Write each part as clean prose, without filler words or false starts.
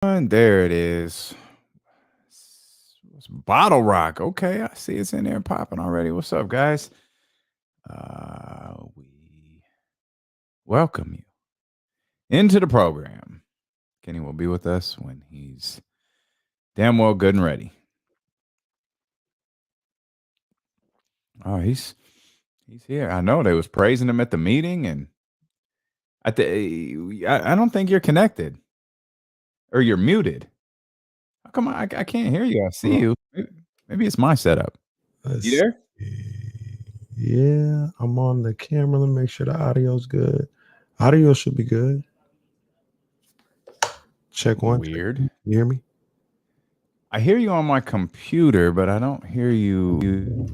There it is. It's Bottle Rock. Okay, I see it's in there popping already. What's up, guys? We welcome you into the program. Kenny will be with us when he's damn well good and ready. Oh, he's here. I know they was praising him at the meeting, and I don't think you're connected or you're muted. How come I can't hear you? I see you. Maybe it's my setup. You there? Yeah, I'm on the camera. Let me make sure the audio's good. Audio should be good. Check one. Weird. You hear me? I hear you on my computer, but I don't hear you.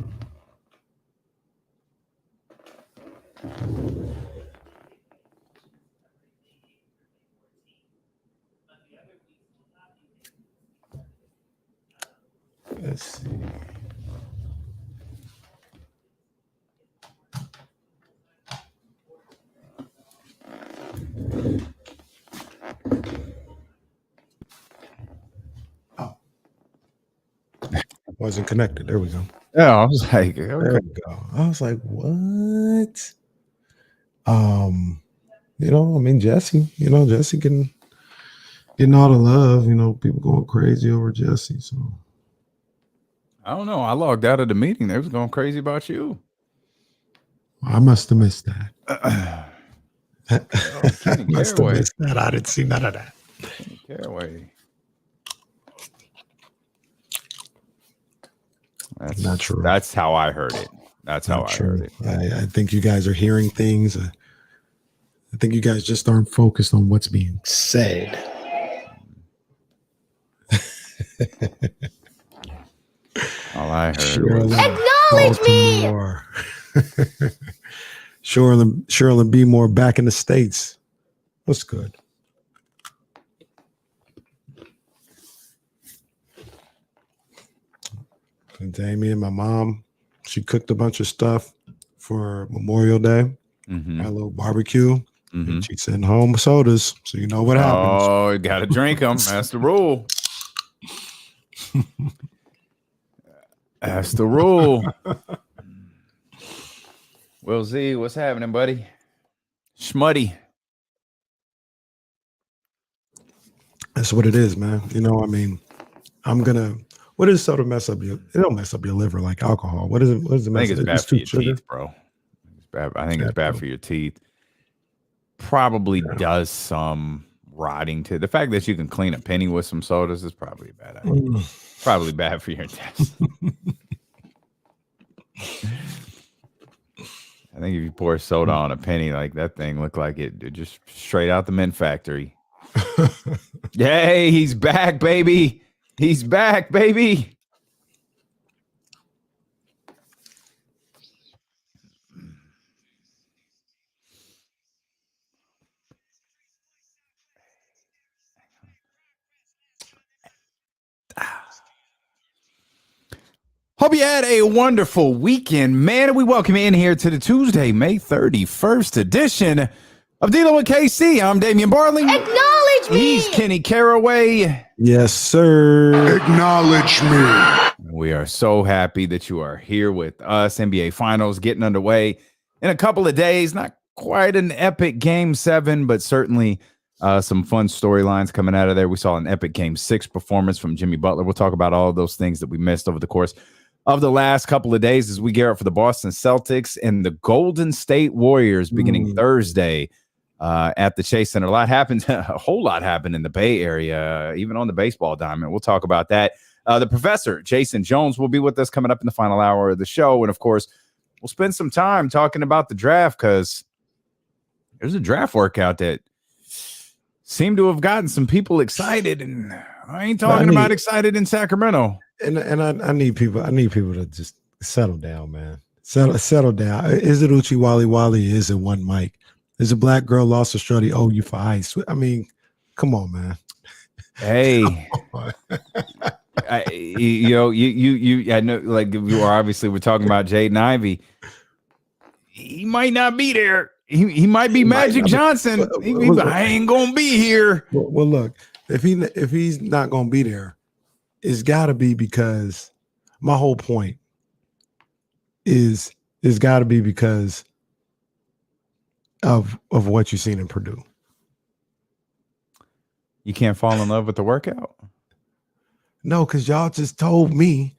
Let's see. Oh. Wasn't connected. There we go. Yeah, I was like, okay. There we go. I was like, what? Jesse, Jesse getting all the love, people going crazy over Jesse. So I don't know. I logged out of the meeting. They was going crazy about you. I must have missed that. I must have missed that. I didn't see none of that. Caraway. That's not true. That's how I heard it. That's how I heard it. I think you guys are hearing things. I think you guys just aren't focused on what's being said. All I heard Acknowledge me. Sherilyn B. Moore back in the States. What's good? And Damien, my mom, she cooked a bunch of stuff for Memorial Day. Mm-hmm. Had a little barbecue. Mm-hmm. And she sent home sodas, so you know what happens. Oh, you got to drink them. That's the rule. That's the rule. Will Z, what's happening, buddy? Schmuddy. That's what it is, man. What does soda mess up it don't mess up your liver like alcohol. What is it? What is the I think it's bad for your sugar? teeth, bro. It's bad. I think it's bad for your teeth. Probably does some rotting to the fact that you can clean a penny with some sodas is probably a bad idea. Probably bad for your intestines. I think if you pour soda on a penny, like that thing looked like it just straight out the mint factory. Yay, he's back, baby. He's back, baby. Hope you had a wonderful weekend, man. And we welcome you in here to the Tuesday, May 31st edition of Dealing with KC. I'm Damian Barley. Acknowledge me. He's Kenny Caraway. Yes, sir. Acknowledge me. We are so happy that you are here with us. NBA Finals getting underway in a couple of days. Not quite an epic Game 7, but certainly some fun storylines coming out of there. We saw an epic Game 6 performance from Jimmy Butler. We'll talk about all of those things that we missed over the course of the last couple of days as we gear up for the Boston Celtics and the Golden State Warriors beginning Thursday at the Chase Center. A whole lot happened in the Bay Area, even on the baseball diamond. We'll talk about that. The professor, Jason Jones, will be with us coming up in the final hour of the show. And, of course, we'll spend some time talking about the draft because there's a draft workout that seemed to have gotten some people excited. And I ain't talking about excited in Sacramento. And I need people to just settle down, man. Settle down. Is it Uchi Wally Wally? Is it one mic? Is a black girl lost a shorty? Oh, you for ice? I mean, come on, man. Hey, I know, like we're talking about Jaden Ivey. He might not be there. He might be Magic Johnson. I ain't gonna be here. Well, look. if he's not going to be there, it's got to be because my whole point is it's got to be because of what you've seen in Purdue. You can't fall in love with the workout? No, because y'all just told me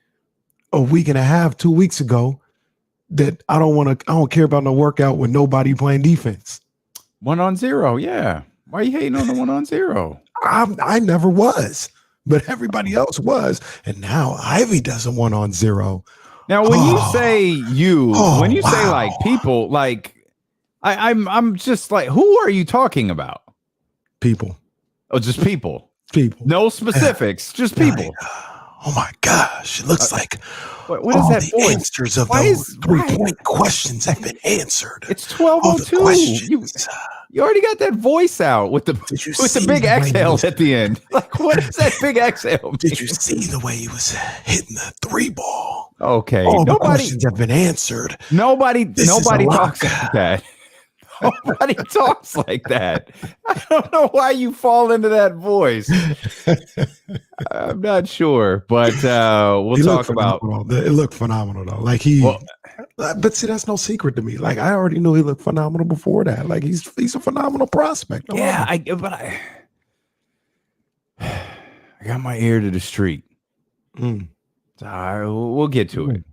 a week and a half, 2 weeks ago that I don't care about no workout with nobody playing defense. 1-on-0, yeah. Why are you hating on the 1-on-0? I never was, but everybody else was. And now Ivy does a 1-on-0. Now, when you say when you say like people, like I'm just like, who are you talking about? People. Oh, just people. People. No specifics, just people. Like, oh my gosh, it looks like what is all that the voice? answers of those 3-point questions have been answered. It's 12:02. You already got that voice out with the big exhale at the end. Like, what is that big exhale? Did you see the way he was hitting the 3-ball? Okay. All the questions have been answered. Nobody talks like that. Nobody talks like that. I don't know why you fall into that voice. I'm not sure, but we'll talk about it. Looked phenomenal though. Like but see, that's no secret to me. Like I already knew he looked phenomenal before that. Like he's a phenomenal prospect. I got my ear to the street. We'll get to it.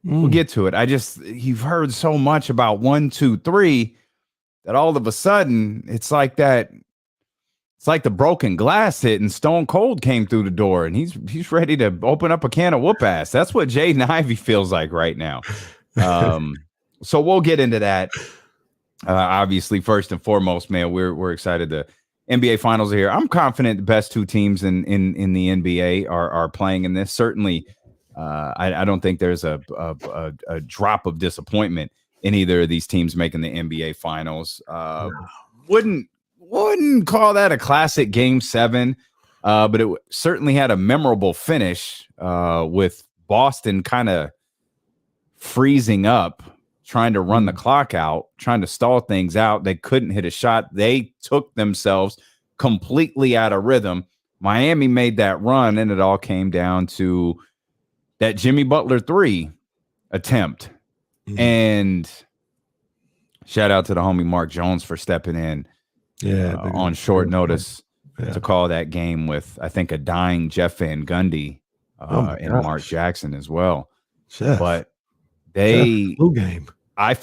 We'll get to it. You've heard so much about 1, 2, 3 that all of a sudden it's like that. It's like the broken glass hit and Stone Cold came through the door and he's ready to open up a can of whoop ass. That's what Jaden Ivey feels like right now. So we'll get into that. Obviously, first and foremost, man, we're excited. The NBA Finals are here. I'm confident the best two teams in the NBA are playing in this. Certainly, I don't think there's a drop of disappointment in either of these teams making the NBA Finals. Wouldn't call that a classic Game 7, but it certainly had a memorable finish with Boston kind of freezing up, trying to run the clock out, trying to stall things out. They couldn't hit a shot. They took themselves completely out of rhythm. Miami made that run, and it all came down to that Jimmy Butler 3 attempt. And shout out to the homie Mark Jones for stepping in on short notice to call that game with, I think, a dying Jeff Van Gundy and Mark Jackson as well. But blue game. I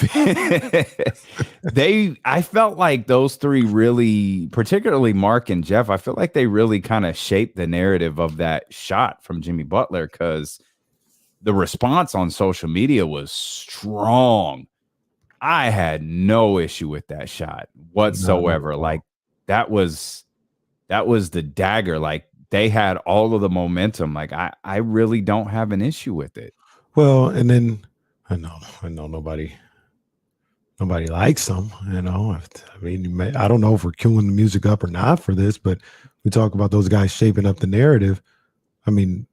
felt like those three really, particularly Mark and Jeff, I feel like they really kind of shaped the narrative of that shot from Jimmy Butler, because the response on social media was strong. I had no issue with that shot whatsoever. No. Like that was the dagger. Like they had all of the momentum. Like I really don't have an issue with it. Well, and then I know nobody likes them, you know. I mean, I don't know if we're queuing the music up or not for this, but we talk about those guys shaping up the narrative. I mean,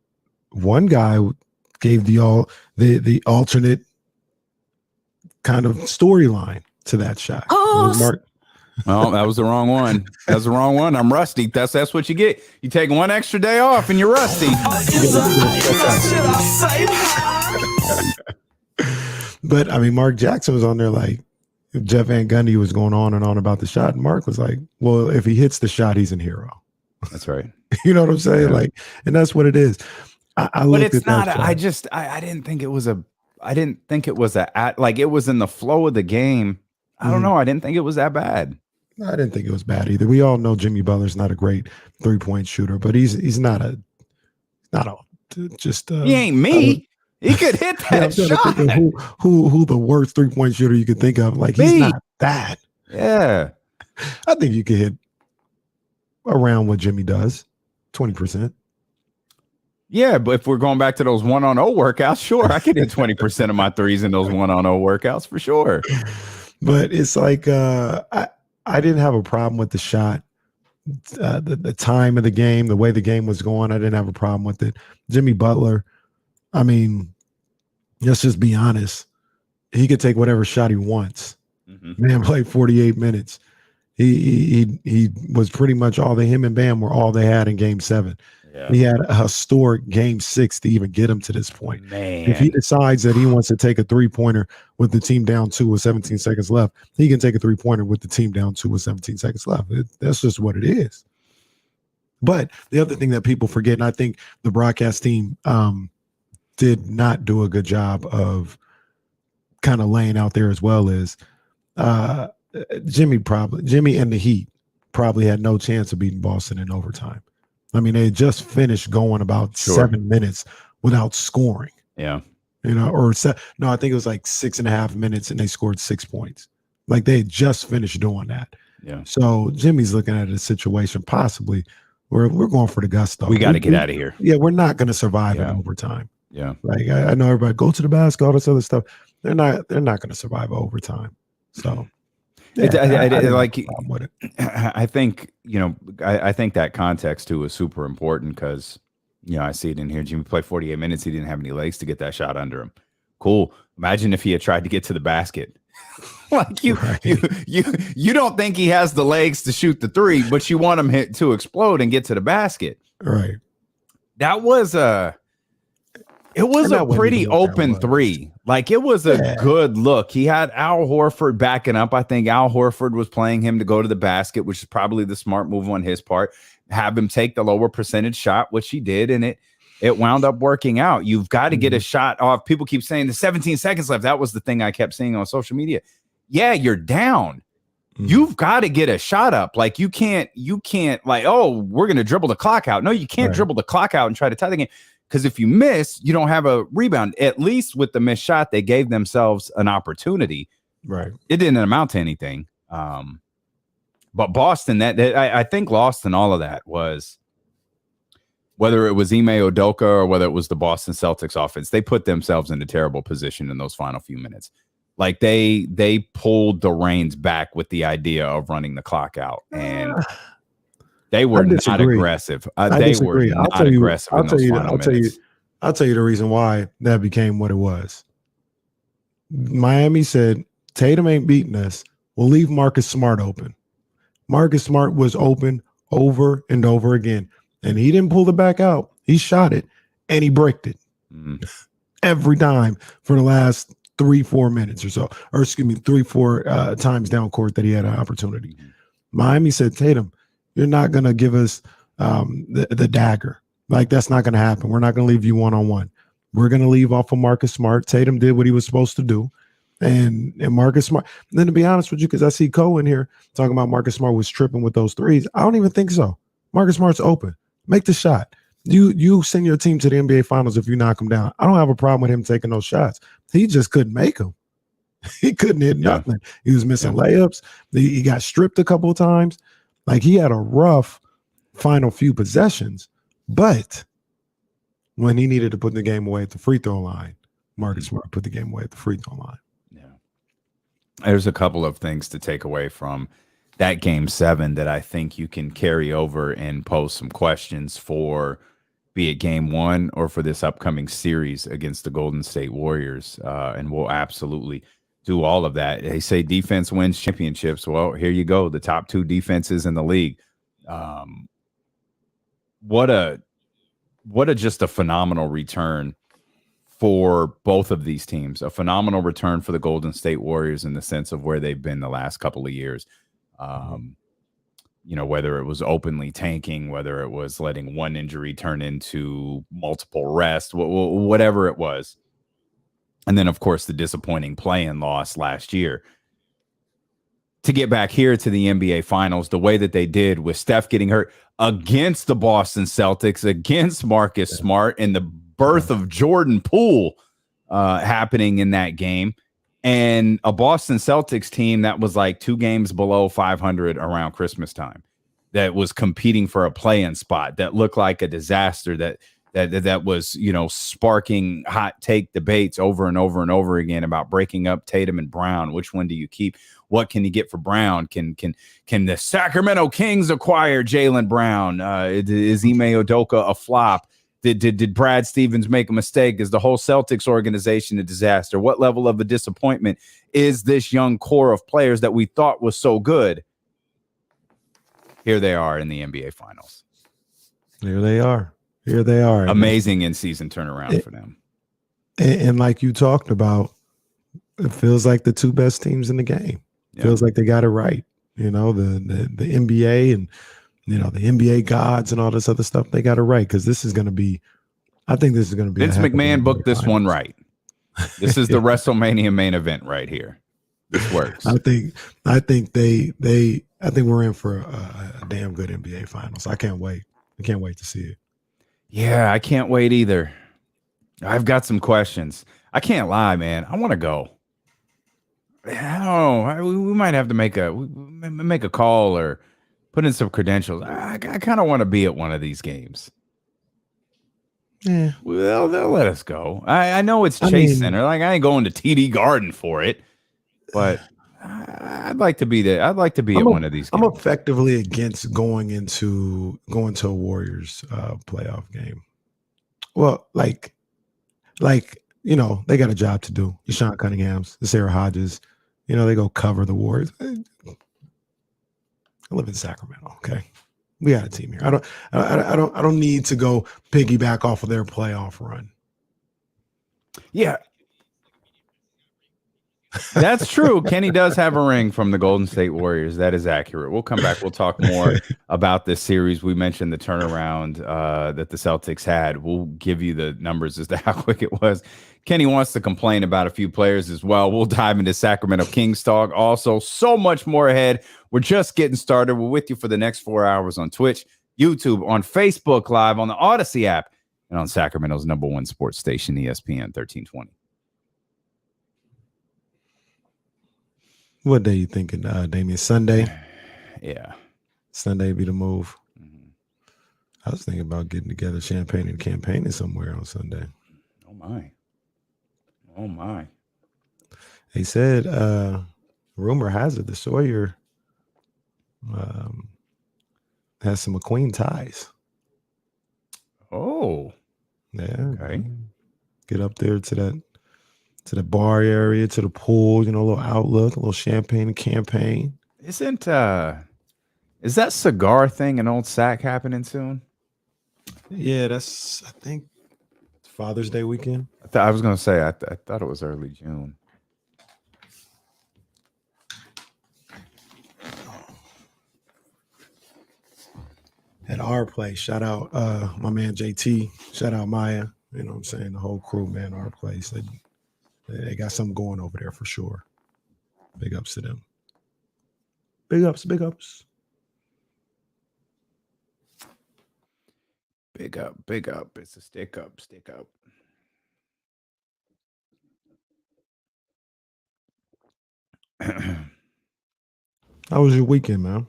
one guy gave the alternate kind of storyline to that shot. Mark. Well, that was the wrong one. That's the wrong one. I'm rusty. That's what you get. You take one extra day off and you're rusty. But I mean, Mark Jackson was on there like, Jeff Van Gundy was going on and on about the shot, and Mark was like, well, if he hits the shot, he's a hero. That's right. You know what I'm saying? Yeah. Like, and that's what it is. But it's not. I didn't think it was like it was in the flow of the game. I don't know. I didn't think it was that bad. I didn't think it was bad either. We all know Jimmy Butler's not a great 3-point shooter, but he's not a he ain't me. He could hit that shot. Who the worst 3-point shooter you could think of? Like he's not that. Yeah, I think you could hit around what Jimmy does, 20%. Yeah, but if we're going back to those 1-on-0 workouts, sure, I could hit 20% of my threes in those 1-on-0 workouts for sure. But it's like I didn't have a problem with the shot, the time of the game, the way the game was going. I didn't have a problem with it. Jimmy Butler, I mean, let's just be honest. He could take whatever shot he wants. Man played 48 minutes. He was pretty much him and Bam were all they had in Game 7. Yeah. He had a historic Game 6 to even get him to this point. Man. If he decides that he wants to take a three-pointer with the team down 2 with 17 seconds left, he can take a three-pointer with the team down 2 with 17 seconds left. That's just what it is. But the other thing that people forget, and I think the broadcast team did not do a good job of kind of laying out there as well, is Jimmy and the Heat probably had no chance of beating Boston in overtime. I mean, they had just finished going about 7 minutes without scoring. Yeah. I think it was like 6.5 minutes and they scored 6 points. Like they had just finished doing that. Yeah. So Jimmy's looking at a situation possibly where we're going for the gusto. We got to get out of here. Yeah, we're not going to survive in overtime. Yeah. Like I know everybody go to the basket, all this other stuff. They're not going to survive overtime. So I think, I think that context too is super important because, I see it in here. Jimmy played 48 minutes. He didn't have any legs to get that shot under him. Cool. Imagine if he had tried to get to the basket. Like you don't think he has the legs to shoot the three, but you want him to explode and get to the basket. Right. That was a pretty open three. Like it was a good look. He had Al Horford backing up. I think Al Horford was playing him to go to the basket, which is probably the smart move on his part. Have him take the lower percentage shot, which he did, and it wound up working out. You've got to get a shot off. People keep saying the 17 seconds left. That was the thing I kept seeing on social media. Yeah, you're down. You've got to get a shot up. Like you can't like, oh, we're going to dribble the clock out. No, you can't dribble the clock out and try to tie the game. Because if you miss, you don't have a rebound. At least with the missed shot, they gave themselves an opportunity. Right. It didn't amount to anything. But Boston, I think lost in all of that was whether it was Ime Udoka or whether it was the Boston Celtics offense. They put themselves in a terrible position in those final few minutes. Like they pulled the reins back with the idea of running the clock out, and they were not aggressive. They were not aggressive in those final minutes. I'll tell you the reason why that became what it was. Miami said, Tatum ain't beating us. We'll leave Marcus Smart open. Marcus Smart was open over and over again, and he didn't pull it back out. He shot it, and he bricked it every time for the last 3-4 minutes or so, or 3-4 times down court that he had an opportunity. Miami said, Tatum, you're not going to give us the dagger. Like, that's not going to happen. We're not going to leave you one-on-one. We're going to leave off of Marcus Smart. Tatum did what he was supposed to do. And Marcus Smart. And then to be honest with you, because I see Cole in here talking about Marcus Smart was tripping with those threes. I don't even think so. Marcus Smart's open. Make the shot. You send your team to the NBA Finals if you knock him down. I don't have a problem with him taking those shots. He just couldn't make them. He couldn't hit nothing. He was missing layups. He got stripped a couple of times. Like, he had a rough final few possessions. But when he needed to put the game away at the free throw line, Marcus Smart put the game away at the free throw line. There's a couple of things to take away from that Game 7 that I think you can carry over and pose some questions for, be it Game 1 or for this upcoming series against the Golden State Warriors. And we'll absolutely do all of that. They say defense wins championships. Well, here you go. The top 2 defenses in the league. What a just a phenomenal return for both of these teams. A phenomenal return for the Golden State Warriors in the sense of where they've been the last couple of years. Whether it was openly tanking, whether it was letting one injury turn into multiple rest, whatever it was. And then, of course, the disappointing play-in loss last year. To get back here to the NBA Finals, the way that they did with Steph getting hurt against the Boston Celtics, against Marcus Smart, and the birth of Jordan Poole happening in that game, and a Boston Celtics team that was like 2 games below 500 around Christmas time, that was competing for a play-in spot, that looked like a disaster, that was, sparking hot take debates over and over and over again about breaking up Tatum and Brown. Which one do you keep? What can you get for Brown? Can the Sacramento Kings acquire Jaylen Brown? Is Ime Udoka a flop? Did Brad Stevens make a mistake? Is the whole Celtics organization a disaster? What level of a disappointment is this young core of players that we thought was so good? here they are in the NBA Finals. Here they are. Here they are. Amazing in-season turnaround for them. And like you talked about, it feels like the two best teams in the game. Feels like they got it right. The NBA and the NBA gods and all this other stuff, they got it right, because this is going to be. I think this is going to be. Vince McMahon booked this one right. This is the WrestleMania main event right here. This works. I think we're in for a damn good NBA Finals. I can't wait. I can't wait to see it. Yeah, I can't wait either. I've got some questions. I can't lie, man. I want to go. I don't know. We might have to make a call or put in some credentials. I kind of want to be at one of these games. Yeah. Well, they'll let us go. I know it's Chase Center. Like, I ain't going to TD Garden for it, but I'd like to be there. I'd like to be at one of these games. I'm effectively against going to a Warriors playoff game. Well, like they got a job to do. The Sean Cunningham's, the Sarah Hodges, they go cover the Warriors. I live in Sacramento. Okay. We got a team here. I don't need to go piggyback off of their playoff run. Yeah. That's true. Kenny does have a ring from the Golden State Warriors. That is accurate. We'll come back. We'll talk more about this series. We mentioned the turnaround that the Celtics had. We'll give you the numbers as to how quick it was. Kenny wants to complain about a few players as well. We'll dive into Sacramento Kings talk. Also, so much more ahead. We're just getting started. We're with you for the next 4 hours on Twitch, YouTube, on Facebook Live, on the Odyssey app, and on Sacramento's #1 sports station, ESPN 1320. What day you thinking, Damian? Sunday? Yeah. Sunday be the move. Mm-hmm. I was thinking about getting together champagne and campaigning somewhere on Sunday. Oh, my. Oh, my. They said, rumor has it, the Sawyer has some McQueen ties. Oh. Yeah. Okay. Get up there to the bar area, to the pool, a little outlook, a little champagne and campaign. Is that cigar thing in Old Sac happening soon? Yeah, that's, I think, Father's Day weekend. I was going to say, I thought it was early June. At our place, shout out my man JT, shout out Maya, you know what I'm saying, the whole crew, man, our place. They got something going over there for sure. Big ups to them. Big ups, big ups. Big up, big up. It's a stick up, stick up. How was your weekend, man?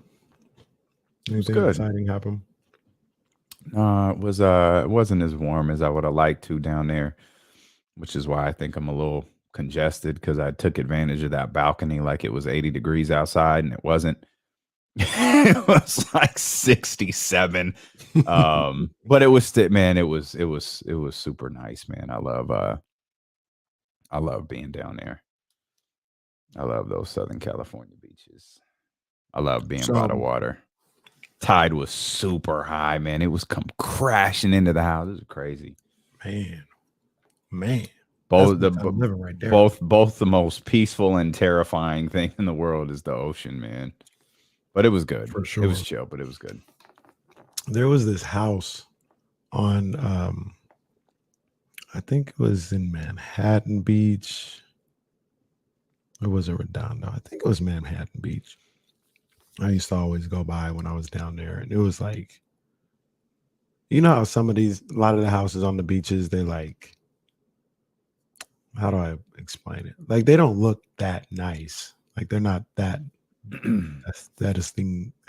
Anything good. exciting happen? It wasn't as warm as I would have liked to down there, which is why I think I'm a little congested, because I took advantage of that balcony like it was 80 degrees outside, and it wasn't. It was like 67. But it was man, it was super nice, man. I love being down there. I love those Southern California beaches. I love being by the water. Tide was super high, man. It was come crashing into the house. It was crazy. Man. Both living right there. Both the most peaceful and terrifying thing in the world is the ocean, man. But it was good. For sure. It was chill, but it was good. There was this house on I think it was in Manhattan Beach. Or was it Redondo? I think it was Manhattan Beach. I used to always go by when I was down there, and it was like, how a lot of the houses on the beaches, they're like, how do I explain it? Like, they don't look that nice. Like, they're not that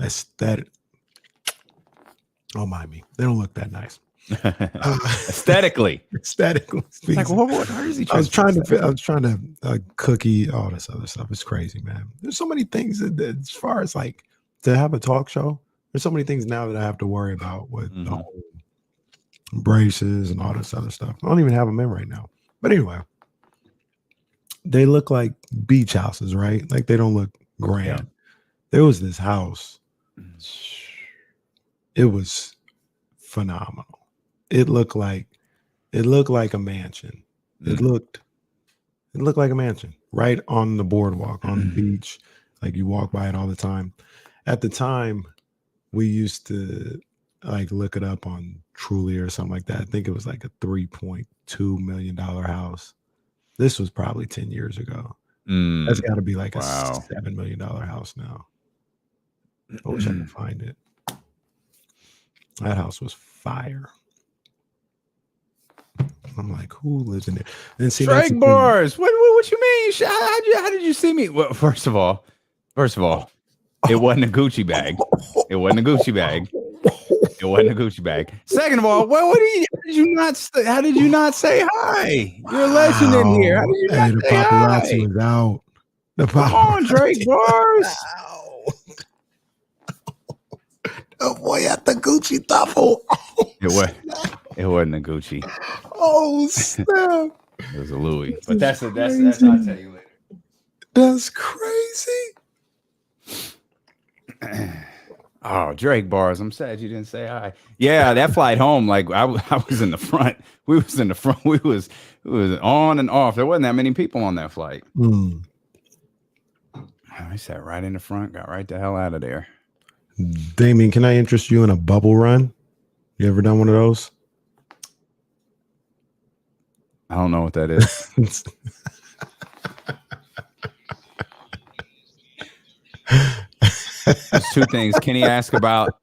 aesthetic. Don't mind me. They don't look that nice. Aesthetically. Like, what is he? I was trying to cookie all this other stuff. It's crazy, man. There's so many things that as far as like to have a talk show, there's so many things now that I have to worry about with the whole braces and all this other stuff. I don't even have them in right now. But anyway, they look like beach houses, right? Like, they don't look grand. Yeah. There was this house. It was phenomenal. It looked like a mansion. It looked like a mansion right on the boardwalk, on the beach. Like you walk by it all the time. At the time, we used to like look it up on Truly or something like that. I think it was like a $3.2 million house. This was probably 10 years ago. That's got to be like a $7 million house now. I wish I could find it. That house was fire. I'm like, who lives in there? And see, Drake bars. What you mean? How did you see me? Well, first of all, it wasn't a Gucci bag. It wasn't a Gucci bag. It wasn't a Gucci bag. Second of all, how did you not say hi? You're a legend in here. How did you not the say paparazzi hi? was out. Come on, Drake bars. Oh boy, at the Gucci duffel. It wasn't a Gucci. Oh snap! It was a Louis. But that's I'll tell you later. That's crazy. Oh, Drake bars. I'm sad you didn't say hi. Yeah, that flight home, like I was in the front. We was in the front. It was on and off. There wasn't that many people on that flight. I sat right in the front, got right the hell out of there. Damien, can I interest you in a bubble run? You ever done one of those? I don't know what that is. There's two things. Kenny asked about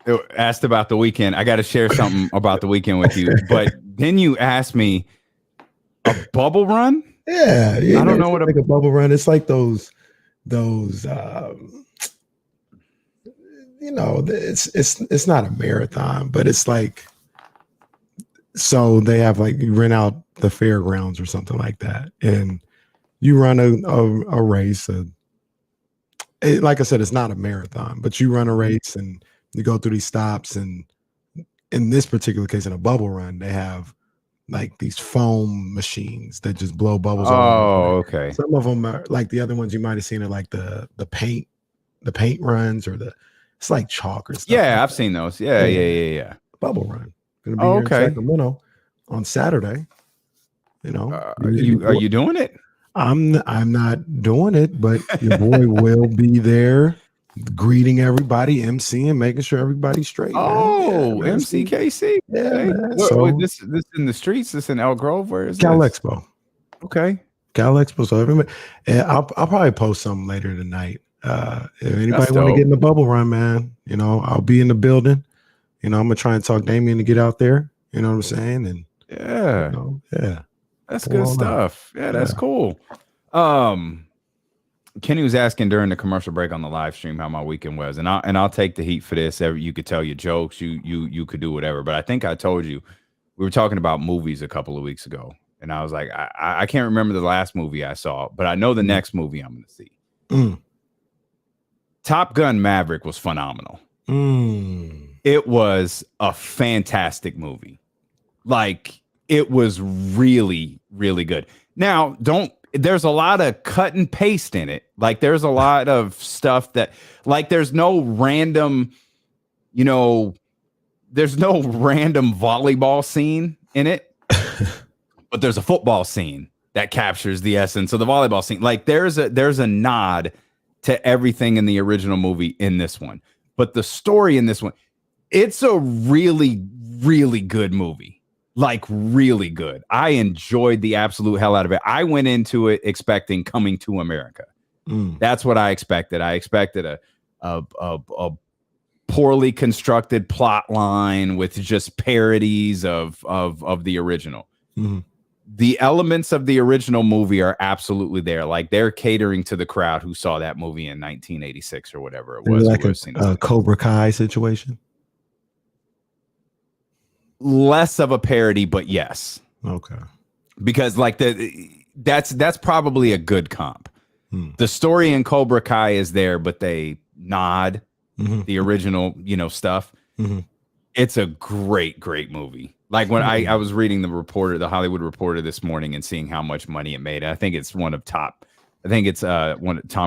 the weekend. I got to share something about the weekend with you. But then you asked me a bubble run. Yeah, I don't know what a bubble run. It's like those. It's not a marathon, but it's like. So they have like you rent out the fairgrounds or something like that, and you run a race. Like I said, it's not a marathon, but you run a race and you go through these stops. And in this particular case, in a bubble run, they have like these foam machines that just blow bubbles. Oh, okay. Some of them are like the other ones you might have seen are like the paint runs or it's like chalk or stuff. Yeah, like I've seen those. Yeah. Bubble run. Gonna be here in Sacramento on Saturday. Are you doing it? I'm not doing it, but your boy will be there, greeting everybody, emceeing, making sure everybody's straight. Oh, yeah, MCKC. Yeah, okay. man. This in the streets. This in Elk Grove. Where is Cal this? Expo. Okay, Cal Expo. So everybody, I'll probably post something later tonight. If anybody want to get in the bubble run, man, I'll be in the building. I'm gonna try and talk Damien to get out there. You know what I'm saying? And yeah. That's good stuff. Yeah, that's cool. Kenny was asking during the commercial break on the live stream how my weekend was, and I'll take the heat for this. You could tell your jokes, you could do whatever, but I think I told you we were talking about movies a couple of weeks ago, and I was like, I can't remember the last movie I saw, but I know the next movie I'm going to see. Top Gun Maverick was phenomenal. It was a fantastic movie. Like, it was really, really good. Now, there's a lot of cut and paste in it. Like, there's a lot of stuff that, like, there's no random volleyball scene in it, but there's a football scene that captures the essence of the volleyball scene. Like, there's a nod to everything in the original movie in this one. But the story in this one, it's a really, really good movie. Like, really good. I enjoyed the absolute hell out of it. I went into it expecting Coming to America. That's what I expected. I expected a poorly constructed plot line with just parodies of the original. The elements of the original movie are absolutely there. Like, they're catering to the crowd who saw that movie in 1986 or whatever it was. Like a Cobra Kai situation. Less of a parody, but yes. Okay. Because like that's probably a good comp. The story in Cobra Kai is there, but they nod the original, stuff. It's a great, great movie. Like, when I was reading the Hollywood Reporter this morning and seeing how much money it made. I think it's one of Tom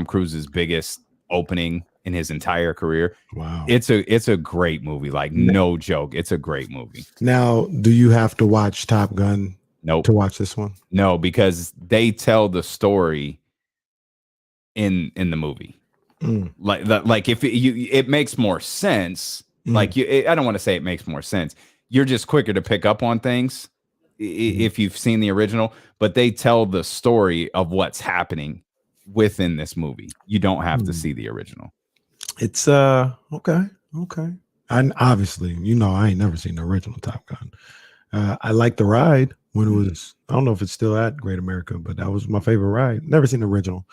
Cruise's biggest opening in his entire career. Wow. It's a great movie. Like, no joke. It's a great movie. Now, do you have to watch Top Gun Nope. to watch this one? No, because they tell the story in the movie. Like if it makes more sense. Like I don't want to say it makes more sense. You're just quicker to pick up on things if you've seen the original, but they tell the story of what's happening within this movie. You don't have to see the original. It's okay. And obviously, I ain't never seen the original Top Gun. I liked the ride when it was, I don't know if it's still at Great America, but that was my favorite ride. Never seen the original.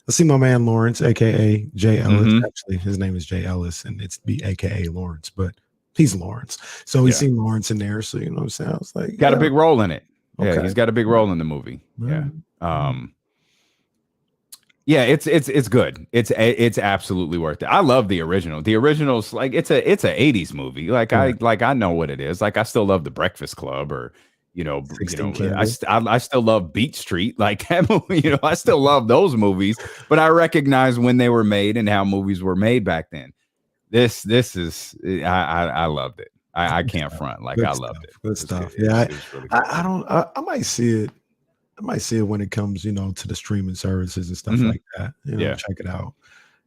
I see my man Lawrence, aka Jay Ellis. Actually, his name is Jay Ellis, and it's aka Lawrence, but he's Lawrence. So we seen Lawrence in there. So you know what I'm saying? I was like, got a big role in it. Okay. Yeah, he's got a big role in the movie. Yeah. Yeah, it's good. It's absolutely worth it. I love the original. The original's like it's a 80s movie. Like I know what it is. Like I still love The Breakfast Club, or I still love Beat Street. Like I still love those movies, but I recognize when they were made and how movies were made back then. This is I loved it. I can't front. Like, I loved it. Good stuff. Yeah, I might see it. I might see it when it comes, to the streaming services and stuff like that. Check it out.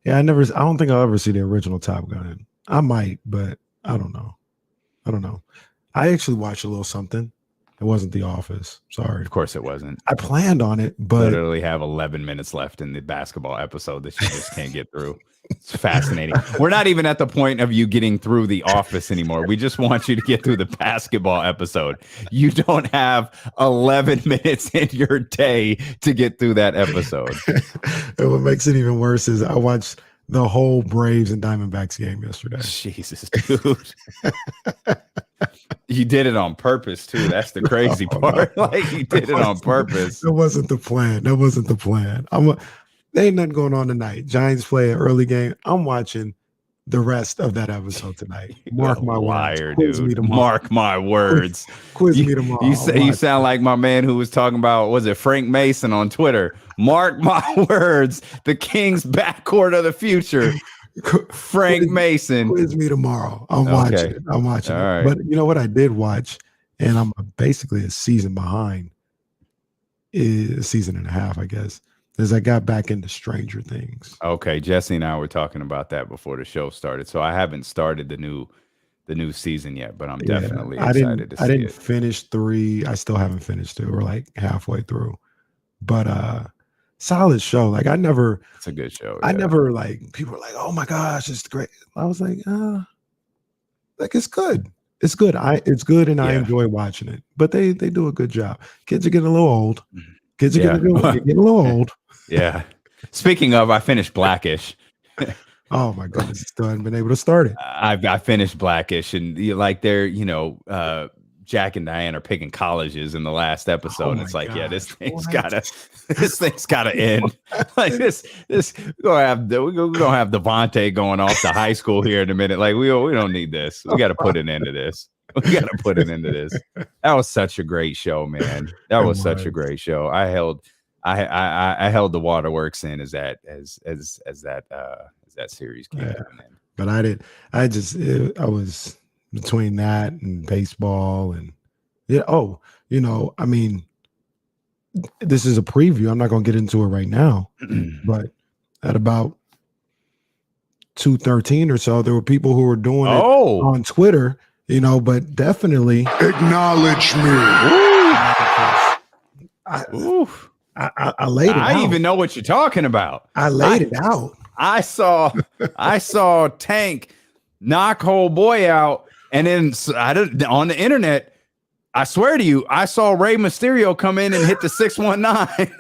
Yeah, I don't think I'll ever see the original Top Gun. I might, but I don't know. I actually watched a little something. It wasn't The Office. Sorry. Of course it wasn't. I planned on it, but literally have 11 minutes left in the basketball episode that you just can't get through. It's fascinating. We're not even at the point of you getting through The Office anymore. We just want you to get through the basketball episode. You don't have 11 minutes in your day to get through that episode. And what makes it even worse is I watched the whole Braves and Diamondbacks game yesterday. Jesus, dude. You did it on purpose too. That's the crazy part. Like, you did it on purpose. That wasn't the plan. There ain't nothing going on tonight. Giants play an early game. I'm watching the rest of that episode tonight. Mark my liar, words. Dude. Mark my words. Quiz me tomorrow. You sound like my man who was talking about, was it Frank Mason on Twitter? Mark my words. The Kings backcourt of the future. Frank Mason. Quiz me tomorrow. I'm watching it. All right. But you know what I did watch, and I'm basically a season behind, is a season and a half, I guess. As I got back into Stranger Things. Okay, Jesse and I were talking about that before the show started. So I haven't started the new season yet, but I'm definitely excited to see it. I didn't finish 3. I still haven't finished 2. We're like halfway through. But solid show. Like it's a good show. I never people were like, "Oh my gosh, it's great." I was like, it's good. It's good. It's good, and I enjoy watching it. But they do a good job. Kids are getting a little old. Kids are getting a little old. Yeah. Speaking of, I finished Blackish. Oh my goodness, still haven't been able to start it. I finished Blackish, and they're Jack and Diane are picking colleges in the last episode. And it's like, this thing's gotta end. Like this we're gonna have Devontae going off to high school here in a minute. Like we don't need this. We got to put an end to this. That was such a great show, man. That was such a great show. I held the Waterworks in as that series came to an end. But I was between that and baseball and I mean, this is a preview. I'm not going to get into it right now, but at about 2:13 or so, there were people who were doing it on Twitter, but definitely acknowledge me. I laid it out. I even know what you're talking about. I laid it out. I saw Tank knock whole boy out, and then on the internet, I swear to you, I saw Rey Mysterio come in and hit the 619.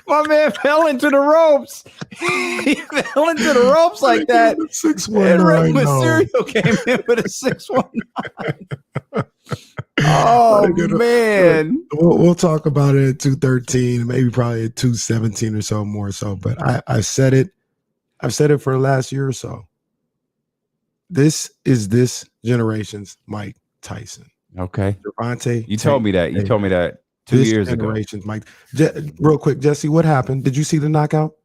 My man fell into the ropes. He fell into the ropes like that. 619. And Rey Mysterio came in with a 619. Oh man, we'll talk about it at 2:13, maybe probably at 2:17 or so more so. But I've said it for the last year or so. This is this generation's Mike Tyson. Okay, Gervonta. You told me that. You told me that 2 years ago. Generation's Mike. Real quick, Jesse, what happened? Did you see the knockout?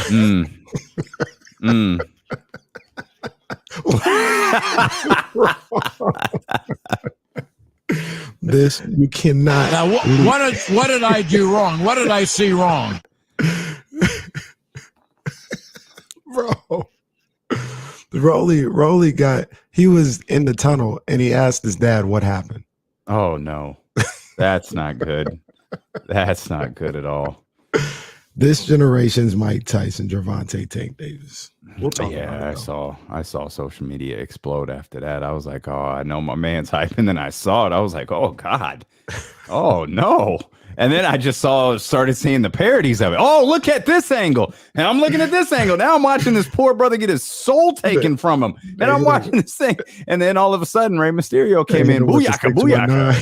Mm. Mm. This you cannot. Now, what did I do wrong? What did I see wrong? Bro. He was in the tunnel and he asked his dad what happened. Oh no. That's not good. That's not good at all. This generation's Mike Tyson, Gervonta Davis. We'll talk about it, I saw social media explode after that. I was like, oh, I know my man's hype. And then I saw it. I was like, oh God. Oh no. And then I just started seeing the parodies of it. Oh, look at this angle. And I'm looking at this angle. Now I'm watching this poor brother get his soul taken from him. And I'm watching this thing. And then all of a sudden, Rey Mysterio came in. Booyaka, booyaka.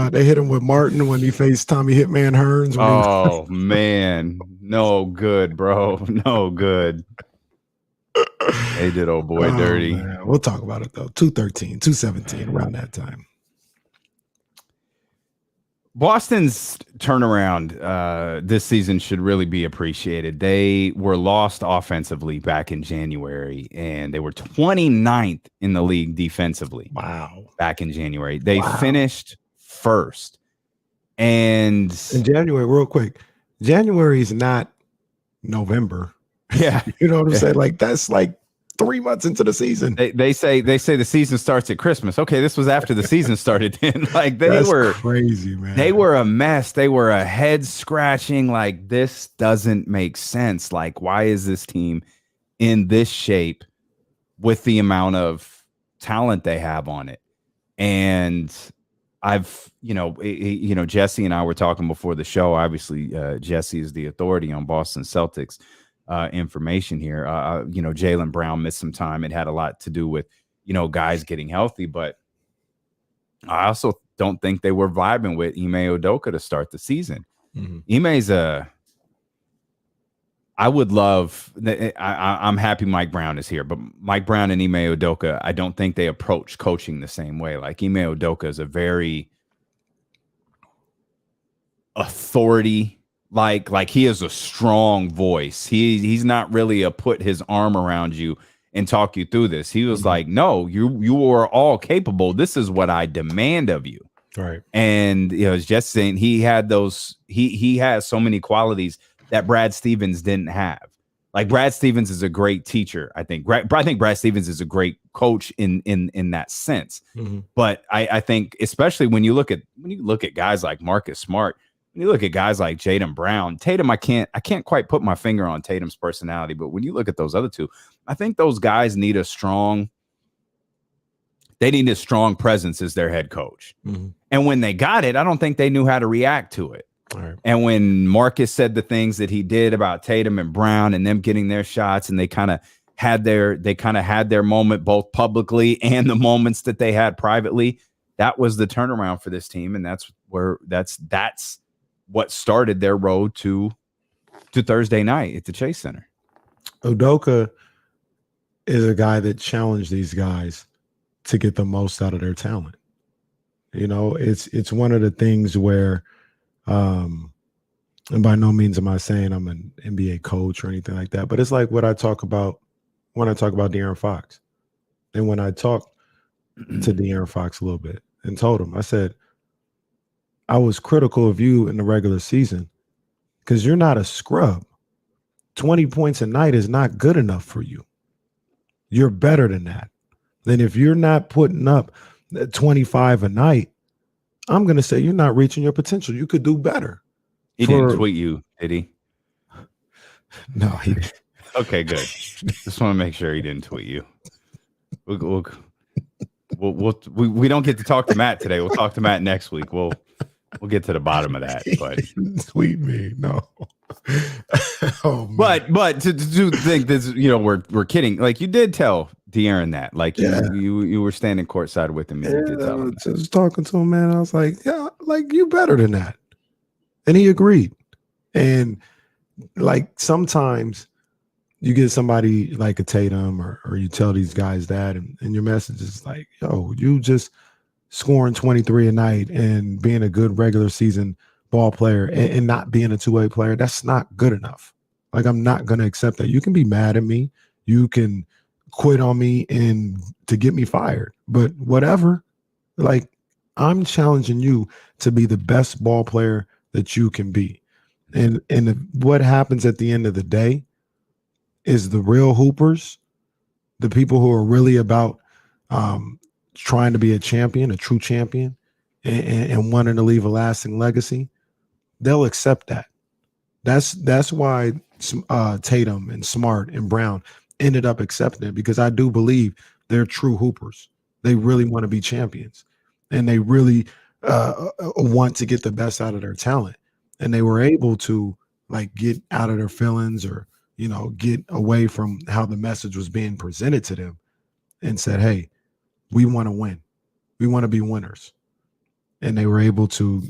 They hit him with Martin when he faced Tommy Hitman Hearns. Oh, man. No good, bro. No good. They did old boy dirty. Man. We'll talk about it, though. 213, 217, around that time. Boston's turnaround this season should really be appreciated. They were lost offensively back in January, and they were 29th in the league defensively. Wow. Back in January. They finished first. And in January, real quick, January is not November. Yeah. You know what I'm saying? Like, that's like 3 months into the season. They say the season starts at Christmas. Okay, this was after the season started. Then like they were crazy, man. They were a mess. They were a head scratching. Like, this doesn't make sense. Like, why is this team in this shape with the amount of talent they have on it? And I've, Jesse and I were talking before the show. Obviously, Jesse is the authority on Boston Celtics information here. Jaylen Brown missed some time. It had a lot to do with, guys getting healthy, but I also don't think they were vibing with Ime Udoka to start the season. Ime's I'm happy Mike Brown is here, but Mike Brown and Ime Udoka, I don't think they approach coaching the same way. Like, Ime Udoka is a very authority, like he has a strong voice. He's not really a put his arm around you and talk you through this. He was like, no, you are all capable. This is what I demand of you. Right. And it's just saying he had those, he has so many qualities that Brad Stevens didn't have. Like, Brad Stevens is a great teacher. I think Brad Stevens is a great coach in that sense. But I think, especially when you look at guys like Marcus Smart, when you look at guys like Jaden Brown, Tatum, I can't quite put my finger on Tatum's personality, but when you look at those other two, I think those guys need a strong presence as their head coach. And when they got it, I don't think they knew how to react to it. Right. And when Marcus said the things that he did about Tatum and Brown and them getting their shots, and they kind of had their moment both publicly and the moments that they had privately, that was the turnaround for this team. And that's what started their road to Thursday night at the Chase Center. Udoka is a guy that challenged these guys to get the most out of their talent. It's one of the things where, and by no means am I saying I'm an NBA coach or anything like that, but it's like what I talk about when I talk about De'Aaron Fox. And when I talked to De'Aaron Fox a little bit and told him, I said, I was critical of you in the regular season because you're not a scrub. 20 points a night is not good enough for you. You're better than that. Then if you're not putting up 25 a night, I'm going to say you're not reaching your potential. You could do better. He didn't tweet you, did he? No, he didn't. Okay, good. Just want to make sure he didn't tweet you. We don't get to talk to Matt today. We'll talk to Matt next week. We'll get to the bottom of that. But tweet me, no. But to think this, we're kidding. Like, you did tell De'Aaron that, like, you were standing courtside with him. And you did tell him. Just talking to him, man. I was like, yeah, like, you better than that, and he agreed. And like, sometimes you get somebody like a Tatum or you tell these guys that, and your message is like, yo, you just scoring 23 a night and being a good regular season ball player and not being a two-way player, that's not good enough. Like, I'm not going to accept that. You can be mad at me. You can quit on me and to get me fired. But whatever, like, I'm challenging you to be the best ball player that you can be. And what happens at the end of the day is the real hoopers, the people who are really about trying to be a champion, a true champion, and wanting to leave a lasting legacy, they'll accept that. That's why Tatum and Smart and Brown ended up accepting it, because I do believe they're true hoopers. They really want to be champions, and they really want to get the best out of their talent. And they were able to, like, get out of their feelings, or, you know, get away from how the message was being presented to them, and said, hey, we want to win. We want to be winners. And they were able to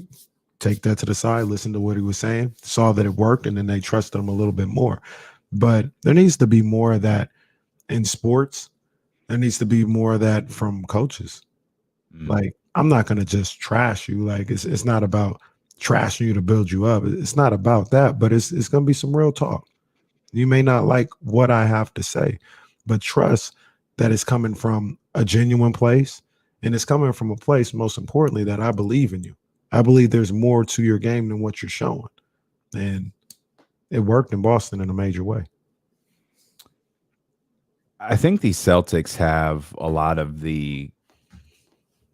take that to the side, listen to what he was saying, saw that it worked, and then they trusted him a little bit more. But there needs to be more of that in sports. There needs to be more of that from coaches. Like, I'm not going to just trash you. Like, it's not about trashing you to build you up. It's not about that, but it's going to be some real talk. You may not like what I have to say, but trust that it's coming from a genuine place, and it's coming from a place, most importantly, that I believe in you. I believe there's more to your game than what you're showing. And it worked in Boston in a major way. I think these Celtics have a lot of the,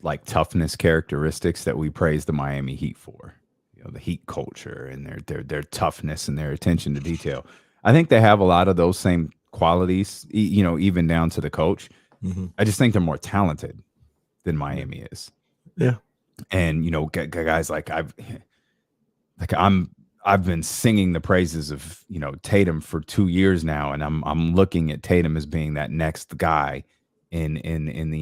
like, toughness characteristics that we praise the Miami Heat for. You know, the Heat culture and their toughness and their attention to detail. I think they have a lot of those same qualities, you know, even down to the coach. Mm-hmm. I just think they're more talented than Miami is. Yeah. And, you know, guys like I've been singing the praises of, you know, Tatum for 2 years now, and I'm looking at Tatum as being that next guy in the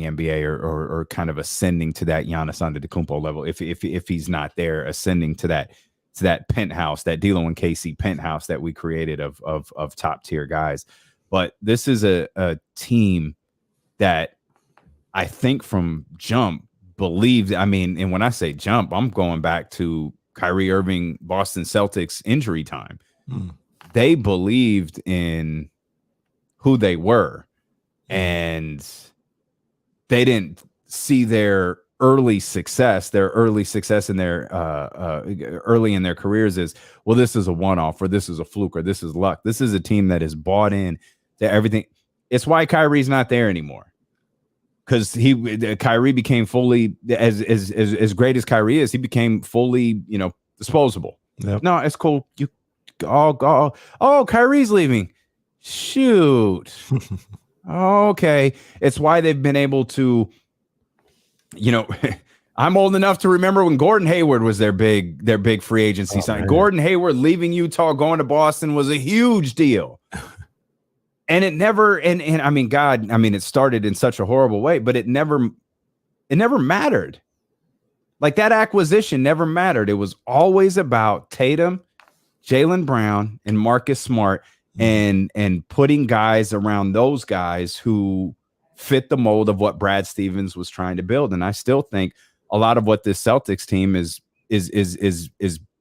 NBA, or kind of ascending to that Giannis Antetokounmpo level. If he's not there, ascending to that penthouse, that D'Lo and KC penthouse that we created of top tier guys. But this is a team that I think from jump believed. I mean, and when I say jump, I'm going back to Kyrie Irving, Boston Celtics injury time. They believed in who they were, and they didn't see their early success in their early in their careers as, well, this is a one-off, or this is a fluke, or this is luck. This is a team that is bought in to everything. It's why Kyrie's not there anymore. Because Kyrie became fully, as great as Kyrie is, he became fully, you know, disposable. Yep. No, it's cool. You Kyrie's leaving. Shoot. Okay. It's why they've been able to, you know, I'm old enough to remember when Gordon Hayward was their big free agency sign. Man. Gordon Hayward leaving Utah, going to Boston was a huge deal. And it never, and I mean, God, I mean, it started in such a horrible way, but it never mattered. Like, that acquisition never mattered. It was always about Tatum, Jaylen Brown, and Marcus Smart, and putting guys around those guys who fit the mold of what Brad Stevens was trying to build. And I still think a lot of what this Celtics team is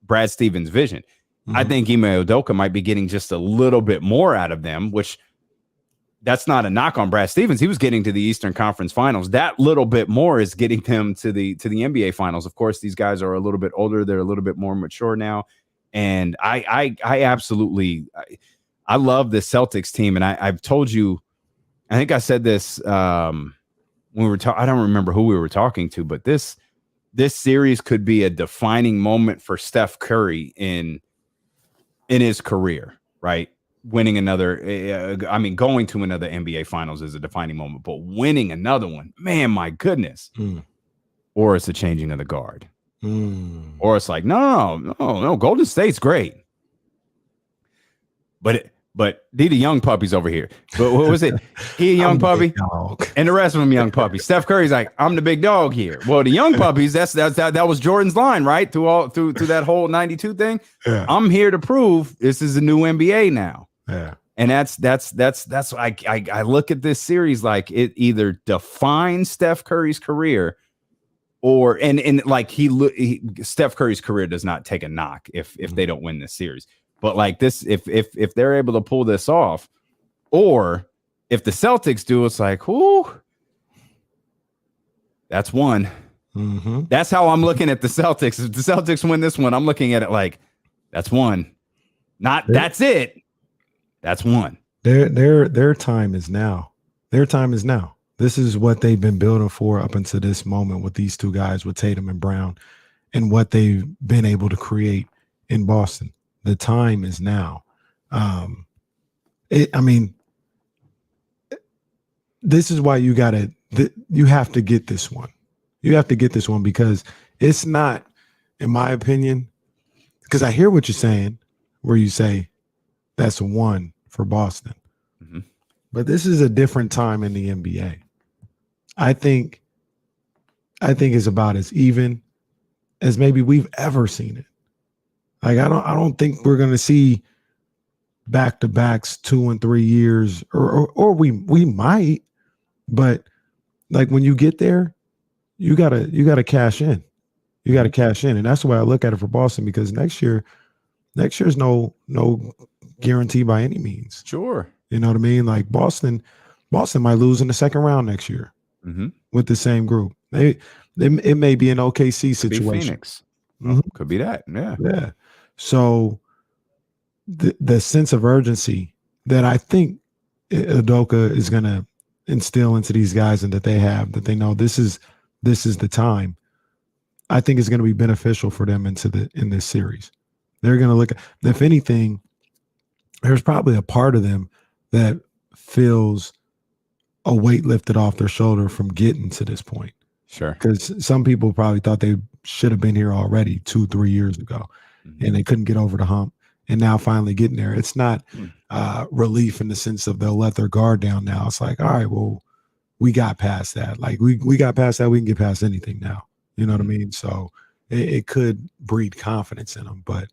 Brad Stevens' vision. I think Ime Udoka might be getting just a little bit more out of them, which, that's not a knock on Brad Stevens. He was getting to the Eastern Conference Finals. That little bit more is getting them to the NBA Finals. Of course, these guys are a little bit older. They're a little bit more mature now. And I absolutely love the Celtics team. And I've told you, I think I said this when we were talking. I don't remember who we were talking to, but this series could be a defining moment for Steph Curry in his career, right? Winning another, going to another NBA Finals is a defining moment, but winning another one, man, my goodness. Or it's a changing of the guard. Or it's like, no, Golden State's great. But these are young puppies over here. But what was it? He a young puppy, and the rest of them young puppies. Steph Curry's like, I'm the big dog here. Well, the young puppies, that was Jordan's line, right? Through that whole 92 thing. Yeah. I'm here to prove this is a new NBA now. Yeah. And that's I look at this series like it either defines Steph Curry's career, or and like Steph Curry's career does not take a knock if they don't win this series. But like this, if they're able to pull this off, or if the Celtics do, it's like, whoo, that's one. Mm-hmm. That's how I'm looking at the Celtics. If the Celtics win this one, I'm looking at it like that's one. Not that's it. That's one. Their time is now. Their time is now. This is what they've been building for up until this moment with these two guys, with Tatum and Brown, and what they've been able to create in Boston. The time is now. This is why you have to get this one. You have to get this one because it's not, in my opinion, because I hear what you're saying, where you say that's a one for Boston. Mm-hmm. But this is a different time in the NBA. I think it's about as even as maybe we've ever seen it. Like I don't think we're gonna see back-to-backs 2 and 3 years, or we might, but like when you get there, you gotta cash in. You gotta cash in. And that's the way I look at it for Boston, because next year's no guarantee by any means. Sure. You know what I mean? Like Boston might lose in the second round next year with the same group. It may be an OKC situation. Phoenix. Mm-hmm. Could be that. Yeah. Yeah. So the sense of urgency that I think Udoka is going to instill into these guys, and that they have, that they know this is the time, I think is going to be beneficial for them in this series. They're going to look at, if anything, there's probably a part of them that feels a weight lifted off their shoulder from getting to this point. Sure. Because some people probably thought they should have been here already 2-3 years ago, and they couldn't get over the hump. And now finally getting there. It's not relief in the sense of they'll let their guard down now. It's like, all right, well, we got past that. Like we got past that. We can get past anything now. You know what I mean? So it could breed confidence in them. But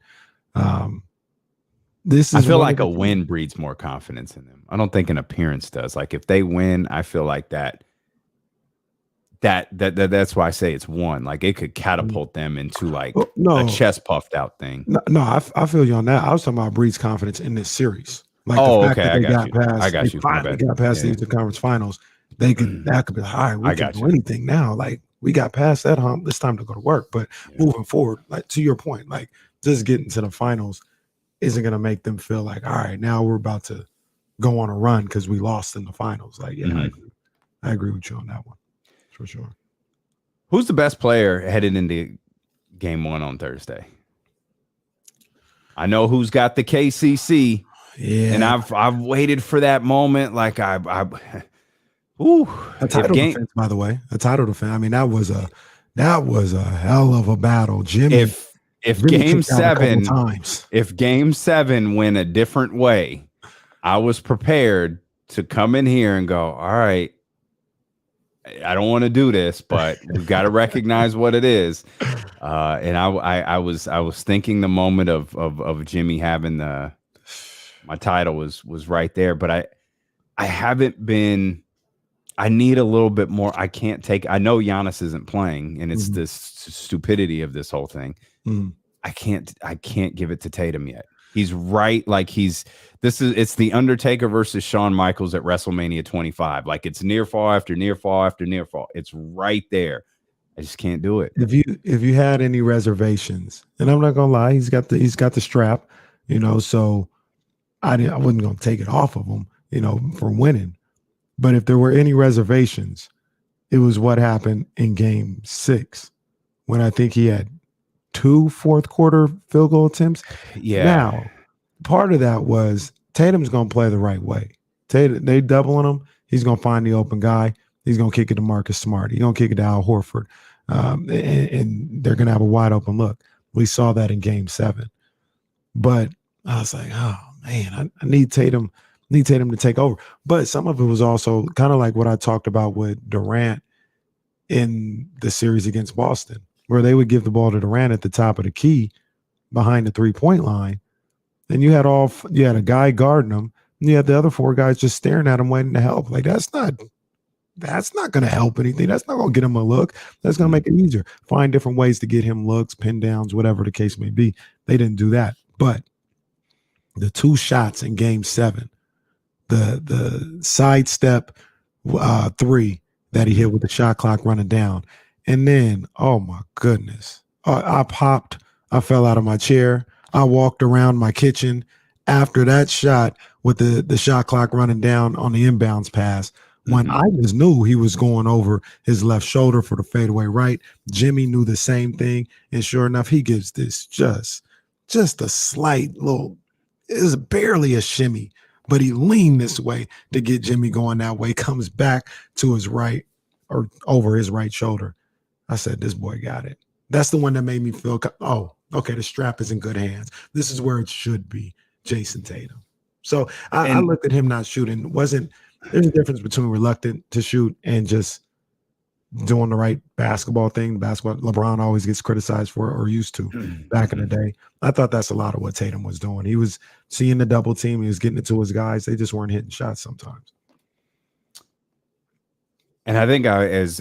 this is, I feel like a win breeds more confidence in them. I don't think an appearance does. Like if they win, I feel like that's why I say it's one. Like it could catapult them into like a chest puffed out thing. No, I feel you on that. I was talking about breeds confidence in this series. Like the fact okay, that I they got you. Past, I got they you. Finally got past the Eastern Conference Finals. That could be like, all right, we can do anything now. Like we got past that hump. It's time to go to work. But moving forward, like to your point, like just getting to the finals isn't going to make them feel like, all right, now we're about to go on a run because we lost in the finals. Like, I agree with you on that one for sure. Who's the best player headed into game one on Thursday? I know who's got the KCC. Yeah, and I've waited for that moment. Like a title defense, by the way, a title defense. I mean, that was a hell of a battle, Jimmy. If game 7, if game 7 went a different way, I was prepared to come in here and go, all right, I don't want to do this, but we've got to recognize what it is. And I was thinking the moment of Jimmy having my title was right there, but I haven't been. I need a little bit more. I can't take. I know Giannis isn't playing, and it's this stupidity of this whole thing. I can't give it to Tatum yet. He's right. Like it's the Undertaker versus Shawn Michaels at WrestleMania 25. Like it's near fall after near fall after near fall. It's right there. I just can't do it. If you had any reservations, and I'm not gonna lie, he's got the strap, so I wasn't gonna take it off of him, for winning. But if there were any reservations, it was what happened in game 6 when I think he had 2 fourth quarter field goal attempts. Yeah. Now, part of that was Tatum's going to play the right way. They doubling him. He's going to find the open guy. He's going to kick it to Marcus Smart. He's going to kick it to Al Horford. And they're going to have a wide open look. We saw that in game 7. But I was like, oh, man, I need Tatum to take over. But some of it was also kind of like what I talked about with Durant in the series against Boston, where they would give the ball to Durant at the top of the key behind the 3-point line. And you had a guy guarding him, and you had the other 4 guys just staring at him, waiting to help. Like, that's not That's not going to help anything. That's not going to get him a look. That's going to make it easier. Find different ways to get him looks, pin downs, whatever the case may be. They didn't do that. But the 2 shots in game 7, the sidestep 3 that he hit with the shot clock running down. And then, oh my goodness, I popped. I fell out of my chair. I walked around my kitchen after that shot with the shot clock running down on the inbounds pass. When I just knew he was going over his left shoulder for the fadeaway right, Jimmy knew the same thing. And sure enough, he gives this just a slight little, it was barely a shimmy, but he leaned this way to get Jimmy going that way, comes back to his right or over his right shoulder. I said, this boy got it. That's the one that made me feel, oh, okay, the strap is in good hands. This is where it should be, Jason Tatum. So I looked at him not shooting. There's a difference between reluctant to shoot and just doing the right basketball thing. Basketball, LeBron always gets criticized for or used to back in the day. I thought that's a lot of what Tatum was doing. He was seeing the double team. He was getting it to his guys. They just weren't hitting shots sometimes. And I think as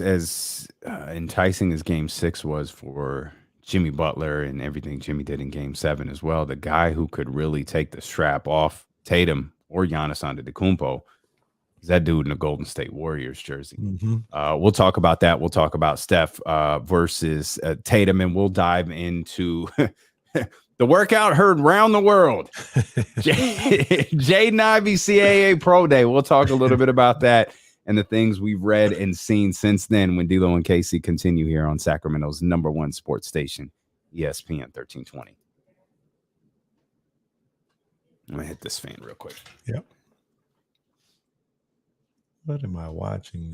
enticing as Game 6 was for Jimmy Butler and everything Jimmy did in Game 7 as well, the guy who could really take the strap off Tatum or Giannis Antetokounmpo is that dude in the Golden State Warriors jersey. We'll talk about that. We'll talk about Steph versus Tatum, and we'll dive into the workout heard around the world. Jaden Ivey CAA Pro Day. We'll talk a little bit about that and the things we've read and seen since then when D'Lo and Casey continue here on Sacramento's #1 sports station, ESPN 1320. I'm going to hit this fan real quick. Yep. What am I watching?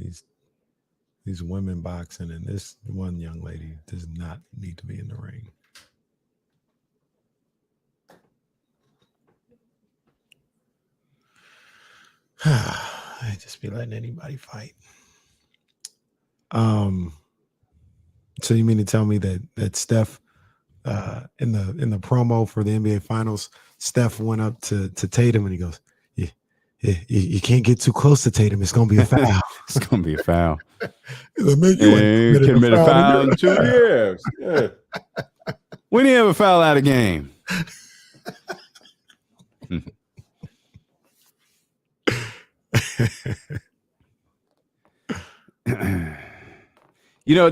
These women boxing, and this one young lady does not need to be in the ring. I just be letting anybody fight. So you mean to tell me that Steph in the promo for the NBA Finals, Steph went up to Tatum and he goes, you can't get too close to Tatum. It's gonna be a foul. It's gonna be a foul. You committed a foul in 2 years. Yeah. When do you ever foul out a game? You know,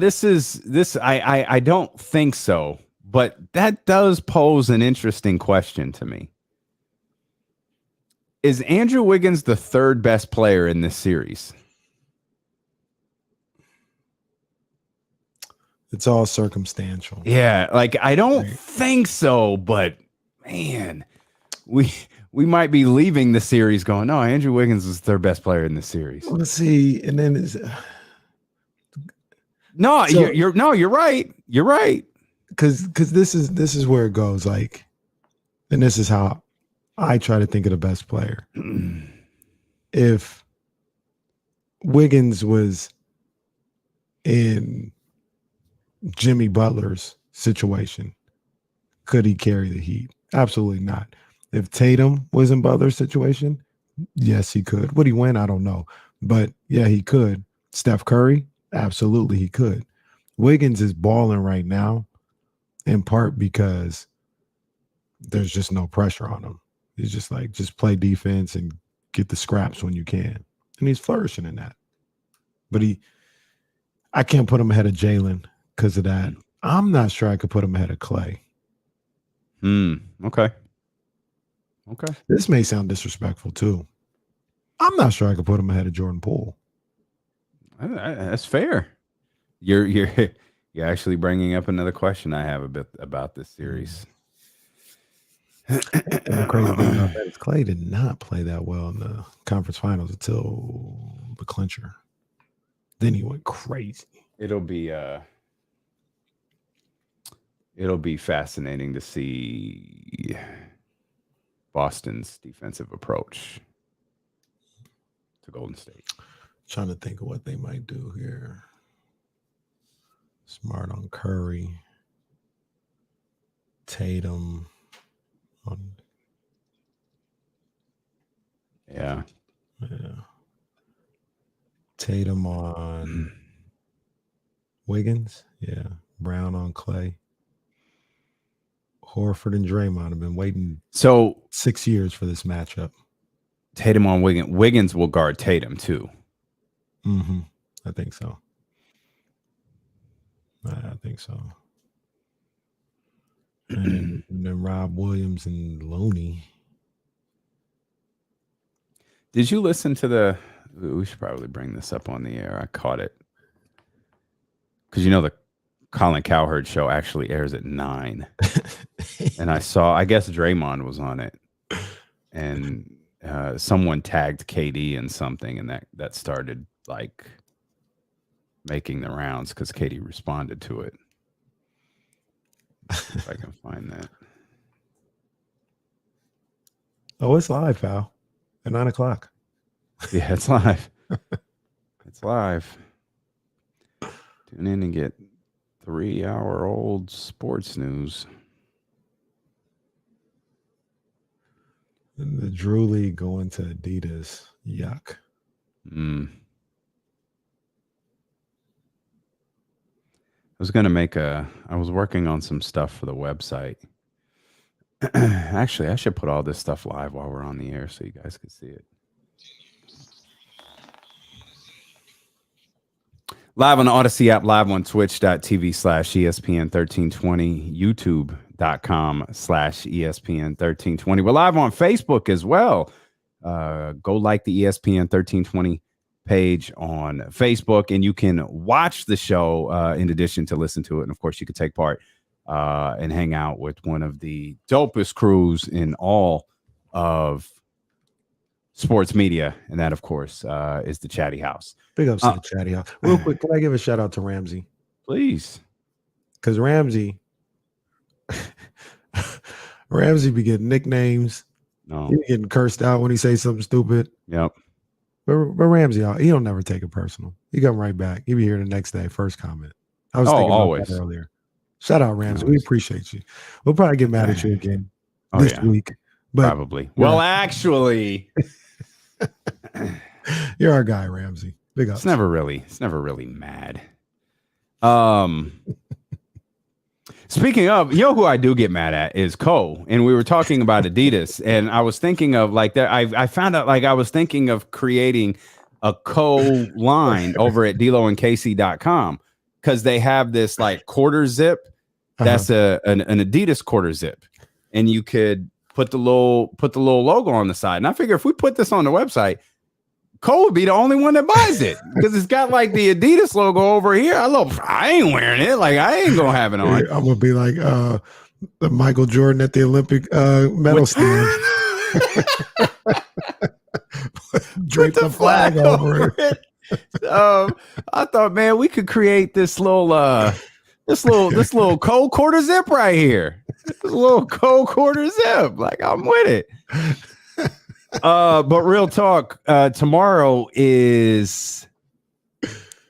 I don't think so, but that does pose an interesting question to me. Is Andrew Wiggins the 3rd best player in this series? It's all circumstantial. Yeah, like I don't think so, but man, we might be leaving the series going, no, Andrew Wiggins is the 3rd best player in this series. Let's see, and then you're right. You're right. Because this is where it goes. Like, and this is how I try to think of the best player. If Wiggins was in Jimmy Butler's situation, could he carry the heat? Absolutely not. If Tatum was in Butler's situation, yes, he could. Would he win? I don't know. But yeah, he could. Steph Curry, absolutely he could. Wiggins is balling right now in part because there's just no pressure on him. He's just like, just play defense and get the scraps when you can. And he's flourishing in that. But I can't put him ahead of Jalen because of that. I'm not sure I could put him ahead of Clay. Okay. This may sound disrespectful too. I'm not sure I could put him ahead of Jordan Poole. That's fair. You're actually bringing up another question I have a bit about this series. And the crazy thing about that is Clay did not play that well in the conference finals until the clincher. Then he went crazy. It'll be fascinating to see Boston's defensive approach to Golden State. Trying to think of what they might do here. Smart on Curry. Tatum. Yeah. Tatum on Wiggins. Yeah. Brown on Clay. Horford and Draymond have been waiting So 6 years for this matchup. Tatum on Wiggins. Wiggins will guard Tatum too. Mm-hmm. I think so. I think so. And then Rob Williams and Looney. Did you listen to we should probably bring this up on the air. I caught it. Because the Colin Cowherd show actually airs at 9. And I guess Draymond was on it. And someone tagged KD in something, and that started like making the rounds because KD responded to it. If I can find that. Oh, it's live, pal. At 9:00. Yeah, it's live. It's live. Tune in and get 3-hour-old sports news. And the Drew League going to Adidas. Yuck. I was working on some stuff for the website. Actually, I should put all this stuff live while we're on the air so you guys can see it. Live on the Odyssey app, live on twitch.tv/ESPN1320, youtube.com/ESPN1320. We're live on Facebook as well. Go like the ESPN1320 page on Facebook, and you can watch the show in addition to listen to it. And of course, you can take part and hang out with one of the dopest crews in all of sports media. And that, of course, is the Chatty House. Big ups to the Chatty House. Real quick, can I give a shout out to Ramsey? Please. Because Ramsey be getting nicknames. No. He be getting cursed out when he says something stupid. Yep. But Ramsey, he don't never take it personal. He come right back. He'll be here the next day. First comment. I was thinking about that earlier. Shout out, Ramsey. We appreciate you. We'll probably get mad at you again this week. But probably. Well, actually, you're our guy, Ramsey. Big ups. It's never really mad. Speaking of, who I do get mad at is Cole. And we were talking about Adidas, and I was thinking of like that. I found out I was thinking of creating a Cole line over at DeloandCasey.com because they have this like quarter zip. That's an Adidas quarter zip, and you could put the little logo on the side. And I figure if we put this on the website, Cole would be the only one that buys it because it's got like the Adidas logo over here. I ain't wearing it. Like I ain't gonna have it on. I'm gonna be like the Michael Jordan at the Olympic medal stand. Drape the flag over it. I thought, man, we could create this little Cole quarter zip right here. This little Cole quarter zip. Like I'm with it. But real talk, tomorrow is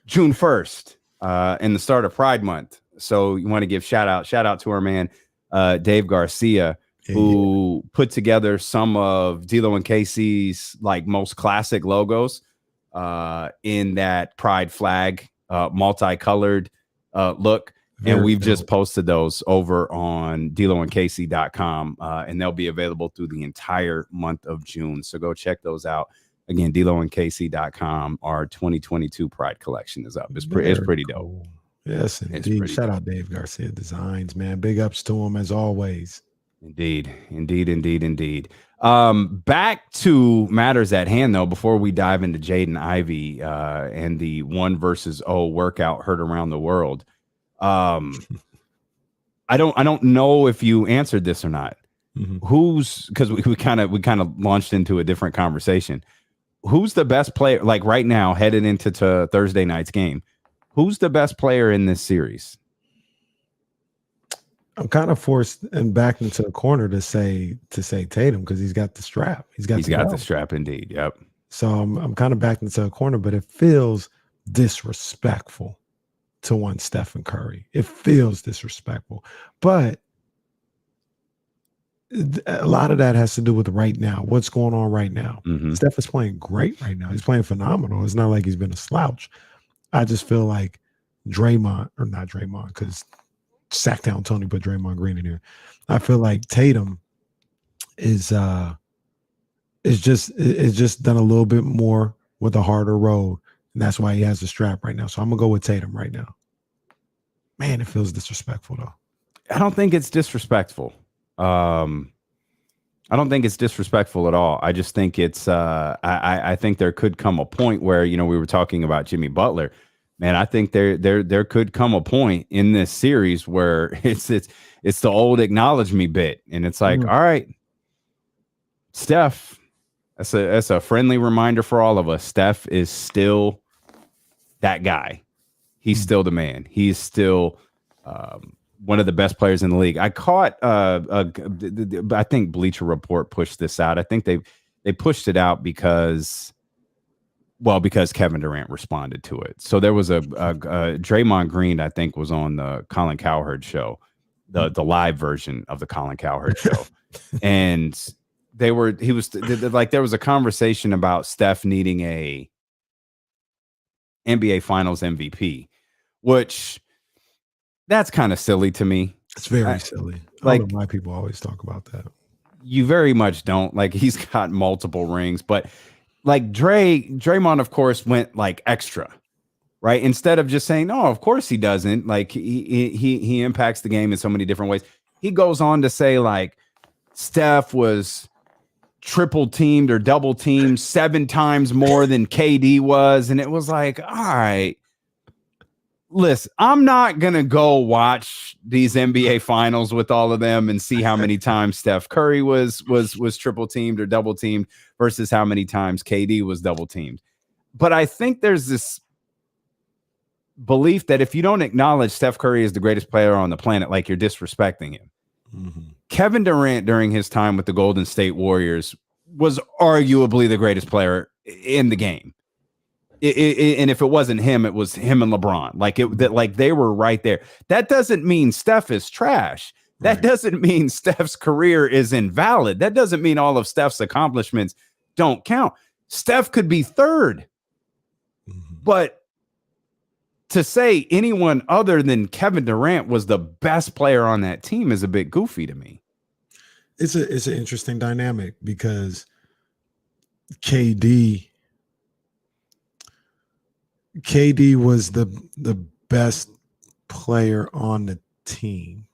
June 1st, and the start of Pride Month. So you want to give shout out to our man, Dave Garcia, who put together some of D'Lo and Casey's like most classic logos in that Pride flag, multicolored look. And we've just posted those over on DeloandCasey.com, and they'll be available through the entire month of June. So go check those out. Again, DeloandCasey.com. Our 2022 Pride collection is up. It's pretty dope. Yes, indeed. Shout out Dave Garcia Designs, man. Big ups to him as always. Indeed. Back to matters at hand, though, before we dive into Jaden Ivey and the 1 versus 0 workout heard around the world. I don't know if you answered this or not. Who's, because we kind of launched into a different conversation. Who's the best player, like right now, headed into Thursday night's game? Who's the best player in this series? I'm kind of forced and backed into a corner to say Tatum because he's got the strap. He's got the strap, indeed. Yep. So I'm kind of backed into a corner, but it feels disrespectful to one Steph and Curry. It feels disrespectful, but A lot of that has to do with right now. What's going on right now? Mhm. Steph is playing great right now. He's playing phenomenal. It's not like he's been a slouch. I just feel like Draymond, or not Draymond, because Sacktown Tony put Draymond Green in here. I feel like Tatum is just done a little bit more with a harder road, and that's why he has the strap right now. So I'm gonna go with Tatum right now. Man, it feels disrespectful though. I don't think it's disrespectful. I don't think it's disrespectful at all. I just think it's I think there could come a point where, we were talking about Jimmy Butler. Man, I think there could come a point in this series where it's the old acknowledge me bit. And it's like, all right, Steph, that's a friendly reminder for all of us. Steph is still that guy. He's still the man. He's still one of the best players in the league. I caught I think Bleacher Report pushed this out. I think they pushed it out because Kevin Durant responded to it. So there was a Draymond Green, I think, was on the Colin Cowherd show, the live version of the Colin Cowherd show. And there was a conversation about Steph needing a NBA Finals MVP, which that's kind of silly to me. It's very silly. I don't know why people always talk about that. You very much don't. Like, he's got multiple rings, but like Draymond, of course, went like extra, right? Instead of just saying, no, of course he doesn't. Like, he impacts the game in so many different ways. He goes on to say, like, Steph was triple teamed or double teamed 7 times more than KD was. And it was like, all right, listen, I'm not going to go watch these NBA finals with all of them and see how many times Steph Curry was triple teamed or double teamed versus how many times KD was double teamed. But I think there's this belief that if you don't acknowledge Steph Curry is the greatest player on the planet, like, you're disrespecting him. Mm-hmm. Kevin Durant, during his time with the Golden State Warriors, was arguably the greatest player in the game. And if it wasn't him, it was him and LeBron. Like they were right there. That doesn't mean Steph is trash. That doesn't mean Steph's career is invalid. That doesn't mean all of Steph's accomplishments don't count. Steph could be third. Mm-hmm. But to say anyone other than Kevin Durant was the best player on that team is a bit goofy to me. It's an interesting dynamic because KD was the best player on the team.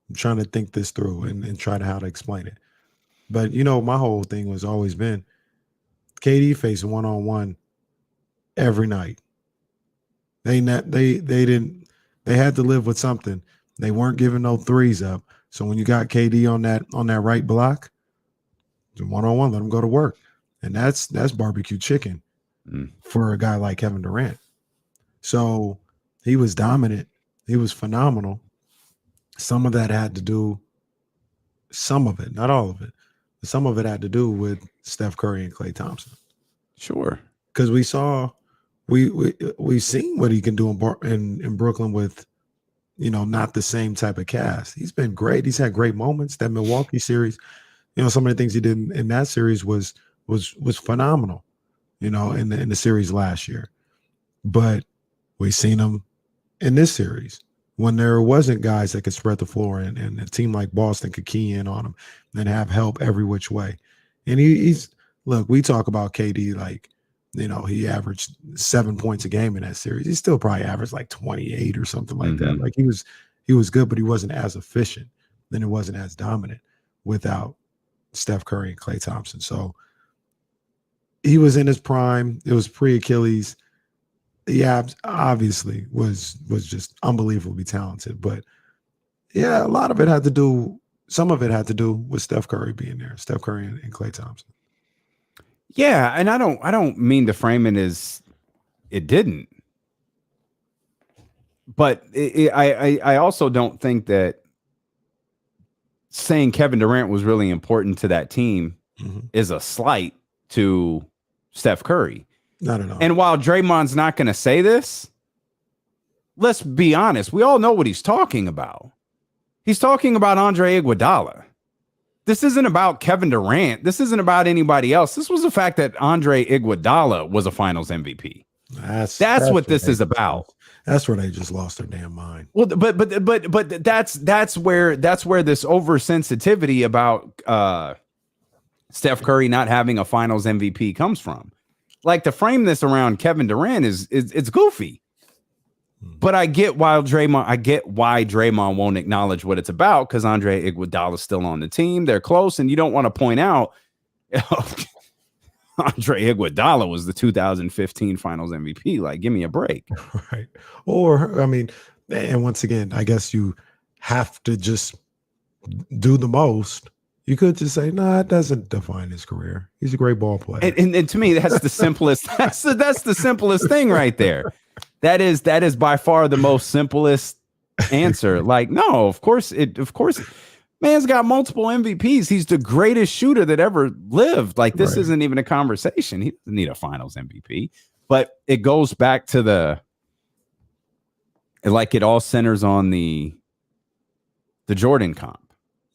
I'm trying to think this through and try to how to explain it. But, my whole thing was always been KD faced one-on-one every night. They had to live with something. They weren't giving no threes up. So when you got KD on that right block, one-on-one, let him go to work. And that's barbecue chicken for a guy like Kevin Durant. So he was dominant. He was phenomenal. Some of that had to do, some of it, not all of it, but some of it had to do with Steph Curry and Klay Thompson. Sure. Because we saw, we've seen what he can do in Brooklyn with, not the same type of cast. He's been great. He's had great moments. That Milwaukee series, some of the things he did in that series was phenomenal, in the series last year. But we've seen him in this series when there wasn't guys that could spread the floor and a team like Boston could key in on him and have help every which way. And he's look, we talk about KD like, he averaged 7 points a game in that series. He still probably averaged like 28 or something like that. Like he was good, but he wasn't as efficient. Then it wasn't as dominant without Steph Curry and Klay Thompson. So he was in his prime. It was pre-Achilles. He obviously was just unbelievably talented. But yeah, a lot of it had to do, some of it had to do with Steph Curry being there, Steph Curry and Klay Thompson. Yeah, and I don't mean to frame it as it didn't. But I also don't think that saying Kevin Durant was really important to that team is a slight to Steph Curry. Not at all. And while Draymond's not going to say this, let's be honest. We all know what he's talking about. He's talking about Andre Iguodala. This isn't about Kevin Durant. This isn't about anybody else. This was the fact that Andre Iguodala was a Finals MVP. That's what this is about. That's where they just lost their damn mind. Well, but that's where this oversensitivity about Steph Curry not having a Finals MVP comes from. Like, to frame this around Kevin Durant is it's goofy. But I get why Draymond won't acknowledge what it's about, because Andre Iguodala is still on the team. They're close, and you don't want to point out Andre Iguodala was the 2015 Finals MVP. Like, give me a break. Right. Or, I mean, and once again, I guess you have to just do the most. You could just say, no, it doesn't define his career. He's a great ball player. And to me, that's the simplest. That's the simplest thing right there. That is by far the most simplest answer. Like, no, of course, man's got multiple MVPs. He's the greatest shooter that ever lived. Like, this isn't even a conversation. He doesn't need a Finals MVP. But it goes back to it all centers on the Jordan comp.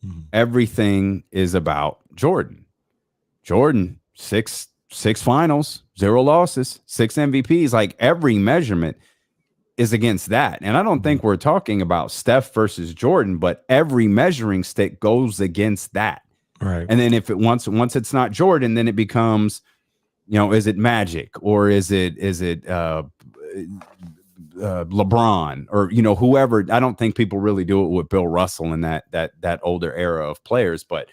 Mm-hmm. Everything is about Jordan. Jordan, six finals, 0 losses, 6 MVPs. Like, every measurement is against that. And I don't think we're talking about Steph versus Jordan, but every measuring stick goes against that. Right. And then if it once it's not Jordan, then it becomes, is it Magic, or is it LeBron, or whoever. I don't think people really do it with Bill Russell and that older era of players, but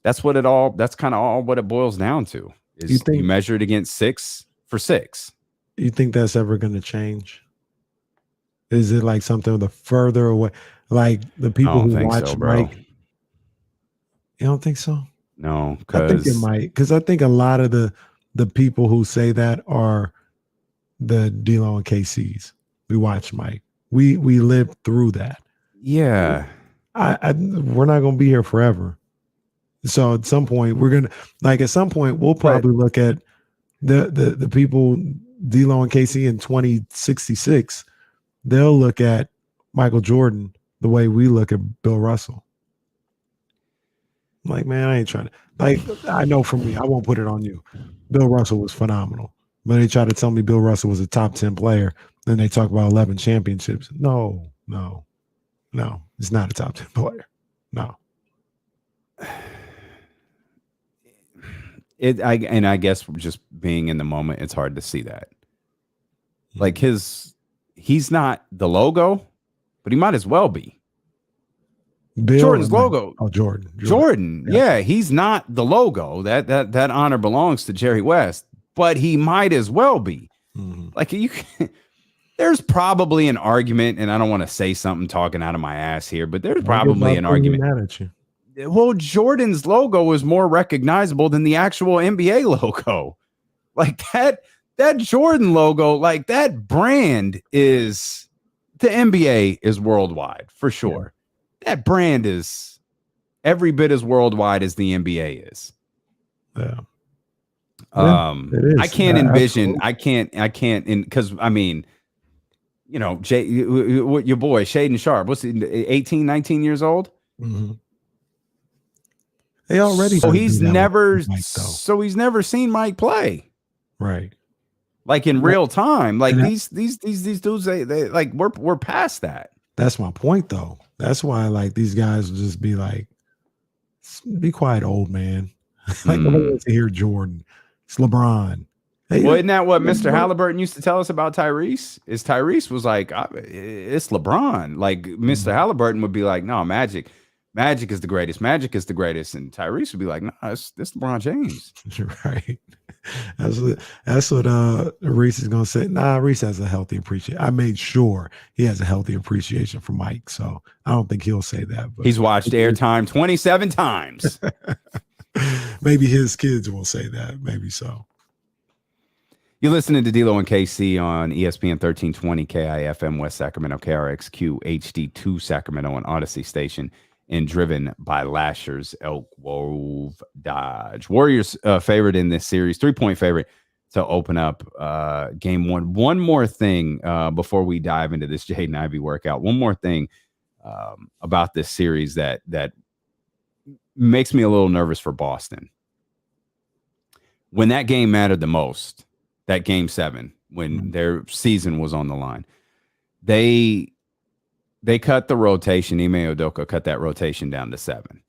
that's kind of all what it boils down to. Is you measure it against 6 for 6. You think that's ever going to change? Is it like something the further away, like the people who watch Mike? You don't think so? No, I think it might, because I think a lot of the people who say that are the D-Lo and KCs. We watch Mike. We lived through that. Yeah. We're not going to be here forever. So at some point we'll probably look at the people, D-Lo and KC in 2066. They'll look at Michael Jordan the way we look at Bill Russell. I'm like, man, I ain't trying to. Like, I know for me, I won't put it on you. Bill Russell was phenomenal. But they try to tell me Bill Russell was a top 10 player. Then they talk about 11 championships. No. It's not a top 10 player. No. I guess just being in the moment, it's hard to see that. Like, he's not the logo, but he might as well be. Jordan's logo. Oh, Jordan. Yeah, he's not the logo. That honor belongs to Jerry West, but he might as well be. Mm-hmm. Like, there's probably an argument, and I don't want to say something talking out of my ass here, but there's probably an argument. Mad at you. Well, Jordan's logo is more recognizable than the actual NBA logo. Like, that Jordan logo, like, that brand is, the NBA is worldwide for sure. Yeah. That brand is every bit as worldwide as the NBA is. Yeah. I can't envision. Absolutely. I can't, because I mean, your boy Shaden Sharp, what's he, 18, 19 years old? Mm-hmm. They already. He's never seen Mike play. Right. Like, in real time. Like, these dudes, they like, we're past that. That's my point, though. That's why, like, these guys will just be like, be quiet, old man. Like, nobody wants to hear Jordan. It's LeBron. Hey, well, isn't that what Mr. Halliburton used to tell us about Tyrese? Tyrese was like, it's LeBron. Like, Mr. Halliburton would be like, no, Magic is the greatest. Magic is the greatest. And Tyrese would be like, no, it's LeBron James. Right. That's what Reese is going to say. Nah, Reese has a healthy appreciation. I made sure he has a healthy appreciation for Mike. So I don't think he'll say that. But he's watched airtime 27 times. Maybe his kids will say that. Maybe so. You're listening to D-Lo and KC on ESPN 1320 KIFM West Sacramento, KRXQ HD2 Sacramento, and Odyssey Station, and driven by Lasher's Elk Grove Dodge. Warriors favored in this series, 3-point favorite to open up game 1. One more thing before we dive into this Jaden Ivey workout. One more thing about this series that makes me a little nervous for Boston. When that game mattered the most, that game 7, when their season was on the line, they cut the rotation. Ime Udoka cut that rotation down to 7.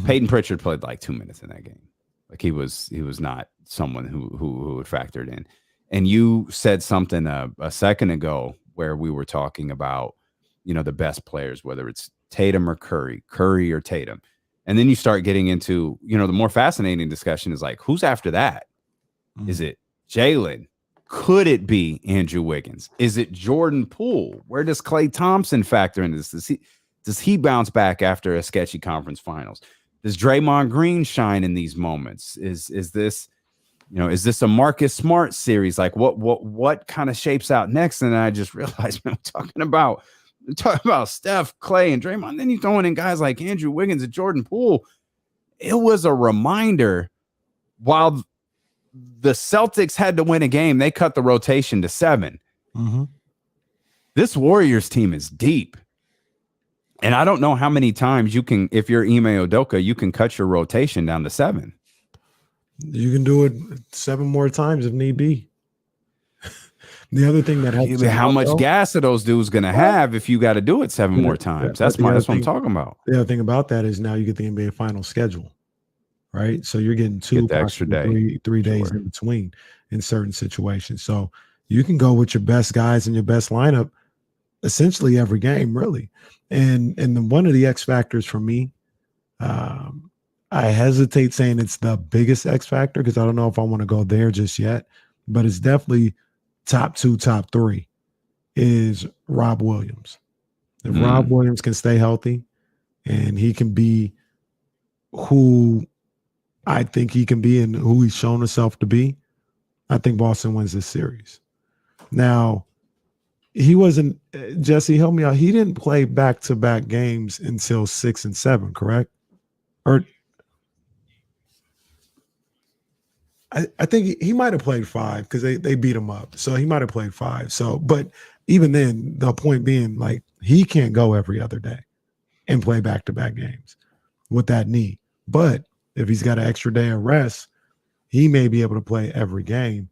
Peyton Pritchard played like 2 minutes in that game. Like he was not someone who had factored in. And you said something a second ago where we were talking about, the best players, whether it's Tatum or Curry or Tatum. And then you start getting into, the more fascinating discussion is like, who's after that? Is it Jalen? Could it be Andrew Wiggins? Is it Jordan Poole? Where does Klay Thompson factor into this? Does he bounce back after a sketchy conference finals? Does Draymond Green shine in these moments? Is this, is this a Marcus Smart series? Like what kind of shapes out next? And I just realized, man, we're talking about Steph, Klay, and Draymond. Then you throwing in guys like Andrew Wiggins and Jordan Poole. It was a reminder while the Celtics had to win a game, they cut the rotation to 7. This Warriors team is deep. And I don't know how many times you can, if you're Ime Udoka, you can cut your rotation down to 7. You can do it 7 more times if need be. The other thing that helps, how much gas are those dudes going to have if you got to do it 7 more times? That's what I'm talking about. The other thing about that is now you get the NBA Finals schedule, right? So you're getting 2 extra day, 3 days in between in certain situations. So you can go with your best guys and your best lineup essentially every game, really. And one of the X factors for me, I hesitate saying it's the biggest X factor because I don't know if I want to go there just yet, but it's definitely top 2, top 3 is Rob Williams. If Rob Williams can stay healthy and he can be who I think he can be and who he's shown himself to be, I think Boston wins this series. Now, he wasn't, Jesse, help me out. He didn't play back-to-back games until 6 and 7, correct? Or I think he might have played 5 because they beat him up. So he might have played 5. So, but even then, the point being, like, he can't go every other day and play back-to-back games with that knee. But if he's got an extra day of rest, he may be able to play every game.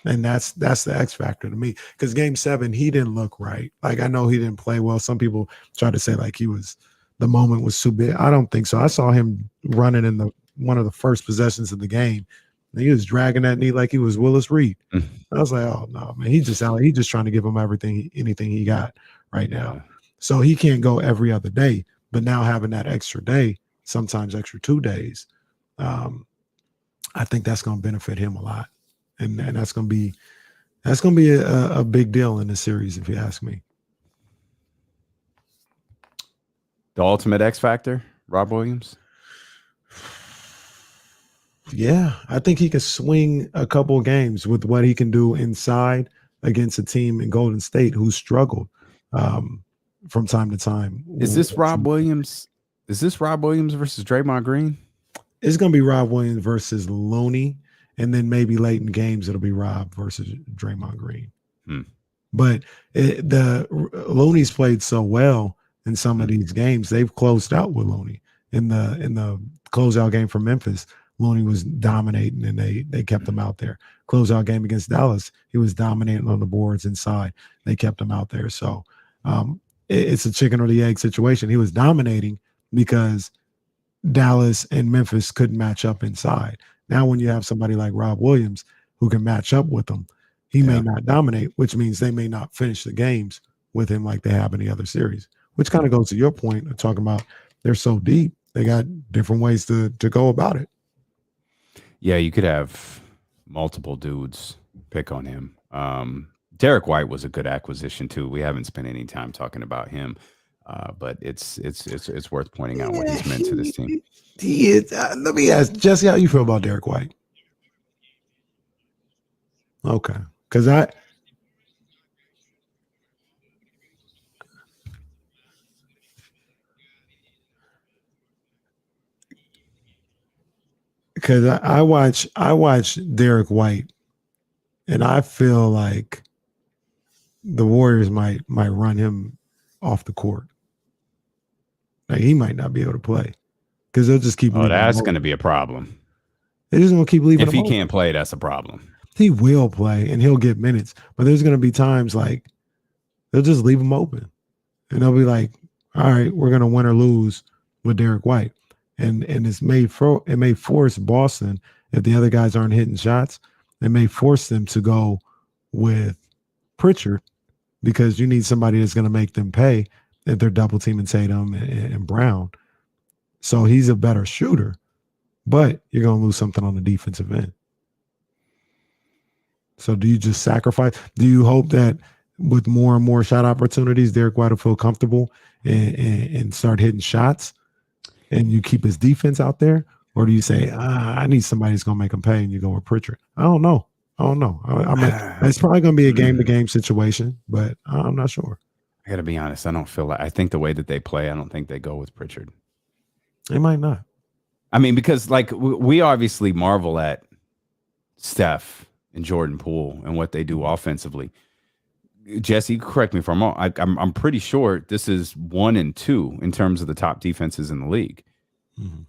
And that's the X factor to me. Because game 7, he didn't look right. Like, I know he didn't play well. Some people try to say like the moment was too big. I don't think so. I saw him running in one of the first possessions of the game. And he was dragging that knee like he was Willis Reed. I was like, oh no, man, he's just trying to give him anything he got right now. So he can't go every other day. But now having that extra day, sometimes extra 2 days, I think that's going to benefit him a lot. And that's going to be a big deal in the series, if you ask me. The ultimate X factor, Rob Williams. Yeah, I think he could swing a couple of games with what he can do inside against a team in Golden State who struggled from time to time. Is this Rob Williams? Is this Rob Williams versus Draymond Green? It's going to be Rob Williams versus Looney. And then maybe late in games, it'll be Rob versus Draymond Green. But the Looney's played so well in some of these games. They've closed out with Looney. In the closeout game for Memphis, Looney was dominating and they kept him out there. Closeout game against Dallas, he was dominating on the boards inside. They kept him out there. So it's a chicken or the egg situation. He was dominating because Dallas and Memphis couldn't match up inside. Now, when you have somebody like Rob Williams who can match up with him, he may not dominate, which means they may not finish the games with him like they have in the other series, which kind of goes to your point of talking about they're so deep. They got different ways to go about it. Yeah, you could have multiple dudes pick on him. Derek White was a good acquisition too. We haven't spent any time talking about him, but it's worth pointing out what he's meant to this team. He is. Let me ask Jesse, how you feel about Derek White? Okay, because I watch Derek White, and I feel like the Warriors might run him off the court. Like, he might not be able to play. because they'll just keep. Oh, that's going to be a problem. They're just going to keep leaving. If he can't play, that's a problem. He will play and he'll get minutes, but there's going to be times like they'll just leave him open, and they'll be like, "All right, we're going to win or lose with Derek White," and it may force Boston, if the other guys aren't hitting shots, it may force them to go with Pritchard, because you need somebody that's going to make them pay if they're double teaming Tatum and Brown. So he's a better shooter, but you're going to lose something on the defensive end. So do you just sacrifice? Do you hope that with more and more shot opportunities, Derek White will feel comfortable and start hitting shots, and you keep his defense out there? Or do you say, I need somebody who's going to make him pay, and you go with Pritchard? I don't know. I mean, it's probably going to be a game-to-game situation, but I'm not sure. I got to be honest. I think the way that they play, I don't think they go with Pritchard. They might not. I mean, because like we obviously marvel at Steph and Jordan Poole and what they do offensively. Jesse, correct me if I'm wrong. I'm pretty sure this is 1 and 2 in terms of the top defenses in the league. Mm-hmm.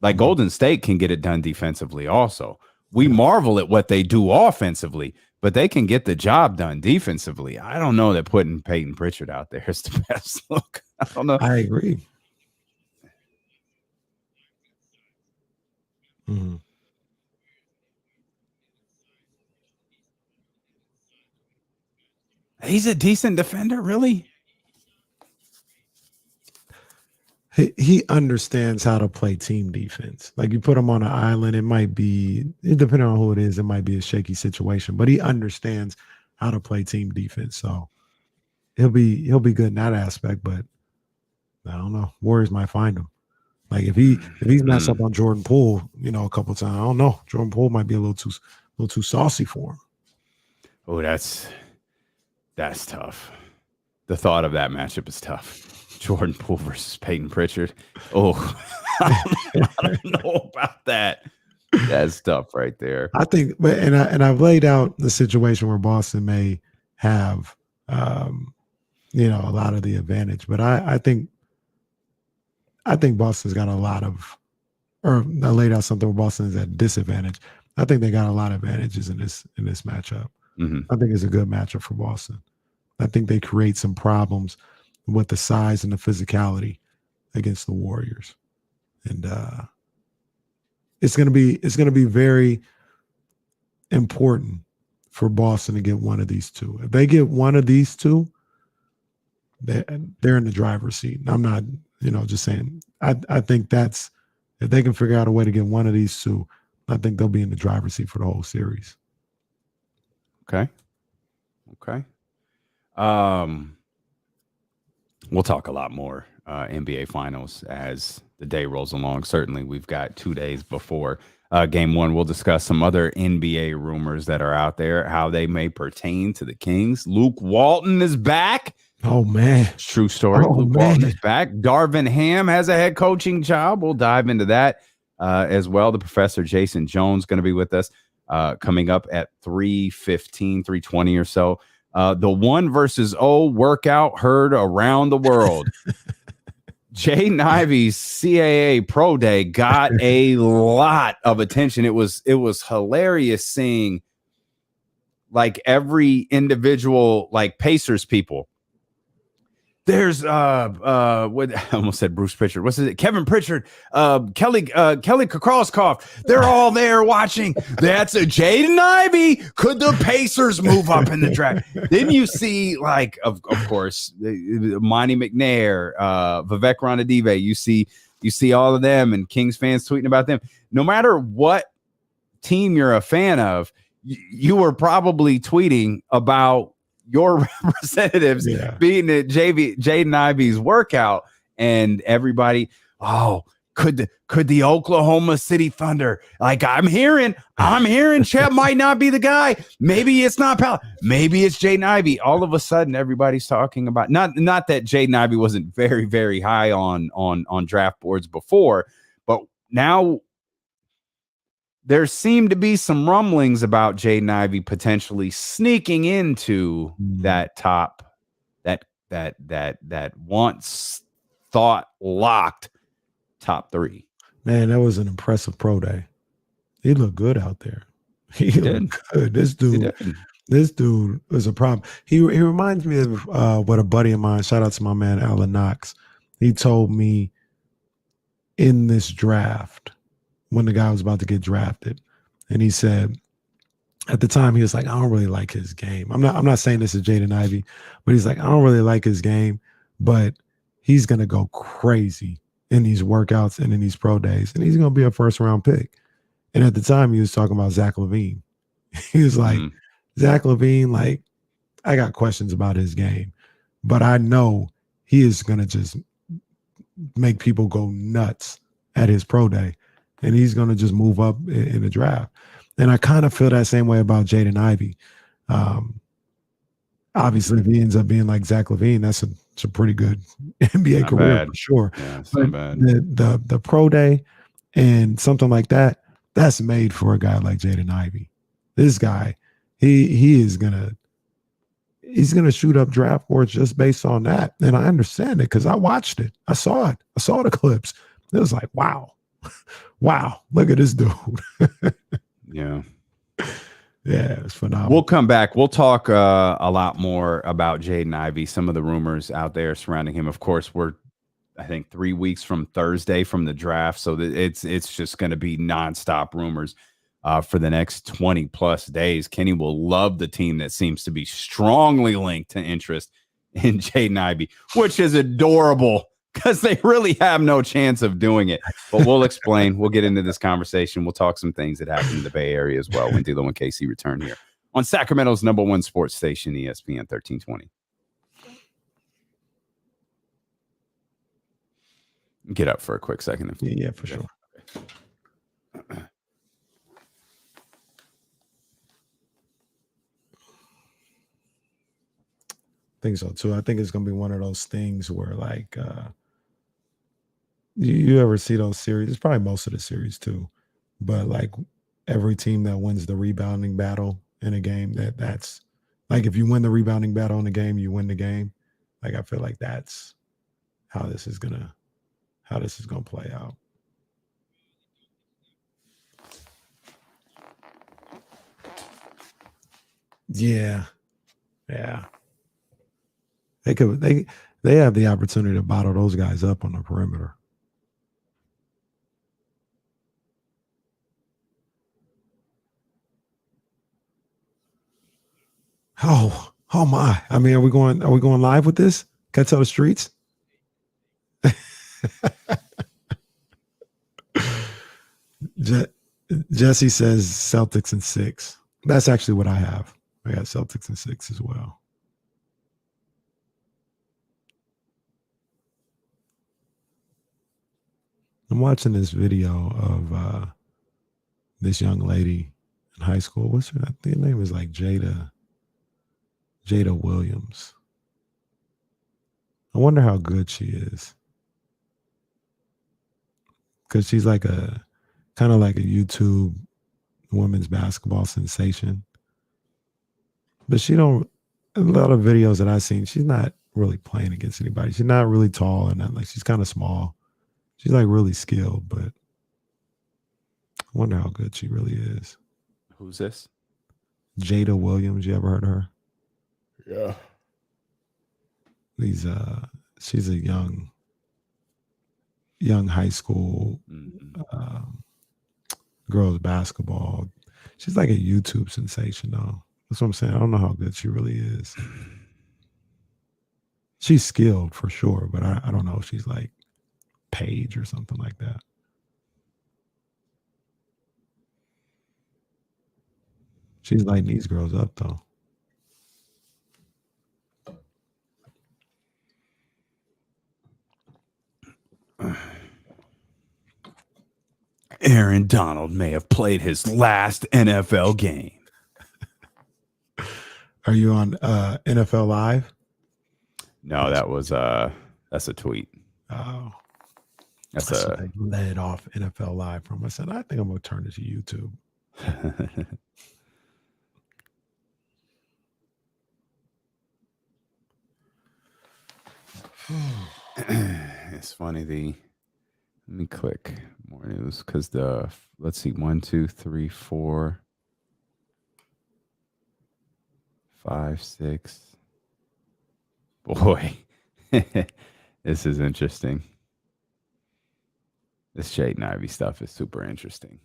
Like Golden State can get it done defensively also. We marvel at what they do offensively, but they can get the job done defensively. I don't know that putting Peyton Pritchard out there is the best look. I don't know. I agree. Mm-hmm. He's a decent defender, really? He understands how to play team defense. Like you put him on an island, it might be, depending on who it is, it might be a shaky situation, but he understands how to play team defense. So he'll be good in that aspect, but I don't know. Warriors might find him. Like if he's messed up on Jordan Poole, a couple of times, I don't know. Jordan Poole might be a little too saucy for him. Oh, that's tough. The thought of that matchup is tough. Jordan Poole versus Peyton Pritchard. Oh, I don't know about that. That's tough right there. I think, and I've laid out the situation where Boston may have, a lot of the advantage, but I think Boston's got a lot of, or I laid out something where Boston is at disadvantage. I think they got a lot of advantages in this matchup. Mm-hmm. I think it's a good matchup for Boston. I think they create some problems with the size and the physicality against the Warriors. And it's going to be very important for Boston to get one of these two. If they get one of these two, they're in the driver's seat. I'm not, just saying. I think that's, if they can figure out a way to get one of these two, I think they'll be in the driver's seat for the whole series. Okay. We'll talk a lot more NBA Finals as the day rolls along. Certainly, we've got 2 days before Game 1. We'll discuss some other NBA rumors that are out there, how they may pertain to the Kings. Luke Walton is back. Oh, man. True story. Luke Walton is back. Darvin Ham has a head coaching job. We'll dive into that as well. The professor, Jason Jones, going to be with us coming up at 3:15, 3:20 or so. The 1 versus 0 workout heard around the world. Jaden Ivey's CAA Pro Day got a lot of attention. It was hilarious seeing like every individual, like Pacers people. There's what I almost said Bruce Pritchard. What's it? Kevin Pritchard, Kelly Krauskopf. They're all there watching. That's a Jaden Ivey. Could the Pacers move up in the draft? Then you see, like, of course, Monty McNair, Vivek Ranadive. You see all of them and Kings fans tweeting about them. No matter what team you're a fan of, you were probably tweeting about your representatives being at Jaden Ivey's workout, and everybody, could the Oklahoma City Thunder, like I'm hearing Chet might not be the guy. Maybe it's not Powell. Maybe it's Jaden Ivey. All of a sudden, everybody's talking about not that Jaden Ivey wasn't very, very high on draft boards before, but now there seem to be some rumblings about Jaden Ivey potentially sneaking into that top, that once thought locked top 3. Man, that was an impressive pro day. He looked good out there. He did. looked good. This He dude did. was a problem. He reminds me of what a buddy of mine, shout out to my man Alan Knox, he told me in this draft when the guy was about to get drafted. And he said, at the time, he was like, I don't really like his game. I'm not saying this is Jaden Ivey, but he's like, I don't really like his game, but he's gonna go crazy in these workouts and in these pro days, and he's gonna be a first round pick. And at the time, he was talking about Zach LaVine. He was like, Zach LaVine, like, I got questions about his game, but I know he is gonna just make people go nuts at his pro day, and he's gonna just move up in the draft. And I kind of feel that same way about Jaden Ivey. Obviously, if he ends up being like Zach LaVine, that's a pretty good NBA Not career bad. for sure. Yeah, it's But not bad. the pro day and something like that, that's made for a guy like Jaden Ivey. This guy, he's gonna shoot up draft boards just based on that. And I understand it because I watched it. I saw it. I saw the clips. It was like, wow, look at this dude. Yeah. Yeah, it's phenomenal. We'll come back. We'll talk a lot more about Jaden Ivey, some of the rumors out there surrounding him. Of course, we're, I think, 3 weeks from Thursday from the draft. So it's just going to be nonstop rumors for the next 20 plus days. Kenny will love the team that seems to be strongly linked to interest in Jaden Ivey, which is adorable because they really have no chance of doing it. But we'll explain. We'll get into this conversation. We'll talk some things that happened in the Bay Area as well when D'Lo and KC return here on Sacramento's #1 sports station, ESPN 1320. Get up for a quick second. Yeah, for sure. I think so too. I think it's gonna be one of those things where, like, you ever see those series? It's probably most of the series too, but like every team that wins the rebounding battle in a game, that's like if you win the rebounding battle in a game, you win the game. Like I feel like that's how this is gonna play out. Yeah. They have the opportunity to bottle those guys up on the perimeter. Oh my. I mean, are we going live with this? Can I tell the streets? Jesse says Celtics in 6. That's actually what I have. I got Celtics in 6 as well. I'm watching this video of this young lady in high school. What's her? I think her name is like Jada Williams. I wonder how good she is. Because she's like kind of like a YouTube women's basketball sensation. But a lot of videos that I've seen, she's not really playing against anybody. She's not really tall and not, like, she's kind of small. She's like really skilled, but I wonder how good she really is. Who's this? Jada Williams. You ever heard of her? Yeah. She's a young high school girls basketball. She's like a YouTube sensation, though. That's what I'm saying. I don't know how good she really is. She's skilled for sure, but I don't know if she's like Paige or something like that. She's lighting these girls up, though. Aaron Donald may have played his last NFL game. Are you on NFL Live? No, that's a tweet. Oh, That's what they led off NFL Live from. I said, I think I'm gonna turn it to YouTube. It's funny, Let me click more news because let's see, 1, 2, 3, 4, 5, 6. Boy, this is interesting. This Jaden Ivey stuff is super interesting.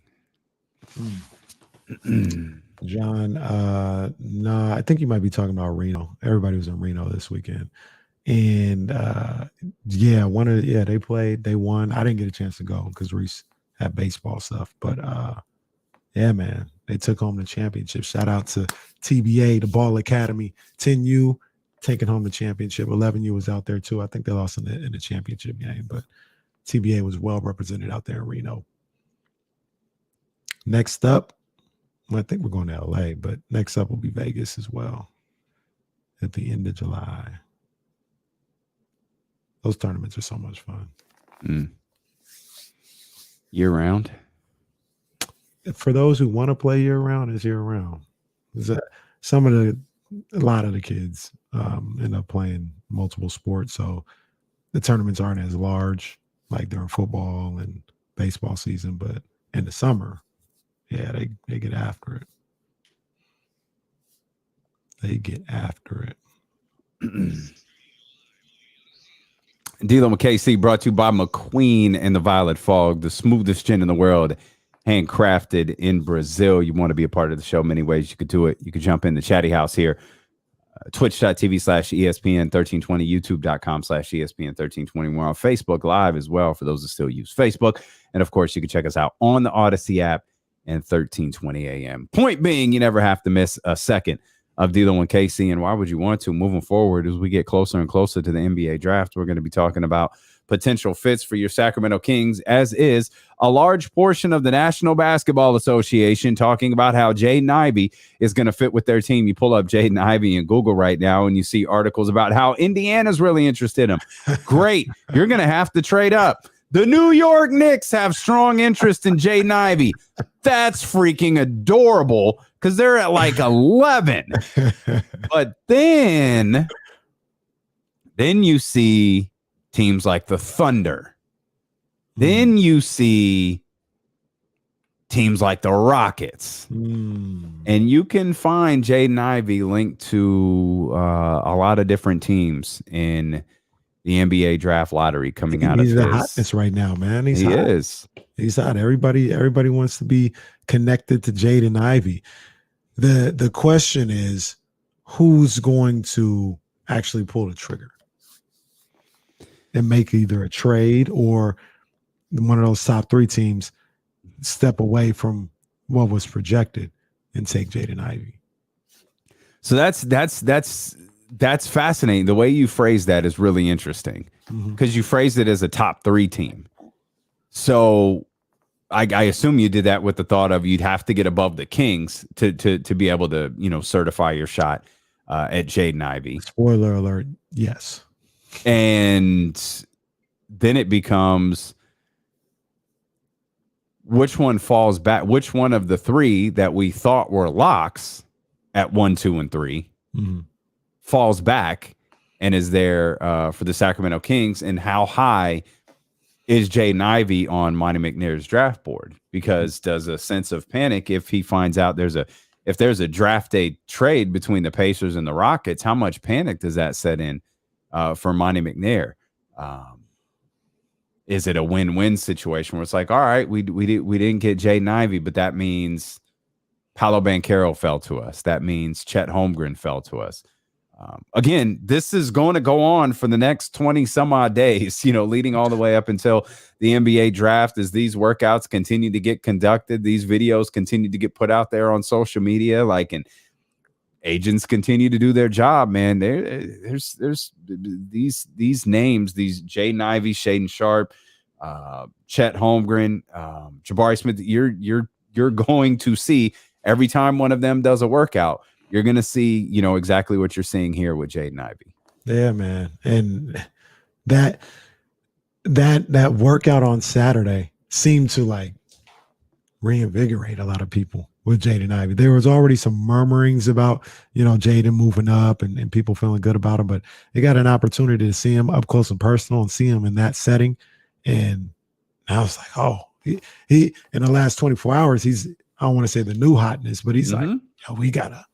John, no, I think you might be talking about Reno. Everybody was in Reno this weekend. And they played, they won. I didn't get a chance to go because Reese had baseball stuff. But yeah, man, they took home the championship. Shout out to TBA, the Ball Academy, 10U taking home the championship. 11U was out there too. I think they lost in the championship game, but TBA was well represented out there in Reno. Next up, I think we're going to LA, but next up will be Vegas as well at the end of July. Those tournaments are so much fun. Year round? For those who want to play year round, it's year round. A lot of the kids end up playing multiple sports, so the tournaments aren't as large like during football and baseball season, but in the summer, yeah, they get after it. They get after it. D'Lo with KC brought to you by McQueen and the Violet Fog, the smoothest gin in the world, handcrafted in Brazil. You want to be a part of the show, many ways you could do it. You could jump in the chatty house here, twitch.tv/ESPN 1320, youtube.com/ESPN 1320. We're on Facebook Live as well for those that still use Facebook. And of course, you can check us out on the Odyssey app and 1320 a.m. Point being, you never have to miss a second of D'Lo and KC. And why would you want to? Moving forward, as we get closer and closer to the NBA draft, we're going to be talking about potential fits for your Sacramento Kings, as is a large portion of the National Basketball Association talking about how Jaden Ivey is going to fit with their team. You pull up Jaden Ivey in Google right now and you see articles about how Indiana's really interested in him. Great. You're going to have to trade up. The New York Knicks have strong interest in Jaden Ivey. That's freaking adorable because they're at like 11. But then you see teams like the Thunder. Then you see teams like the Rockets. And you can find Jaden Ivey linked to a lot of different teams in the NBA draft lottery coming out of the hotness right now, man. He is. He's hot. Everybody wants to be connected to Jaden Ivey. The question is, who's going to actually pull the trigger and make either a trade or one of those top 3 teams step away from what was projected and take Jaden Ivey? So that's fascinating. The way you phrase that is really interesting because you phrased it as a top 3 team. So I assume you did that with the thought of you'd have to get above the Kings to be able to, certify your shot at Jaden Ivey. Spoiler alert, yes. And then it becomes which one falls back, which one of the 3 that we thought were locks at 1, 2, and 3 falls back and is there for the Sacramento Kings, and how high is Jaden Ivey on Monty McNair's draft board? Because does a sense of panic if he finds out there's a draft day trade between the Pacers and the Rockets? How much panic does that set in for Monty McNair? Is it a win-win situation where it's like, all right, we didn't get Jaden Ivey, but that means Paolo Banchero fell to us. That means Chet Holmgren fell to us. Again, this is going to go on for the next 20 some odd days, leading all the way up until the NBA draft, as these workouts continue to get conducted. These videos continue to get put out there on social media, and agents continue to do their job, man. There's these names, these Jaden Ivey, Shaedon Sharpe, Chet Holmgren, Jabari Smith. You're going to see every time one of them does a workout. You're going to see, exactly what you're seeing here with Jaden Ivey. Yeah, man. And that workout on Saturday seemed to reinvigorate a lot of people with Jaden Ivey. There was already some murmurings about, Jaden moving up and people feeling good about him, but they got an opportunity to see him up close and personal and see him in that setting. And And I was like, oh, he in the last 24 hours, I don't want to say the new hotness, but he's like, yo, we gotta.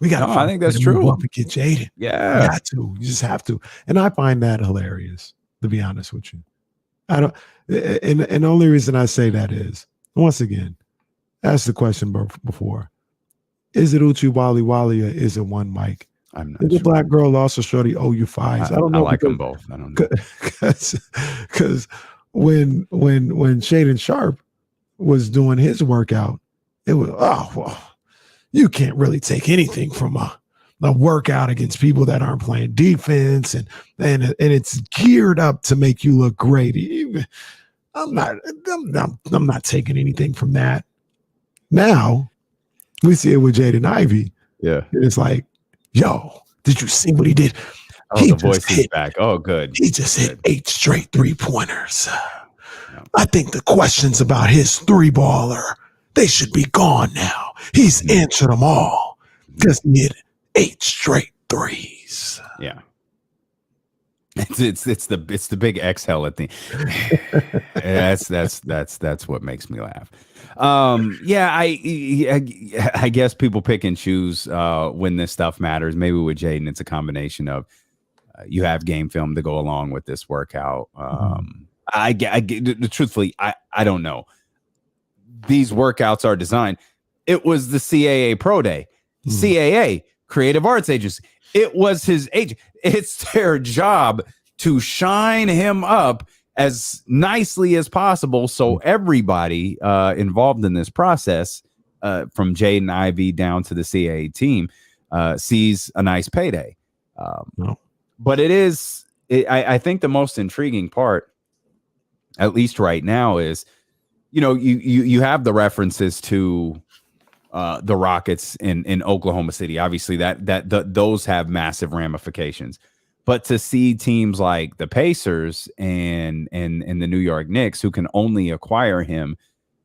No, I think that's move true. up and get Jaden. Yeah, you got to. You just have to. And I find that hilarious, to be honest with you. I don't. And the only reason I say that is, once again, ask the question before: is it Uchi Wally Wally or is it one Mike? I'm not Is sure. a black girl lost or shorty owe you fives? I don't know. I like them both. I don't know. Because when Shaden Sharp was doing his workout, it was, oh, well, you can't really take anything from a workout against people that aren't playing defense, and it's geared up to make you look great. I'm not taking anything from that. Now we see it with Jaden Ivey. Yeah, it's like, yo, did you see what he did? Oh, the voice is back. Oh, good. He just hit 8 straight 3-pointers. I think the questions about his 3-baller, they should be gone now. He's answered them all because he hit 8 straight threes. Yeah. It's the big exhale at the that's what makes me laugh. Yeah, I guess people pick and choose when this stuff matters. Maybe with Jaden, it's a combination of you have game film to go along with this workout. Truthfully, I don't know. These workouts are designed. It was the CAA Pro Day, CAA Creative Arts Agency. It was his agent. It's their job to shine him up as nicely as possible, so everybody involved in this process, from Jaden Ivey down to the CAA team, sees a nice payday. But I think the most intriguing part, at least right now, is, you have the references to the Rockets in Oklahoma City. Obviously, those have massive ramifications. But to see teams like the Pacers and the New York Knicks, who can only acquire him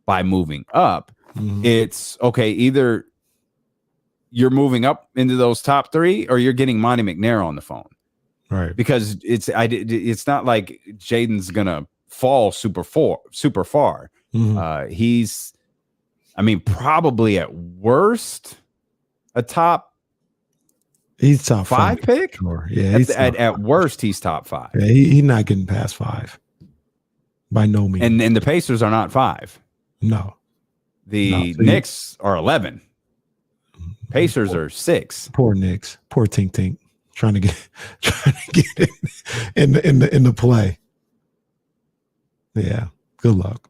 by moving up, it's okay. Either you're moving up into those top 3, or you're getting Monty McNair on the phone, right? Because it's not like Jaden's gonna fall super far. He's, probably at worst a top. He's top 5 pick. Sure. Yeah, at worst he's top 5. Yeah, he's not getting past 5 by no means. And the Pacers are not 5. No, the Knicks are 11. Pacers are 6. Poor Knicks. Poor Tink Tink trying to get in the play. Yeah, good luck.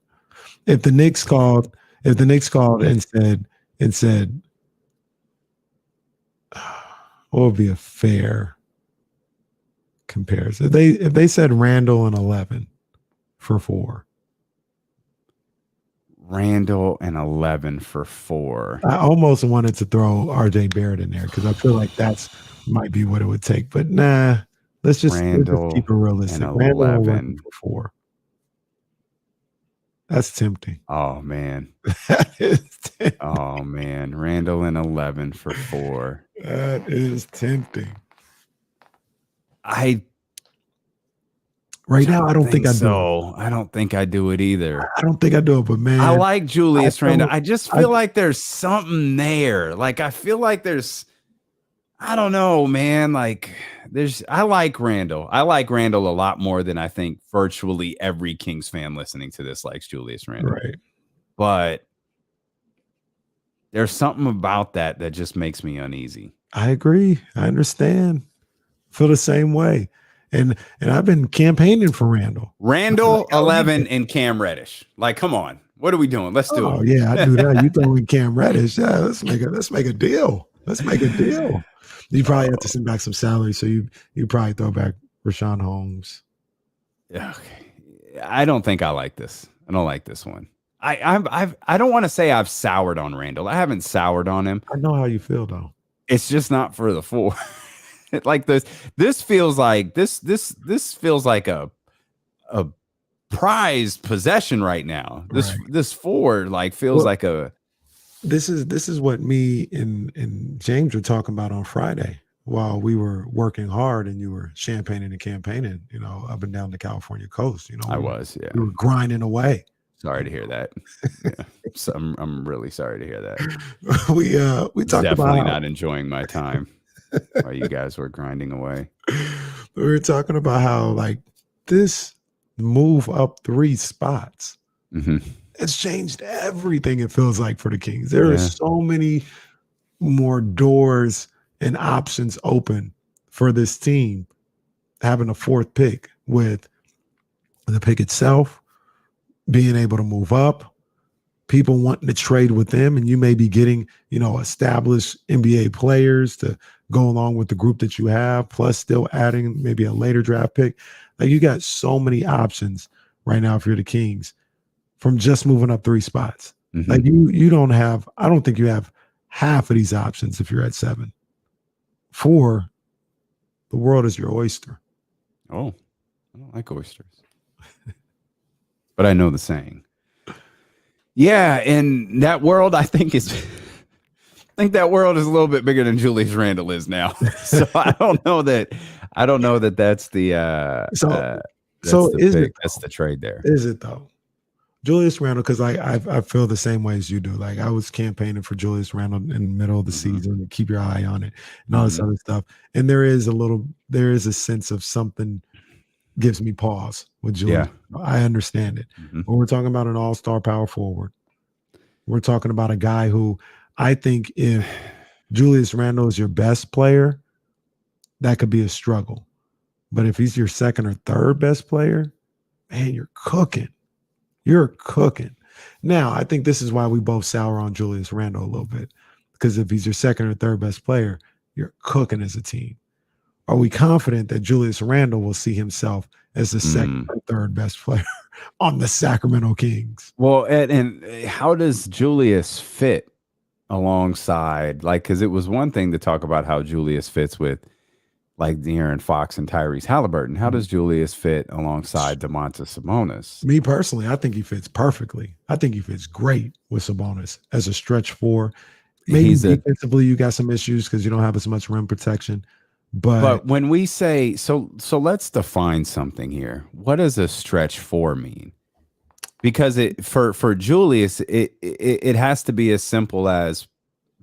If the Knicks called and said, what would be a fair comparison? If they said Randall and 11 for 4. Randall and 11 for 4. I almost wanted to throw RJ Barrett in there because I feel like might be what it would take. But nah, let's just keep it realistic. And Randall 11 for 4. That's tempting. Oh man. That is tempting. Oh man. Randall and 11 for 4. That is tempting. Right now, I don't think I do. I don't think I do it either. I don't think I do it, but man, I like Julius Randle. I just feel like there's something there. Like, I feel like I don't know, man. Like, I like Randall. I like Randall a lot more than I think virtually every Kings fan listening to this likes Julius Randle. Right. But there's something about that just makes me uneasy. I agree. I understand. Feel the same way. And I've been campaigning for Randall. Randall, 11, and Cam Reddish. Like, come on. What are we doing? Let's do it. Oh, yeah, I do that. You throw in Cam Reddish. Yeah, let's make a deal. Let's make a deal. You probably have to send back some salary, so you probably throw back Rashawn Holmes. Okay. I don't think I like this. I don't like this one. I don't want to say I've soured on Randall. I haven't soured on him. I know how you feel though. It's just not for the 4. Like this feels like this feels like a prized possession right now. This 4 like feels like a. This is what me and James were talking about on Friday. while we were working hard and you were champagning and campaigning, up and down the California coast. I was, yeah. We were grinding away. Sorry to hear that. Yeah. So I'm really sorry to hear that. we talked definitely about not enjoying my time while you guys were grinding away. We were talking about how this move up 3 spots. Mm-hmm. It's changed everything, it feels like, for the Kings. There are so many more doors and options open for this team having a 4th pick, with the pick itself being able to move up, people wanting to trade with them, and you may be getting, established NBA players to go along with the group that you have, plus still adding maybe a later draft pick. You got so many options right now if you're the Kings from just moving up 3 spots. Mm-hmm. You don't have, I don't think you have half of these options if you're at 7. 4, the world is your oyster. Oh, I don't like oysters. But I know the saying. Yeah, and that world, I think that world is a little bit bigger than Julius Randle is now. So I don't know that that's the that's the trade there. Is it though? Julius Randle, because I feel the same way as you do. I was campaigning for Julius Randle in the middle of the season to keep your eye on it and all this other stuff. And there is a sense of something gives me pause with Julius. Yeah. I understand it. Mm-hmm. When we're talking about an all-star power forward, we're talking about a guy who I think if Julius Randle is your best player, that could be a struggle. But if he's your 2nd or 3rd best player, man, you're cooking. You're cooking. Now, I think this is why we both sour on Julius Randle a little bit, because if he's your 2nd or 3rd best player, you're cooking as a team. Are we confident that Julius Randle will see himself as the 2nd or 3rd best player on the Sacramento Kings? Well, and how does Julius fit alongside, because it was one thing to talk about how Julius fits with De'Aaron Fox and Tyrese Halliburton. How does Julius fit alongside Domantas Sabonis? Me personally, I think he fits perfectly. I think he fits great with Sabonis as a stretch 4. Maybe defensively, you got some issues because you don't have as much rim protection. But when we say so let's define something here. What does a stretch 4 mean? Because for Julius, it has to be as simple as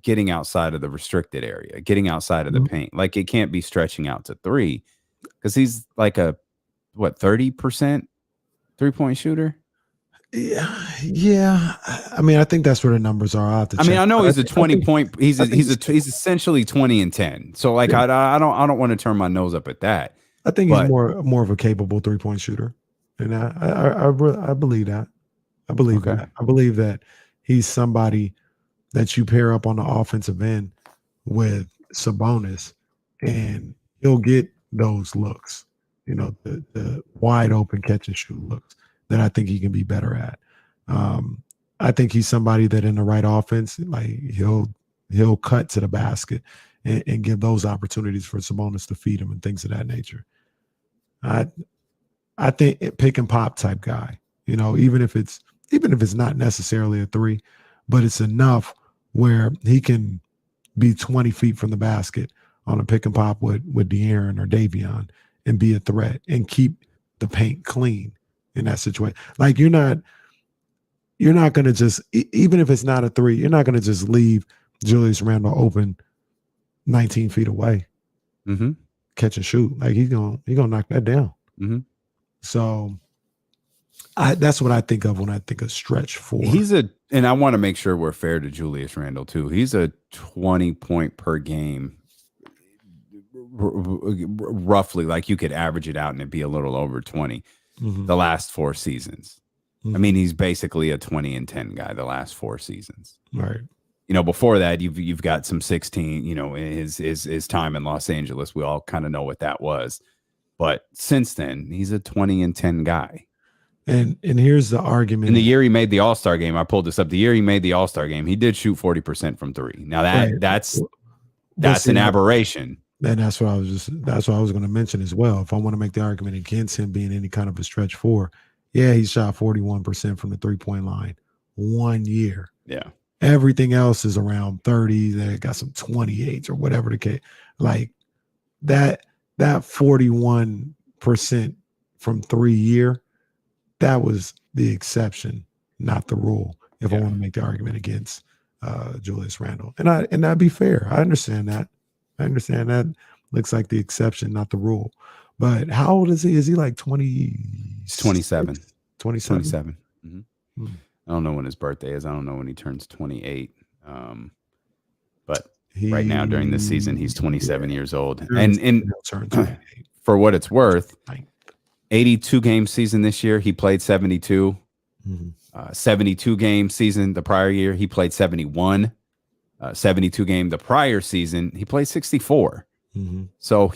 getting outside of the restricted area, getting outside of the paint. It can't be stretching out to 3, because he's a 30% 3-point shooter. Yeah. I mean, I think that's where the numbers are. I know he's a 20-point. He's essentially 20 and 10. So I don't want to turn my nose up at that. I think he's more of a capable 3-point shooter, and I believe that. I believe that. I believe that he's somebody that you pair up on the offensive end with Sabonis, and he'll get those looks, the wide open catch and shoot looks that I think he can be better at. I think he's somebody that in the right offense, he'll cut to the basket and give those opportunities for Sabonis to feed him and things of that nature. I think pick and pop type guy, even if it's not necessarily a 3, but it's enough where he can be 20 feet from the basket on a pick and pop with De'Aaron or Davion and be a threat and keep the paint clean in that situation. You're not going to just, even if it's not a 3, you're not going to just leave Julius Randle open 19 feet away, catch and shoot. He's going to knock that down. Mm-hmm. So that's what I think of when I think of stretch 4. And I want to make sure we're fair to Julius Randle too. He's a 20-point per game, roughly. You could average it out and it'd be a little over 20 the last 4 seasons. I mean, he's basically a 20 and 10 guy the last 4 seasons. Right. Before that, you've got some 16. His time in Los Angeles, we all kind of know what that was. But since then, he's a 20 and 10 guy. And here's the argument. In the year he made the All-Star game, I pulled this up. The year he made the All-Star game, he did shoot 40% from 3. Now that's an aberration. And that's what I was going to mention as well. If I want to make the argument against him being any kind of a stretch 4, he shot 41% from the 3-point line 1 year. Yeah. Everything else is around 30. They got some 28s or whatever the case. that 41% from 3 year, that was the exception, not the rule. If I want to make the argument against Julius Randle, and that'd be fair. I understand that. Looks like the exception, not the rule. But how old is he? Is he like 20? He's 27. 27. Mm-hmm. I don't know when his birthday is. I don't know when he turns 28. But right now during this season, he's 27 years old. And for what it's worth, 82 game season this year, he played 72. 72 game season the prior year, he played 71. 72 game the prior season, he played 64. So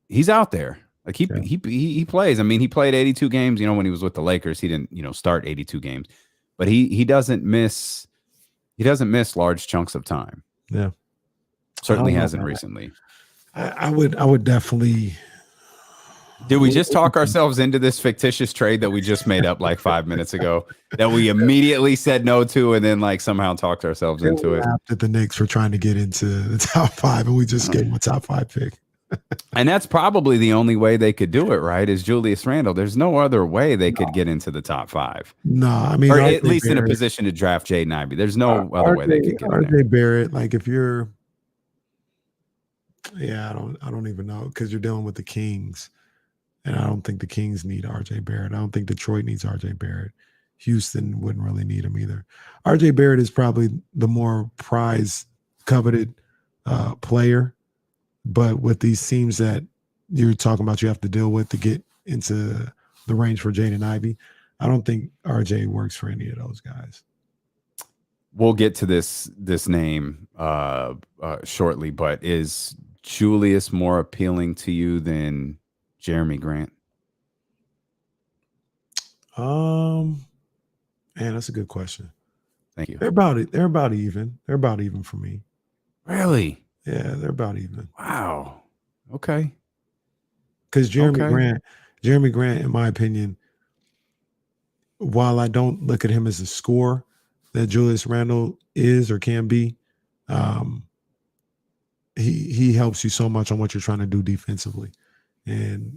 he's out there. Like he plays. I mean, he played 82 games, when he was with the Lakers. He didn't, start 82 games. But he doesn't miss large chunks of time. Yeah. Certainly hasn't recently. I would definitely. Did we just talk ourselves into this fictitious trade that we just made up like 5 minutes ago that we immediately said no to and then like somehow talked ourselves into it? At the Knicks for trying to get into the top 5 and we just gave them a top 5 pick. And that's probably the only way they could do it, right? Is Julius Randle. There's no other way they could get into the top 5. No, I mean, or at least in a position to draft Jaden Ivey. There's no other way they could get in there. RJ Barrett, like if you're, I don't even know, because you're dealing with the Kings. And I don't think the Kings need RJ Barrett. I don't think Detroit needs RJ Barrett. Houston wouldn't really need him either. RJ Barrett is probably the more prize coveted player. But with these teams that you're talking about you have to deal with to get into the range for Jaden Ivey, I don't think RJ works for any of those guys. We'll get to this name shortly, but is Julius more appealing to you than Jerami Grant? Man, that's a good question. Thank you. They're about even. They're about even for me. Really? Yeah, they're about even. Wow. Okay. Because Jerami Grant, in my opinion, while I don't look at him as a scorer that Julius Randle is or can be, he helps you so much on what you're trying to do defensively. And,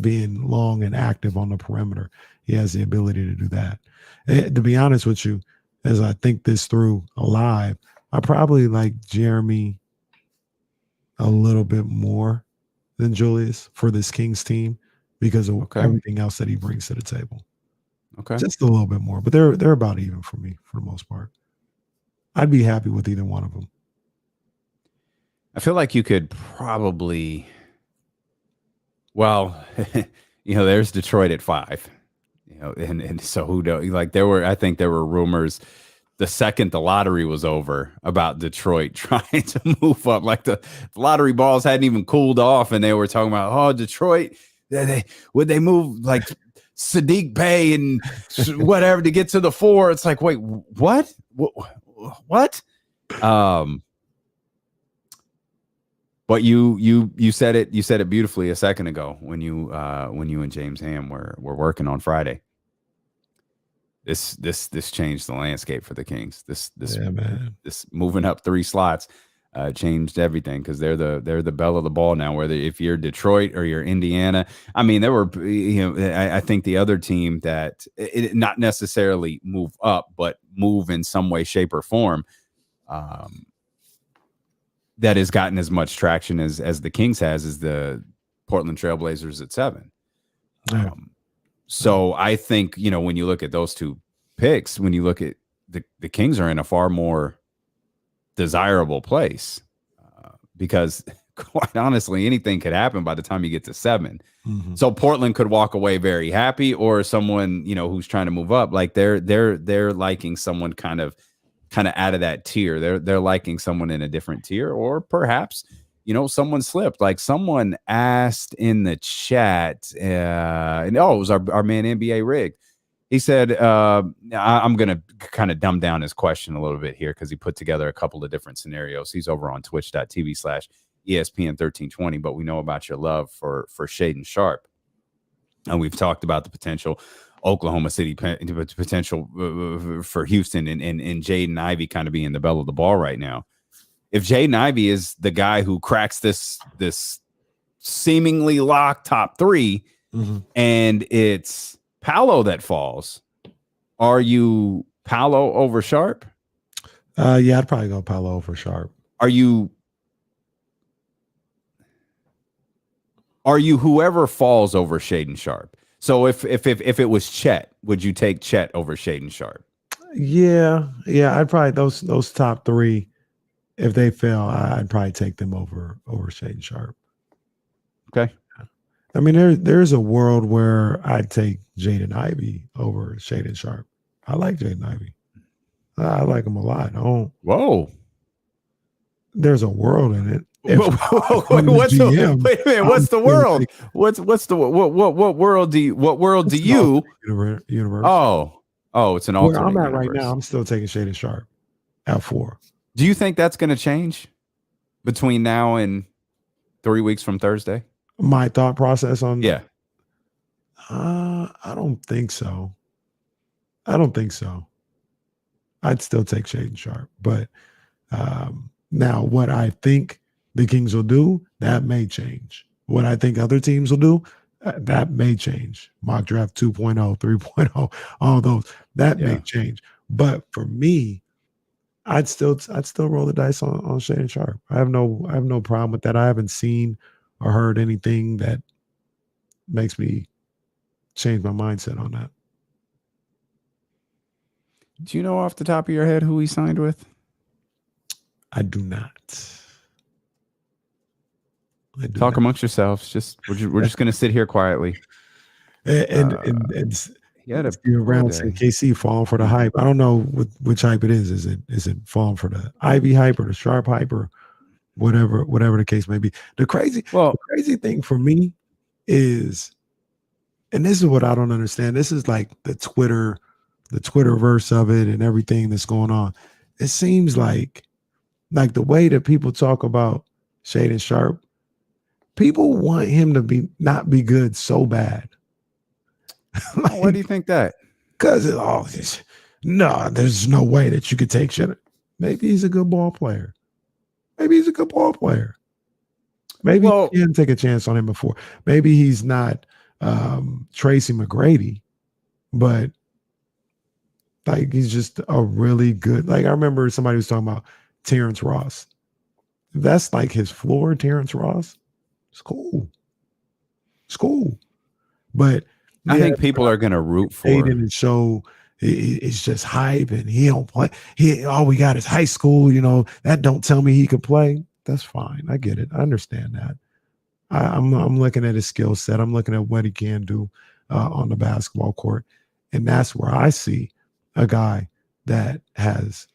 being long and active on the perimeter, he has the ability to do that. And to be honest with you, as I think this through alive, I probably like Jerami a little bit more than Julius for this Kings team because of everything else that he brings to the table. Okay. Just a little bit more, but they're about even for me for the most part. I'd be happy with either one of them. I feel like you could probably, there's Detroit at 5, and so who knows? Like I think there were rumors the second the lottery was over about Detroit trying to move up. Like the lottery balls hadn't even cooled off, and they were talking about, Detroit, would they move like Sadiq Bey and whatever to get to the 4? It's like, wait, what? What? But you said it beautifully a second ago when you and James Ham were working on Friday. This changed the landscape for the Kings. This moving up 3 slots changed everything because they're the belle of the ball now. Whether if you're Detroit or you're Indiana, I mean, there were I think the other team that not necessarily move up, but move in some way, shape, or form. That has gotten as much traction as the Kings has is the Portland Trailblazers at 7. Yeah. So I think, when you look at those 2 picks, when you look at the Kings are in a far more desirable place because quite honestly, anything could happen by the time you get to 7. Mm-hmm. So Portland could walk away very happy, or someone, who's trying to move up, like they're liking someone kind of out of that tier. They're liking someone in a different tier, or perhaps, someone slipped. Like someone asked in the chat, and it was our man NBA Rig. He said, I'm going to kind of dumb down his question a little bit here because he put together a couple of different scenarios. He's over on twitch.tv/ESPN1320, but we know about your love for Shaedon Sharpe. And we've talked about the potential Oklahoma City potential for Houston and Jaden Ivey kind of being the belle of the ball right now. if Jaden Ivey is the guy who cracks this seemingly locked top 3, and it's Paolo that falls, are you Paolo over Sharp? Yeah, I'd probably go Paolo over Sharp. Are you whoever falls over Shaedon Sharp? So if it was Chet, would you take Chet over Shaedon Sharp? Yeah, I'd probably those top 3. If they fail, I'd probably take them over Shaedon Sharp. Okay. I mean, there's a world where I'd take Jaden Ivey over Shaedon Sharp. I like Jaden Ivey. I like him a lot. Whoa. There's a world in it. Wait a minute. What's the world? What world do you? Universe. Oh, it's an alternate. Where I'm at universe. right now, I'm still taking Shaedon Sharp at 4. Do you think that's going to change between now and 3 weeks from Thursday? My thought process on I don't think so. I'd still take Shaedon Sharp, but now what I think the Kings will do, that may change. What I think other teams will do, that may change. Mock draft 2.0, 3.0, all those, that may change. But for me, I'd still roll the dice on Shaedon Sharp. I have no problem with that. I haven't seen or heard anything that makes me change my mindset on that. Do you know off the top of your head who he signed with? I do not. Talk amongst yourselves. We're just going to sit here quietly. And around KC falling for the hype. I don't know which hype it is. Is it falling for the Ivy hype or the Sharp hype or whatever the case may be? The crazy thing for me is, and this is what I don't understand. This is like the Twitterverse of it and everything that's going on. It seems like the way that people talk about Shaedon Sharp, people want him to not be good so bad. Why do you think that? Because there's no way that you could take shit. Maybe he's a good ball player. Maybe he didn't take a chance on him before. Maybe he's not Tracy McGrady, but like he's just a really good. Like I remember somebody was talking about Terrence Ross. If that's like his floor, Terrence Ross. It's cool. But I think people are going to root for it and show it's just hype and he don't play. All we got is high school, that don't tell me he could play. That's fine. I get it. I understand that. I'm looking at his skill set. I'm looking at what he can do on the basketball court. And that's where I see a guy that has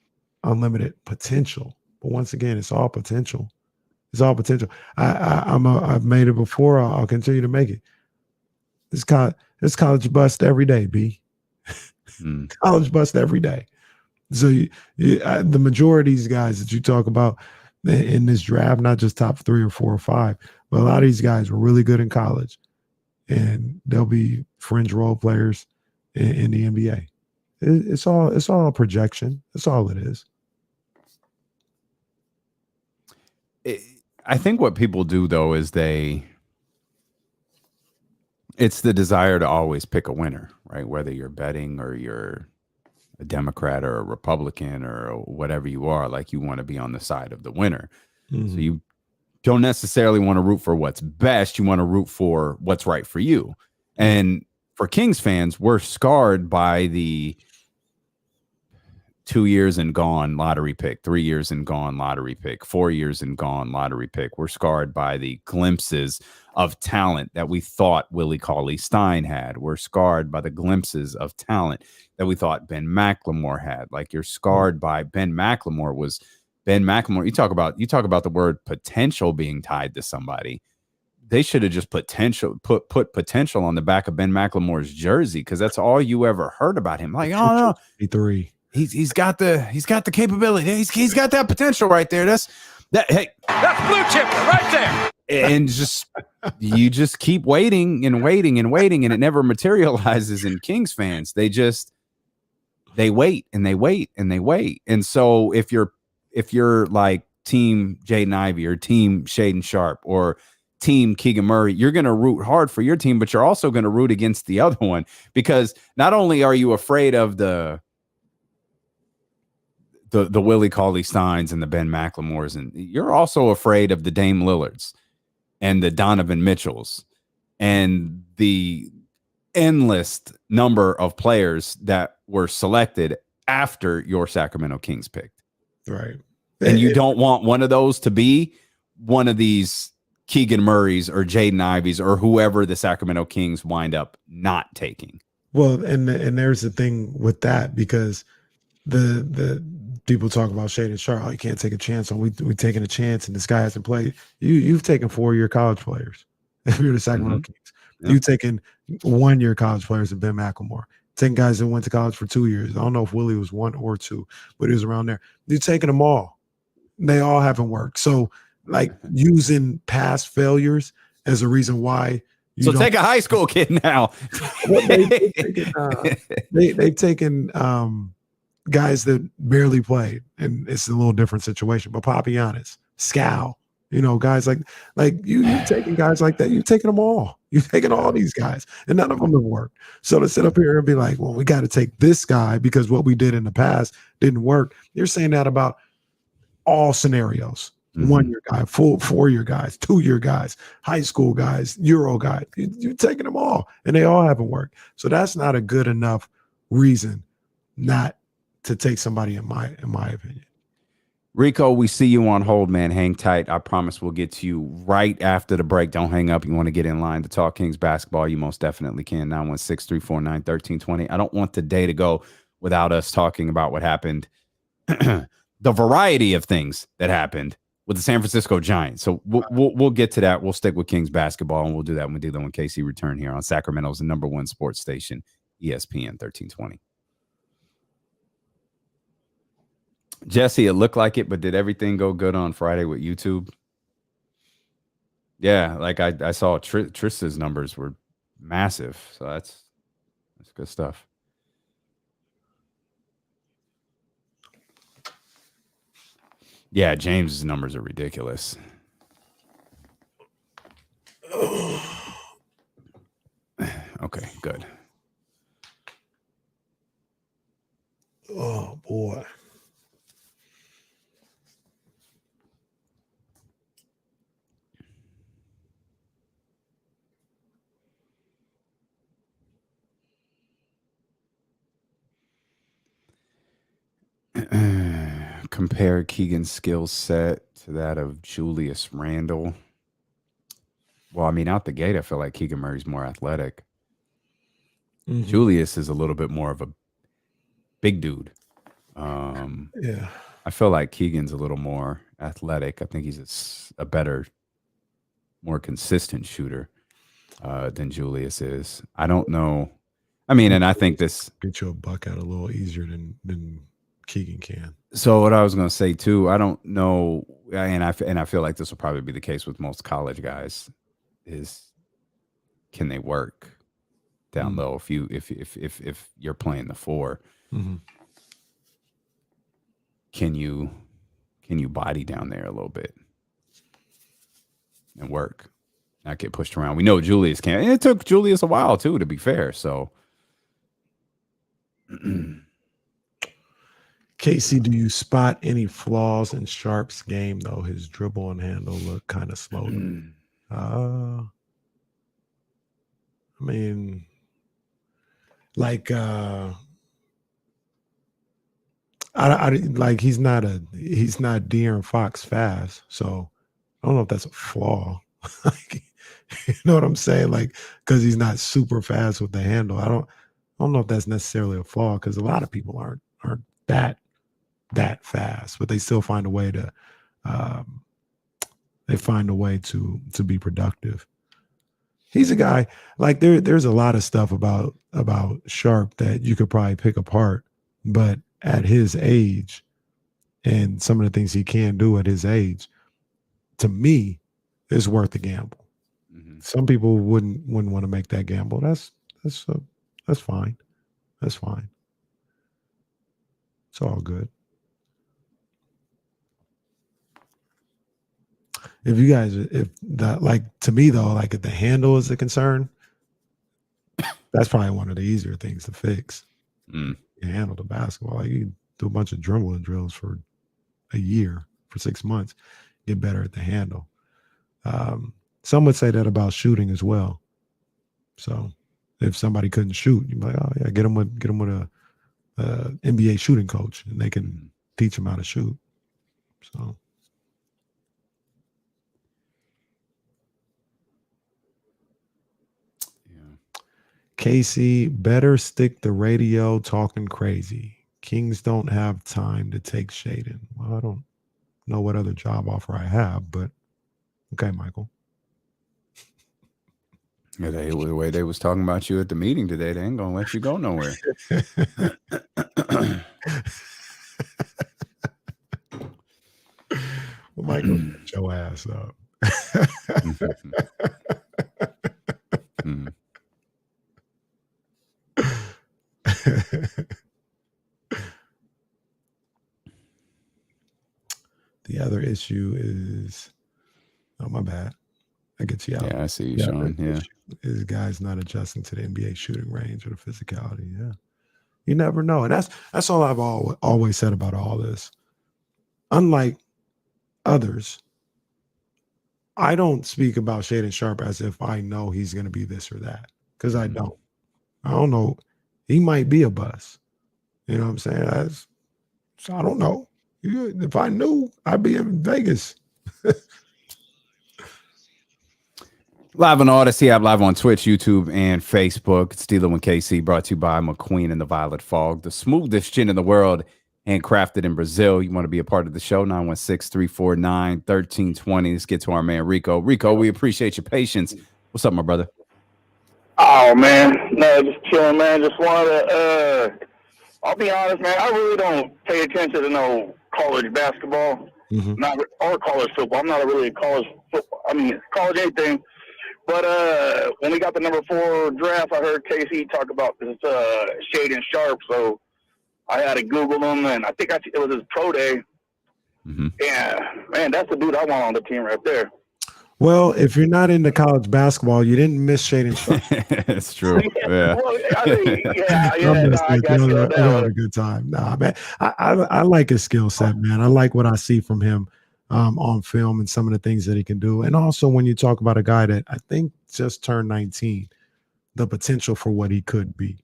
unlimited potential. But once again, it's all potential. It's all potential. I've made it before. I'll continue to make it. It's college bust every day, B. College bust every day. So the majority of these guys that you talk about in this draft, not just top 3 or 4 or 5, but a lot of these guys were really good in college, and they'll be fringe role players in the NBA. It's all a projection. That's all it is. I think what people do though is it's the desire to always pick a winner, right? Whether you're betting or you're a Democrat or a Republican or whatever you are, like you want to be on the side of the winner. Mm-hmm. So you don't necessarily want to root for what's best. You want to root for what's right for you. And for Kings fans, we're scarred by the 2 years and gone lottery pick, 3 years and gone lottery pick, 4 years and gone lottery pick. We're scarred by the glimpses of talent that we thought Willie Cauley-Stein had. We're scarred by the glimpses of talent that we thought Ben McLemore had. Like you're scarred by Ben McLemore. You talk about the word potential being tied to somebody. They should have just put potential on the back of Ben McLemore's jersey, because that's all you ever heard about him. Like, oh no, he's got the capability. He's got that potential right there. That's blue chip right there. And you just keep waiting and waiting and waiting, and it never materializes in Kings fans. They wait and they wait and they wait. And so if you're like team Jaden Ivey or team Shaden Sharp or team Keegan Murray, you're going to root hard for your team, but you're also going to root against the other one, because not only are you afraid of the Willie Cauley-Steins and the Ben McLemores, and you're also afraid of the Dame Lillards and the Donovan Mitchells and the endless number of players that were selected after your Sacramento Kings picked. Right. And you don't want one of those to be one of these Keegan Murrays or Jaden Iveys or whoever the Sacramento Kings wind up not taking. Well, and there's the thing with that, because the people talk about Shaden Sharp. Oh, you can't take a chance on. We taking a chance, and this guy hasn't played. You've taken 4-year college players. If you're the Sacramento Kings, you've taken 1-year college players and Ben McLemore. Taking guys that went to college for 2 years. I don't know if Willie was 1 or 2, but he was around there. You've taken them all. They all haven't worked. So, like, using past failures as a reason why. So take a high school kid now. They've taken guys that barely played, and it's a little different situation. But Papianis, Scal, guys like you've taken guys like that. You've taken them all. You've taken all these guys, and none of them have worked. So to sit up here and be like, well, we got to take this guy because what we did in the past didn't work. You're saying that about all scenarios. 1-year guy, 4-year guys, 2-year guys, high school guys, Euro guys. You're taking them all, and they all haven't worked. So that's not a good enough reason not to take somebody, in my opinion. Rico, we see you on hold, man. Hang tight. I promise we'll get to you right after the break. Don't hang up. You want to get in line to talk Kings basketball, you most definitely can. 916-349-1320. I don't want the day to go without us talking about what happened, the variety of things that happened with the San Francisco Giants. So we'll get to that. We'll stick with Kings basketball, and we'll do that when we do that when KC return here on Sacramento's #1 sports station, ESPN 1320. Jesse, it looked like it, but did everything go good on Friday with YouTube? Yeah, like I saw Trista's numbers were massive, so that's good stuff. Yeah, James's numbers are ridiculous. Okay, good. Oh boy. Compare Keegan's skill set to that of Julius Randle. Well, I mean, out the gate, I feel like Keegan Murray's more athletic. Julius is a little bit more of a big dude. Yeah. I feel like Keegan's a little more athletic. I think he's a better, more consistent shooter than Julius is. I don't know. I mean, and I think this get you a buck out a little easier than Keegan can. So what I was going to say too, I don't know, and I feel like this will probably be the case with most college guys, is can they work down low if you're playing the 4? Can you body down there a little bit and work, not get pushed around? We know Julius can. And it took Julius a while too, to be fair. So. Casey, do you spot any flaws in Sharp's game, though? His dribble and handle look kind of slow. I mean, like, I like he's not De'Aaron Fox fast, so I don't know if that's a flaw. Like, you know what I'm saying? Like, because he's not super fast with the handle. I don't know if that's necessarily a flaw, because a lot of people aren't that fast, but they still find a way to be productive. He's a guy, like, there's a lot of stuff about Sharp that you could probably pick apart, but at his age and some of the things he can do at his age, to me, is worth the gamble. Some people wouldn't want to make that gamble. That's fine. That's fine. It's all good. if you guys, if that, like, to me though, like if the handle is a concern, that's probably one of the easier things to fix. You handle the basketball. Like you do a bunch of dribbling drills for a year, for 6 months, get better at the handle. Some would say that about shooting as well. So if somebody couldn't shoot, you'd be like, oh yeah, get them with a NBA shooting coach, and they can teach them how to shoot. So. Casey, better stick the radio talking crazy. Kings don't have time to take Shaden. Well, I don't know what other job offer I have, but okay, Michael. Yeah, the way they was talking about you at the meeting today, they ain't gonna let you go nowhere. Well, Michael, get your ass up. The other issue is, oh my bad, I get you out. Yeah, I see you, Sean. Yeah, is guys not adjusting to the NBA shooting range or the physicality. Yeah, you never know, and that's all I've always said about all this. Unlike others, I don't speak about Shaden Sharp as if I know he's going to be this or that, because I don't. I don't know. He might be a bust. You know what I'm saying? I don't know. If I knew, I'd be in Vegas. Live on Odyssey, I'm live on Twitch, YouTube, and Facebook. It's Steeler and KC, brought to you by McQueen and the Violet Fog, the smoothest gin in the world, handcrafted in Brazil. You want to be a part of the show? 916-349-1320. Let's get to our man Rico. Rico, we appreciate your patience. What's up, my brother? Oh man, no, just chilling, man. Just wanted to. I'll be honest, man. I really don't pay attention to no college basketball, or college football. I'm not really a college football. I mean, college anything. But when we got the number 4 draft, I heard KC talk about this Shaden Sharp. So I had to Google him, and I think it was his pro day. Yeah, man, that's the dude I want on the team right there. Well, if you're not into college basketball, you didn't miss Shaden Sharp. It's true. Yeah. Well, I mean, I got you had a good time. Nah, man, I like his skill set, man. I like what I see from him on film and some of the things that he can do. And also when you talk about a guy that I think just turned 19, the potential for what he could be.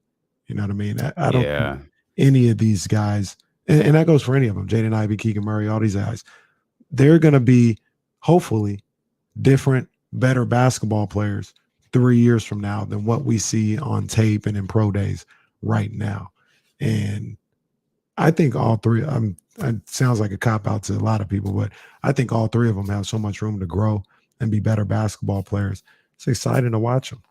You know what I mean? I don't think any of these guys, and that goes for any of them, Jaden Ivey, Keegan Murray, all these guys, they're going to be hopefully different, better basketball players 3 years from now than what we see on tape and in pro days right now. And I think all three, it sounds like a cop-out to a lot of people, but I think all three of them have so much room to grow and be better basketball players. It's exciting to watch them.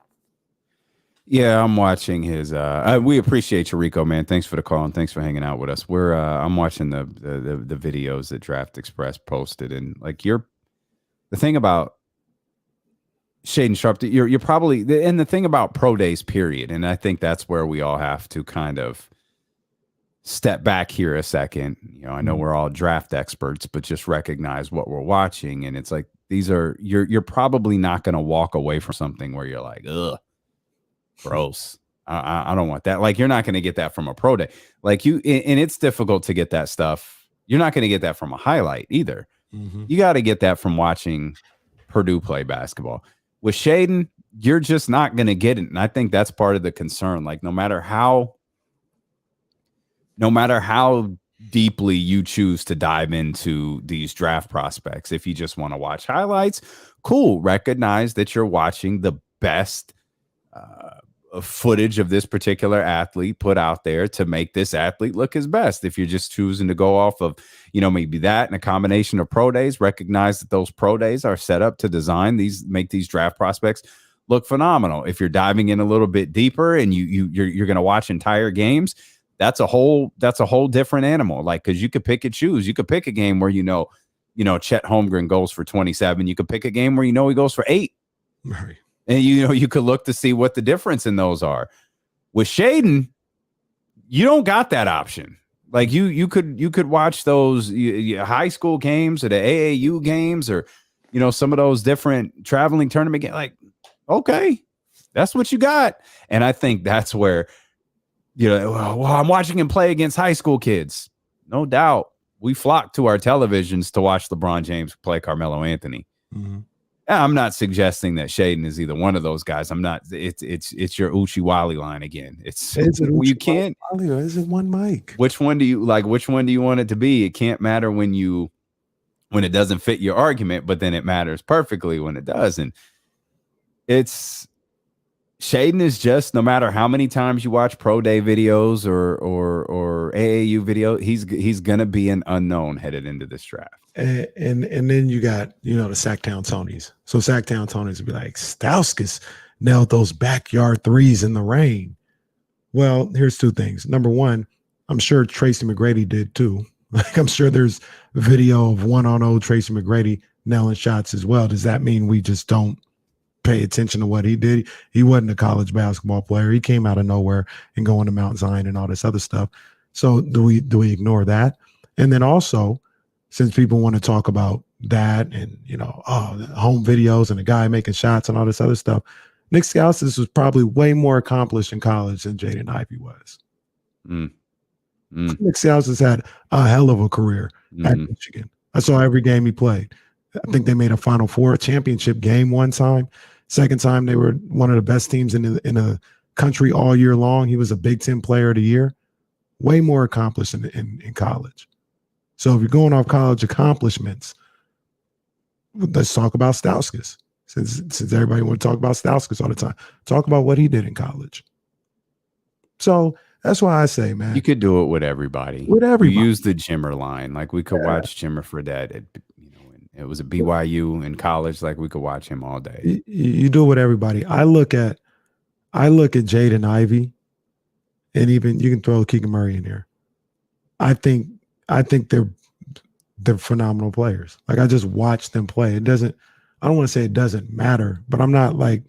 Yeah, I'm watching his. We appreciate you, Rico, man. Thanks for the call and thanks for hanging out with us. I'm watching the videos that Draft Express posted, and like the thing about Shaden Sharp, you're probably, and the thing about pro days, period. And I think that's where we all have to kind of step back here a second. You know, I know we're all draft experts, but just recognize what we're watching. And it's like, you're probably not going to walk away from something where you're like, ugh, gross. I don't want that. Like, you're not going to get that from a pro day. Like and it's difficult to get that stuff. You're not going to get that from a highlight either. You got to get that from watching Purdue play basketball. With Shaden, you're just not going to get it. And I think that's part of the concern. Like, no matter how deeply you choose to dive into these draft prospects, if you just want to watch highlights, cool. Recognize that you're watching the best footage of this particular athlete put out there to make this athlete look his best. If you're just choosing to go off of, maybe that and a combination of pro days, recognize that those pro days are set up to make these draft prospects look phenomenal. If you're diving in a little bit deeper and you're going to watch entire games, that's a whole different animal. Like, because you could pick and choose. You could pick a game where Chet Holmgren goes for 27. You could pick a game where he goes for 8. Right. And you could look to see what the difference in those are. With Shaden, you don't got that option. Like you could watch those high school games or the AAU games, or some of those different traveling tournament games. Like, okay, that's what you got. And I think that's where, well, I'm watching him play against high school kids. No doubt. We flock to our televisions to watch LeBron James play Carmelo Anthony. Mm-hmm. I'm not suggesting that Shaden is either one of those guys. I'm not. It's your Uchi-Wally line again. You can't. Or is it one mic? Which one do you like? Which one do you want it to be? It can't matter when it doesn't fit your argument, but then it matters perfectly when it does. And Shaden is just, no matter how many times you watch pro day videos or AAU video, he's gonna be an unknown headed into this draft. And then you got the Sacktown Tonys. So Sacktown Tonys would be like, Stauskas nailed those backyard threes in the rain. Well, here's two things. Number one, I'm sure Tracy McGrady did too. Like, I'm sure there's video of 1-on-0 Tracy McGrady nailing shots as well. Does that mean we just don't pay attention to what he did? He wasn't a college basketball player. He came out of nowhere and going to Mount Zion and all this other stuff. So do we ignore that? And then also, since people want to talk about that and home videos and the guy making shots and all this other stuff, Nick Stauskas was probably way more accomplished in college than Jaden Ivey was. Nick Stauskas had a hell of a career at Michigan. I saw every game he played. I think they made a Final Four championship game one time. Second time, they were one of the best teams in the country all year long. He was a Big Ten Player of the Year. Way more accomplished in college. So if you're going off college accomplishments, let's talk about Stauskas. Since everybody want to talk about Stauskas all the time, talk about what he did in college. So that's why I say, man, you could do it with everybody. You use the Jimmer line. Like, we could watch Jimmer Fredette. It was a BYU in college. Like, we could watch him all day. You do it with everybody. I look at Jaden Ivey, and even you can throw Keegan Murray in there. I think they're phenomenal players. Like, I just watch them play. I don't want to say it doesn't matter, but I'm not like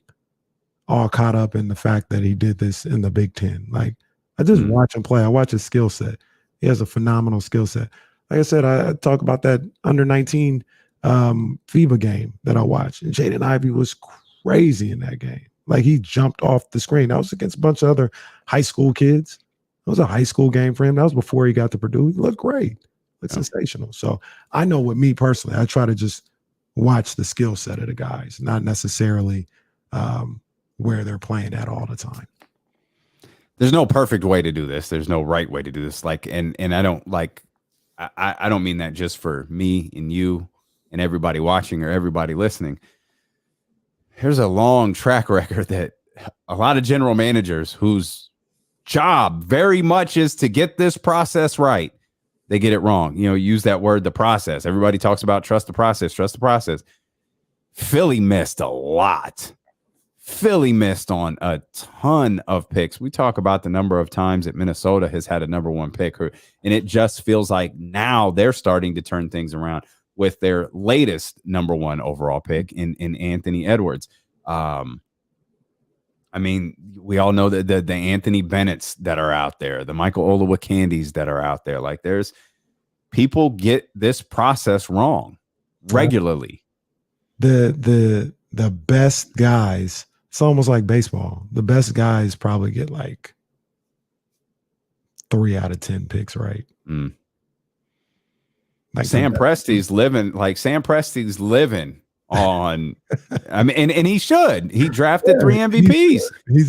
all caught up in the fact that he did this in the Big Ten. Like, I just watch him play. I watch his skill set. He has a phenomenal skill set. Like I said, I talk about that under 19 FIBA game that I watched, and Jaden Ivey was crazy in that game. Like, he jumped off the screen. That was against a bunch of other high school kids. It was a high school game for him. That was before he got to Purdue. He looked great. Looked sensational. So I know with me personally, I try to just watch the skill set of the guys, not necessarily where they're playing at all the time. There's no perfect way to do this. There's no right way to do this. Like, and I don't like, I don't mean that just for me and you and everybody watching or everybody listening. Here's a long track record that a lot of general managers whose job very much is to get this process right, they get it wrong. Use that word, the process. Everybody talks about trust the process, trust the process. Philly missed a lot. Philly missed on a ton of picks. We talk about the number of times that Minnesota has had a number one pick, and it just feels like now they're starting to turn things around with their latest number one overall pick in Anthony Edwards. I mean, we all know that the Anthony Bennett's that are out there, the Michael Olawokandis that are out there. Like, there's people get this process wrong regularly. The best guys, it's almost like baseball. The best guys probably get like 3 out of 10 picks, right? Like Sam Presti's living on, I mean, and he should. He drafted 3 MVPs.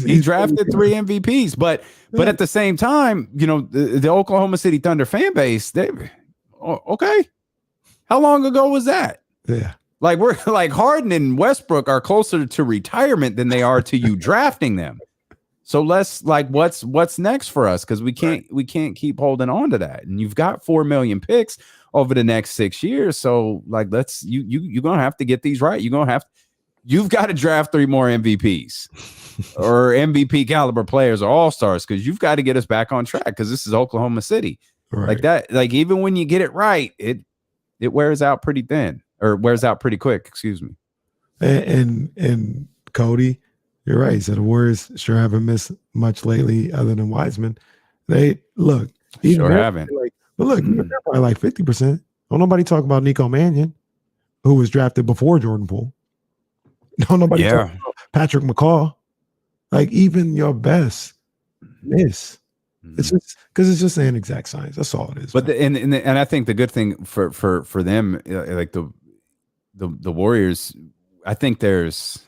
He drafted 3 MVPs, but at the same time, the Oklahoma City Thunder fan base, okay. How long ago was that? Yeah. Like, we're like Harden and Westbrook are closer to retirement than they are to you drafting them. So let's what's next for us? Because we can't keep holding on to that. And you've got 4 million picks over the next 6 years. So like, you're gonna have to get these right. You've got to draft 3 more MVPs or MVP caliber players or all-stars, because you've got to get us back on track, because this is Oklahoma City. Right. Like that, like, even when you get it right, it wears out pretty thin, or wears out pretty quick, excuse me. And Cody, you're right. So the Warriors sure haven't missed much lately other than Wiseman. They look. Sure haven't. They're probably like 50%. Don't nobody talk about Nico Mannion. who was drafted before Jordan Poole. No, nobody talking about Patrick McCaw. Like, even your best miss. It's just because it's just an inexact science. That's all it is. But and I think the good thing for them, like the Warriors, I think there's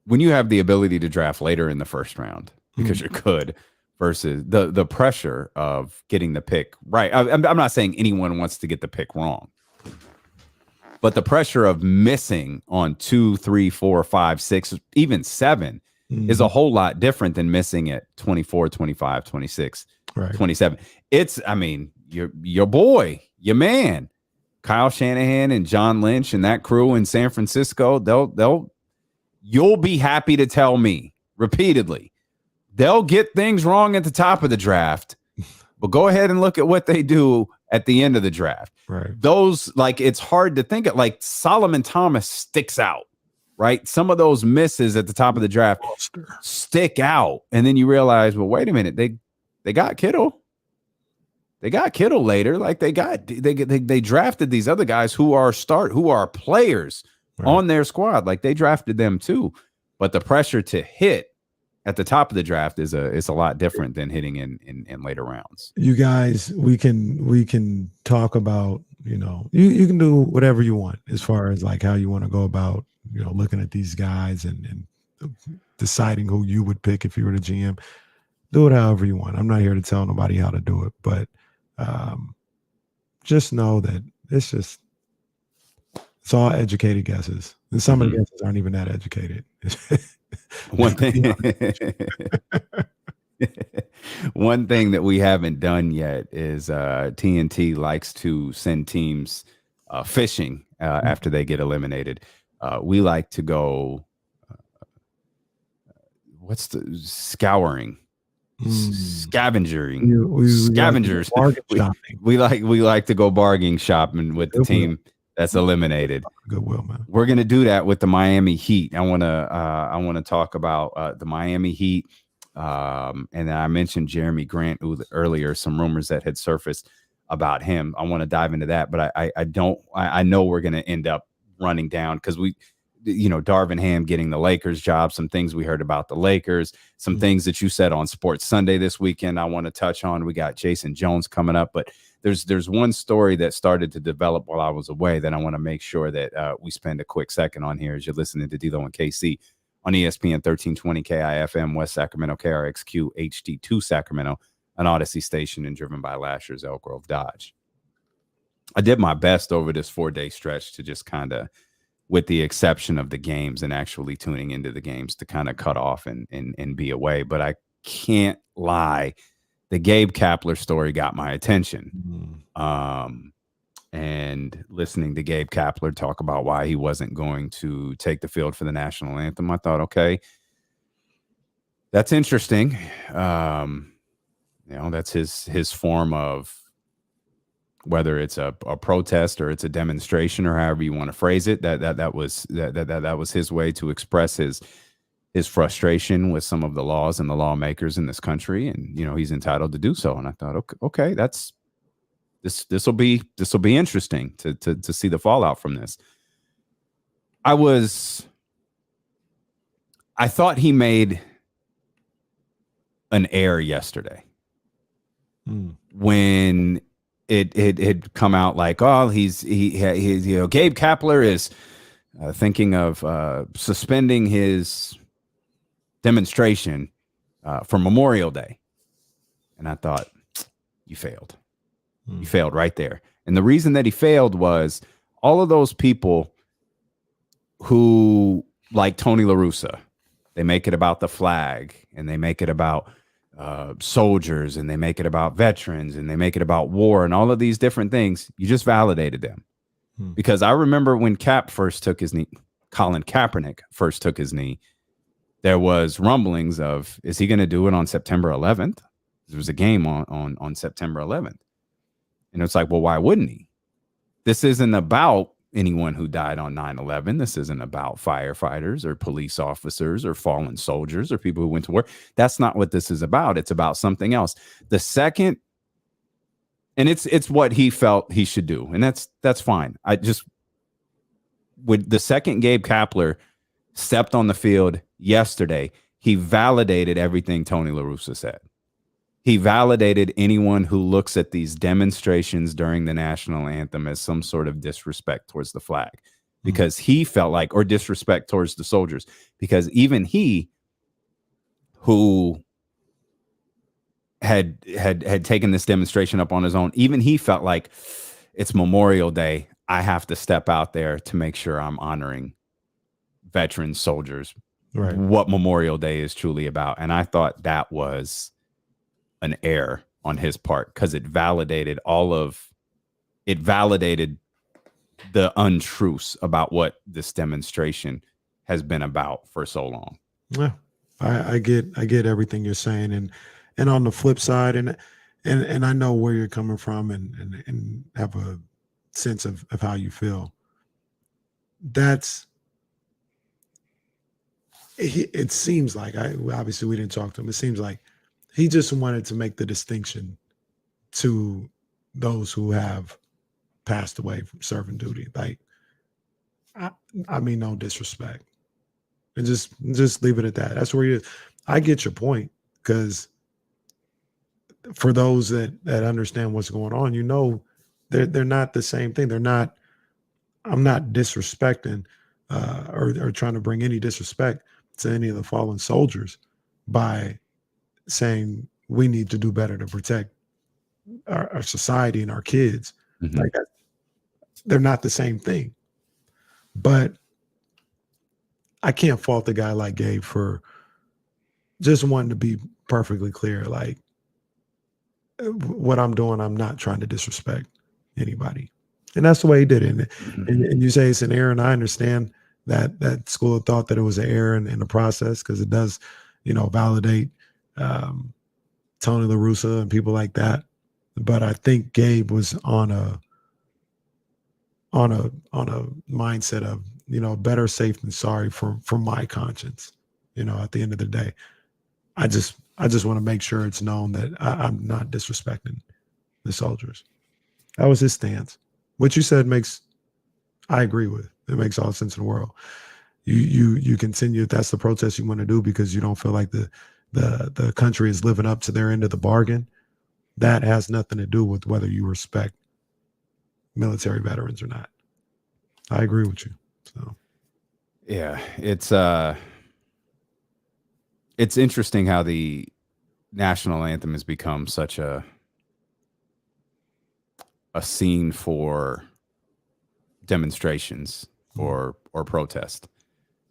when you have the ability to draft later in the first round because you're good versus the pressure of getting the pick right. I'm not saying anyone wants to get the pick wrong. But the pressure of missing on 2, 3, 4, 5, 6, even 7 is a whole lot different than missing at 24, 25, 26, 27. It's, I mean, your boy, your man, Kyle Shanahan and John Lynch and that crew in San Francisco, you'll be happy to tell me repeatedly, they'll get things wrong at the top of the draft, but go ahead and look at what they do at the end of the draft. Right. Those, like, it's hard to think of, like Solomon Thomas sticks out, right? Some of those misses at the top of the draft stick out. And then you realize, well, wait a minute, they got Kittle. They got Kittle later. Like they drafted these other guys who are players on their squad. Like they drafted them too. But the pressure to hit at the top of the draft is a lot different than hitting in later rounds. You guys, we can talk about, you can do whatever you want as far as like how you want to go about, looking at these guys and deciding who you would pick if you were the GM. Do it however you want. I'm not here to tell nobody how to do it, but just know that it's all educated guesses. And some of the guesses aren't even that educated. One thing that we haven't done yet is TNT likes to send teams fishing after they get eliminated. We like to go what's the scouring, scavengering, scavengers. We like to go bargain shopping with the team that's eliminated. Goodwill, man. We're gonna do that with the Miami Heat. I wanna talk about the Miami Heat, and then I mentioned Jerami Grant earlier. Some rumors that had surfaced about him. I want to dive into that, but I know we're gonna end up running down because Darvin Ham getting the Lakers job. Some things we heard about the Lakers. Some things that you said on Sports Sunday this weekend. I want to touch on. We got Jason Jones coming up, but there's one story that started to develop while I was away that I want to make sure that we spend a quick second on here as you're listening to D-Lo and KC on ESPN 1320 KIFM, West Sacramento, KRXQ HD2 Sacramento, an Odyssey station and driven by Lasher's Elk Grove Dodge. I did my best over this 4-day stretch to just kind of, with the exception of the games and actually tuning into the games, to kind of cut off and be away. But I can't lie. The Gabe Kapler story got my attention. And listening to Gabe Kapler talk about why he wasn't going to take the field for the national anthem, I thought, okay, that's interesting. That's his form of, whether it's a protest or it's a demonstration or however you want to phrase it, that was his way to express his frustration with some of the laws and the lawmakers in this country, and he's entitled to do so. And I thought, okay, this will be interesting to see the fallout from this. I thought he made an error yesterday when it had come out like, oh, he's Gabe Kapler is thinking of suspending his demonstration for Memorial Day. And I thought, you failed. You failed right there. And the reason that he failed was all of those people who, like Tony La Russa, they make it about the flag and they make it about soldiers and they make it about veterans and they make it about war and all of these different things. You just validated them. Because I remember when Colin Kaepernick first took his knee, there was rumblings of, is he going to do it on September 11th? There was a game on September 11th. And it's like, well, why wouldn't he? This isn't about anyone who died on 9/11. This isn't about firefighters or police officers or fallen soldiers or people who went to war. That's not what this is about. It's about something else. The second, and it's what he felt he should do. And that's fine. with the second Gabe Kapler stepped on the field yesterday, he validated everything Tony La Russa said. He validated anyone who looks at these demonstrations during the national anthem as some sort of disrespect towards the flag, because he felt like, or disrespect towards the soldiers, because even he, who had taken this demonstration up on his own, even he felt like, it's Memorial Day, I have to step out there to make sure I'm honoring veteran soldiers, Right. what Memorial Day is truly about. And I thought that was an error on his part, because it validated the untruths about what this demonstration has been about for so long. Yeah, I get everything you're saying, and on the flip side, and I know where you're coming from, and have a sense of how you feel. It seems like, obviously we didn't talk to him. It seems like he just wanted to make the distinction to those who have passed away from serving duty. Like, I mean, no disrespect, and just leave it at that. That's where he is. I get your point, because for those that understand what's going on, they're not the same thing. They're not. I'm not disrespecting or trying to bring any disrespect to any of the fallen soldiers by saying we need to do better to protect our society and our kids. Mm-hmm. Like that, they're not the same thing. But I can't fault a guy like Gabe for just wanting to be perfectly clear. Like, what I'm doing, I'm not trying to disrespect anybody. And that's the way he did it. And you say it's an error, and I understand that school of thought that it was an error in the process, because it does, validate Tony La Russa and people like that. But I think Gabe was on a mindset of, better safe than sorry for my conscience. At the end of the day, I just want to make sure it's known that I'm not disrespecting the soldiers. That was his stance. What you said I agree with. It makes all sense in the world. You continue, if that's the protest you want to do because you don't feel like the country is living up to their end of the bargain. That has nothing to do with whether you respect military veterans or not. I agree with you. So yeah, it's interesting how the national anthem has become such a scene for demonstrations or protest.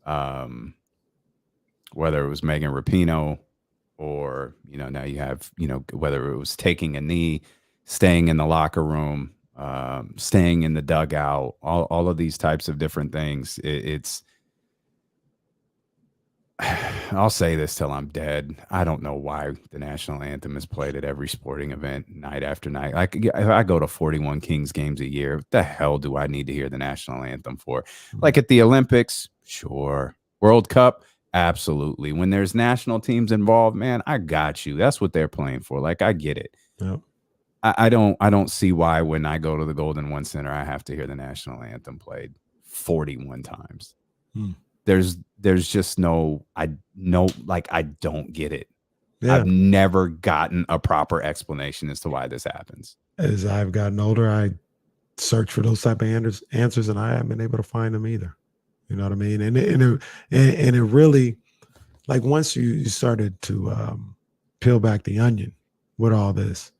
Whether it was Megan Rapinoe or, now you have, whether it was taking a knee, staying in the locker room, staying in the dugout, all of these types of different things. I'll say this till I'm dead. I don't know why the national anthem is played at every sporting event night after night. Like, if I go to 41 Kings games a year, what the hell do I need to hear the national anthem for? Like at the Olympics, sure. World Cup, absolutely. When there's national teams involved, man, I got you. That's what they're playing for. Like, I get it. Yep. I don't see why when I go to the Golden One Center, I have to hear the national anthem played 41 times. There's just I don't get it. Yeah. I've never gotten a proper explanation as to why this happens. As I've gotten older, I search for those type of answers, and I haven't been able to find them either. You know what I mean? And it really, like, once you started to peel back the onion with all this,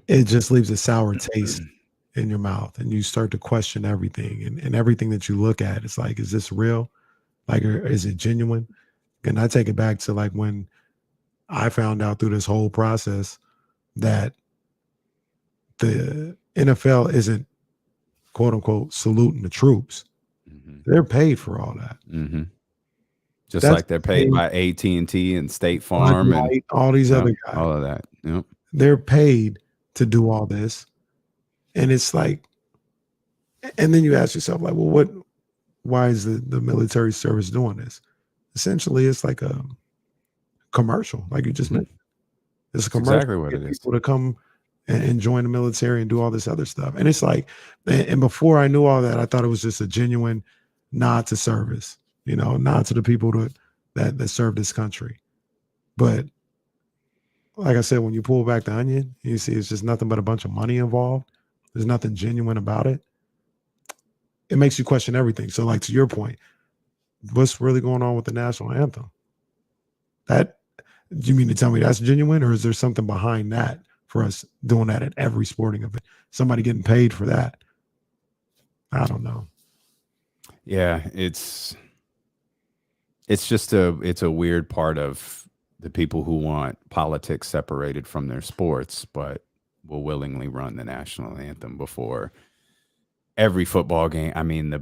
it just leaves a sour taste in your mouth, and you start to question everything, and everything that you look at. It's like, is this real? Like, or is it genuine? And I take it back to like when I found out through this whole process that the NFL isn't, quote unquote, saluting the troops. They're paid for all that. Just like they're paid by AT&T and State Farm and all these other guys. All of that. Yep. They're paid to do all this. And it's like, and then you ask yourself, like, well, why is the military service doing this? Essentially, it's like a commercial, like you just mentioned. It's a commercial. Exactly what it is. People to come and join the military and do all this other stuff. And it's like, and before I knew all that, I thought it was just a genuine nod to service, nod to the people that serve this country. But like I said, when you pull back the onion, you see it's just nothing but a bunch of money involved. There's nothing genuine about it. It makes you question everything. So, like, to your point, what's really going on with the national anthem? That, do you mean to tell me that's genuine, or is there something behind that for us doing that at every sporting event? Somebody getting paid for that? I don't know. Yeah, it's just a weird part of the people who want politics separated from their sports, but will willingly run the national anthem before every football game. I mean,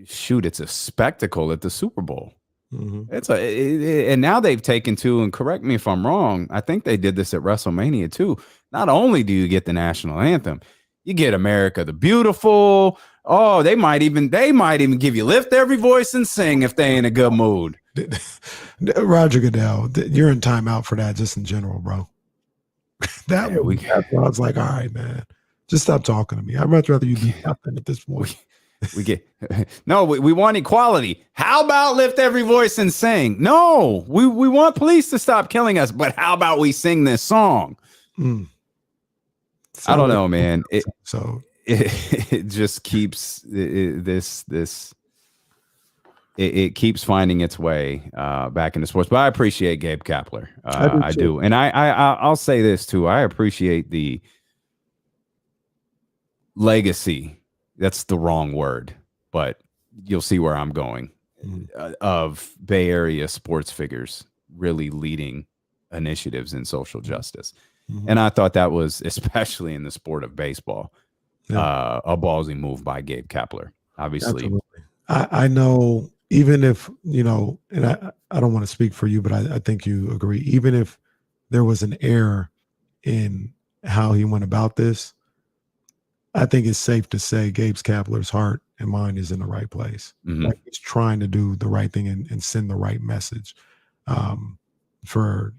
it's a spectacle at the Super Bowl. Mm-hmm. And now they've taken to, and correct me if I'm wrong, I think they did this at WrestleMania too. Not only do you get the national anthem, you get America the Beautiful. Oh, they might even give you Lift Every Voice and Sing if they in a good mood. Roger Goodell, you're in timeout for that just in general, bro. That's why I was like, all right, man, just stop talking to me. I'd much rather you do nothing at this point. We want equality. How about lift every voice and sing? No, we want police to stop killing us, but how about we sing this song? I don't know, man. It just keeps it keeps finding its way back into sports. But I appreciate Gabe Kapler. I do. And I'll say this too. I appreciate the legacy. That's the wrong word, but you'll see where I'm going, of Bay Area sports figures really leading initiatives in social justice. Mm-hmm. And I thought that was, especially in the sport of baseball, a ballsy move by Gabe Kapler. Obviously. I know, even if, and I don't want to speak for you, but I think you agree, even if there was an error in how he went about this, I think it's safe to say Gabe Kapler's heart and mind is in the right place. Mm-hmm. Like, he's trying to do the right thing and send the right message for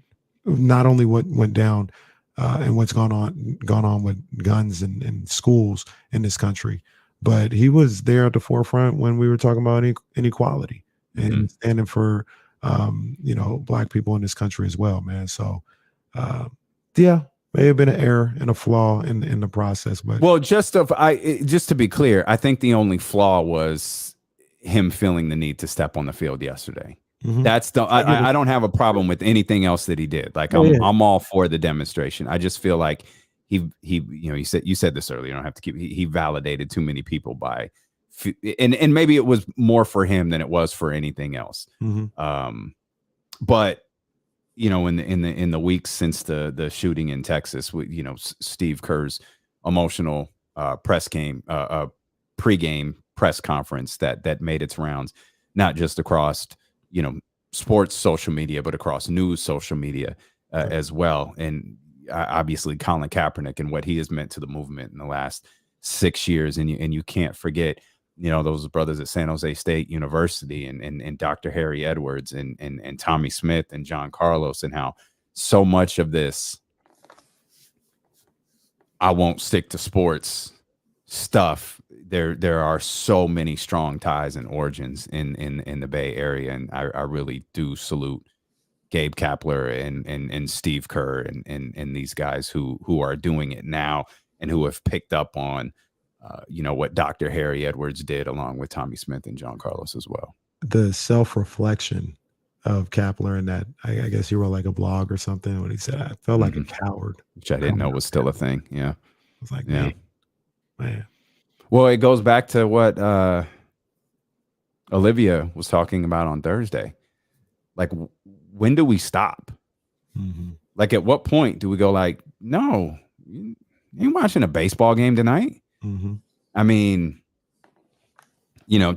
not only what went down and what's gone on with guns and schools in this country, but he was there at the forefront when we were talking about inequality and standing for Black people in this country as well, man. So may have been an error and a flaw in the process, but just to be clear, I think the only flaw was him feeling the need to step on the field yesterday. Mm-hmm. That's I don't have a problem with anything else that he did. Like, I'm all for the demonstration. I just feel like you said this earlier. You don't have to he validated too many people by, and maybe it was more for him than it was for anything else. Mm-hmm. But in the weeks since the shooting in Texas, Steve Kerr's emotional pregame press conference that made its rounds, not just across sports social media, but across news social media as well. And obviously Colin Kaepernick and what he has meant to the movement in the last 6 years, and you can't forget those brothers at San Jose State University and Dr. Harry Edwards and Tommy Smith and John Carlos, and how so much of this I won't stick to sports stuff. There are so many strong ties and origins in the Bay Area, and I really do salute Gabe Kapler and Steve Kerr and these guys who are doing it now and who have picked up on what Dr. Harry Edwards did, along with Tommy Smith and John Carlos as well. The self-reflection of Kapler, and that I guess he wrote like a blog or something when he said, I felt like a coward. Which I didn't know was still a thing. Yeah. I was like, man. Well, it goes back to what Olivia was talking about on Thursday. Like, when do we stop? Mm-hmm. Like, at what point do we go like, no, you ain't watching a baseball game tonight? Mm-hmm. I mean,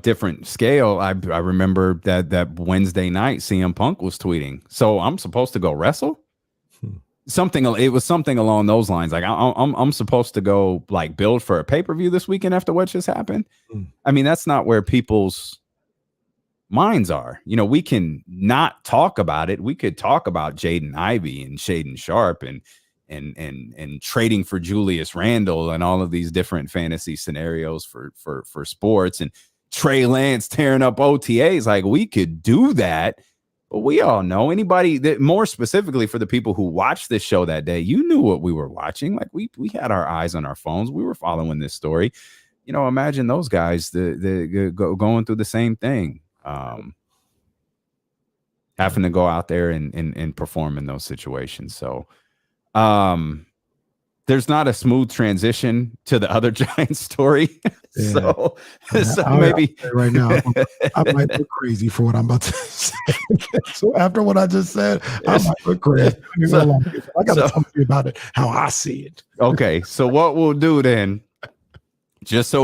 different scale. I remember that Wednesday night CM Punk was tweeting, so I'm supposed to go wrestle? It was something along those lines. Like, I'm supposed to go like build for a pay-per-view this weekend after what just happened. I mean, that's not where people's minds are. We can not talk about it. We could talk about Jaden Ivey and Shaden Sharp and and trading for Julius Randle and all of these different fantasy scenarios for sports, and Trey Lance tearing up OTAs. Like, we could do that. But we all know, anybody that, more specifically for the people who watched this show that day, you knew what we were watching. Like, we had our eyes on our phones. We were following this story. You know, imagine those guys going through the same thing, having to go out there and perform in those situations. So there's not a smooth transition to the other Giants story. Yeah. So maybe right now I might look crazy for what I'm about to say. So after what I just said, I might look crazy. I got to talk to you about it, how I see it. Okay, so what we'll do then, just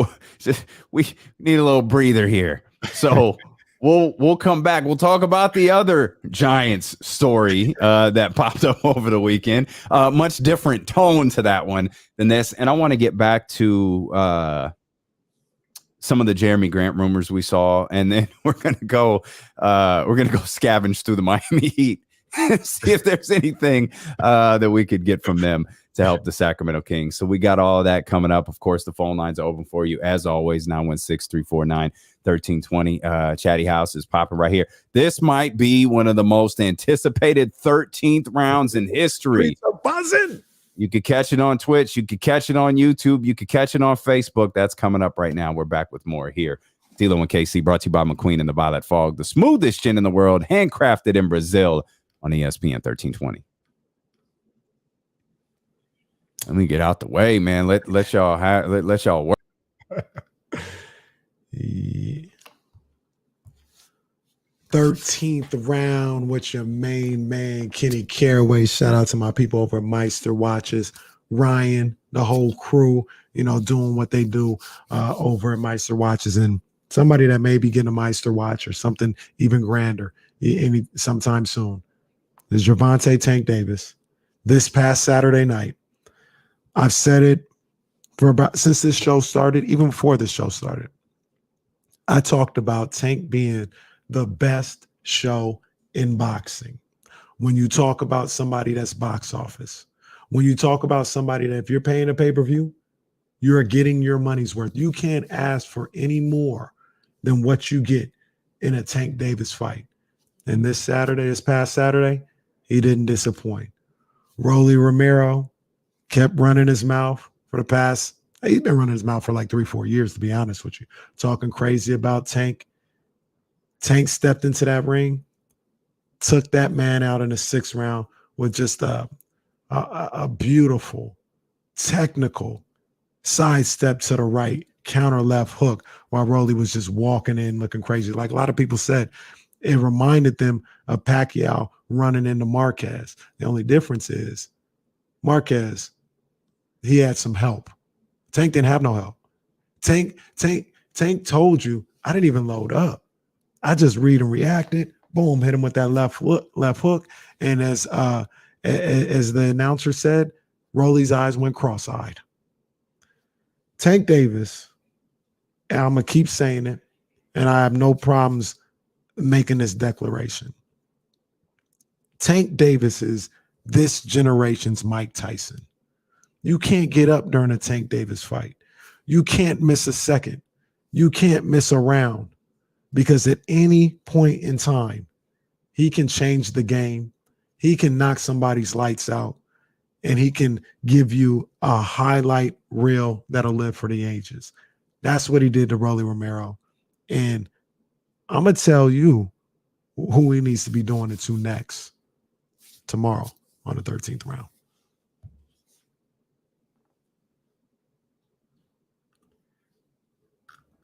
we need a little breather here. So we'll come back. We'll talk about the other Giants story that popped up over the weekend. Much different tone to that one than this. And I want to get back to some of the Jerami Grant rumors we saw, and then we're gonna go scavenge through the Miami Heat and see if there's anything that we could get from them to help the Sacramento Kings. So we got all of that coming up. Of course, the phone lines are open for you as always. 916-349-1320. Chatty House is popping right here. This might be one of the most anticipated 13th rounds in history. It's a buzzing. You could catch it on Twitch. You could catch it on YouTube. You could catch it on Facebook. That's coming up right now. We're back with more here. Tilo and KC, brought to you by McQueen and the Violet Fog, the smoothest gin in the world, handcrafted in Brazil on ESPN 1320. Let me get out the way, man. Let y'all work. Yeah. 13th round with your main man, Kenny Caraway. Shout out to my people over at Meister Watches, Ryan, the whole crew, doing what they do over at Meister Watches, and somebody that may be getting a Meister watch or something even grander sometime soon. There's Gervonta Tank Davis this past Saturday night. I've said it since this show started, even before this show started. I talked about Tank being the best show in boxing. When you talk about somebody that's box office, when you talk about somebody that if you're paying a pay-per-view, you're getting your money's worth. You can't ask for any more than what you get in a Tank Davis fight. And this past Saturday, he didn't disappoint. Rolly Romero kept running his mouth for the past, he's been running his mouth for like 3-4 years, to be honest with you, talking crazy about Tank. Tank stepped into that ring, took that man out in the 6th round with just a beautiful, technical sidestep to the right, counter left hook, while Rolly was just walking in looking crazy. Like a lot of people said, it reminded them of Pacquiao running into Marquez. The only difference is Marquez, he had some help. Tank didn't have no help. Tank told you, I didn't even load up. I just read and reacted. Boom, hit him with that left hook. And as the announcer said, Rolly's eyes went cross-eyed. Tank Davis, and I'm going to keep saying it, and I have no problems making this declaration. Tank Davis is this generation's Mike Tyson. You can't get up during a Tank Davis fight. You can't miss a second. You can't miss a round. Because at any point in time, he can change the game. He can knock somebody's lights out, and he can give you a highlight reel that'll live for the ages. That's what he did to Rolly Romero. And I'm going to tell you who he needs to be doing it to next tomorrow on the 13th round.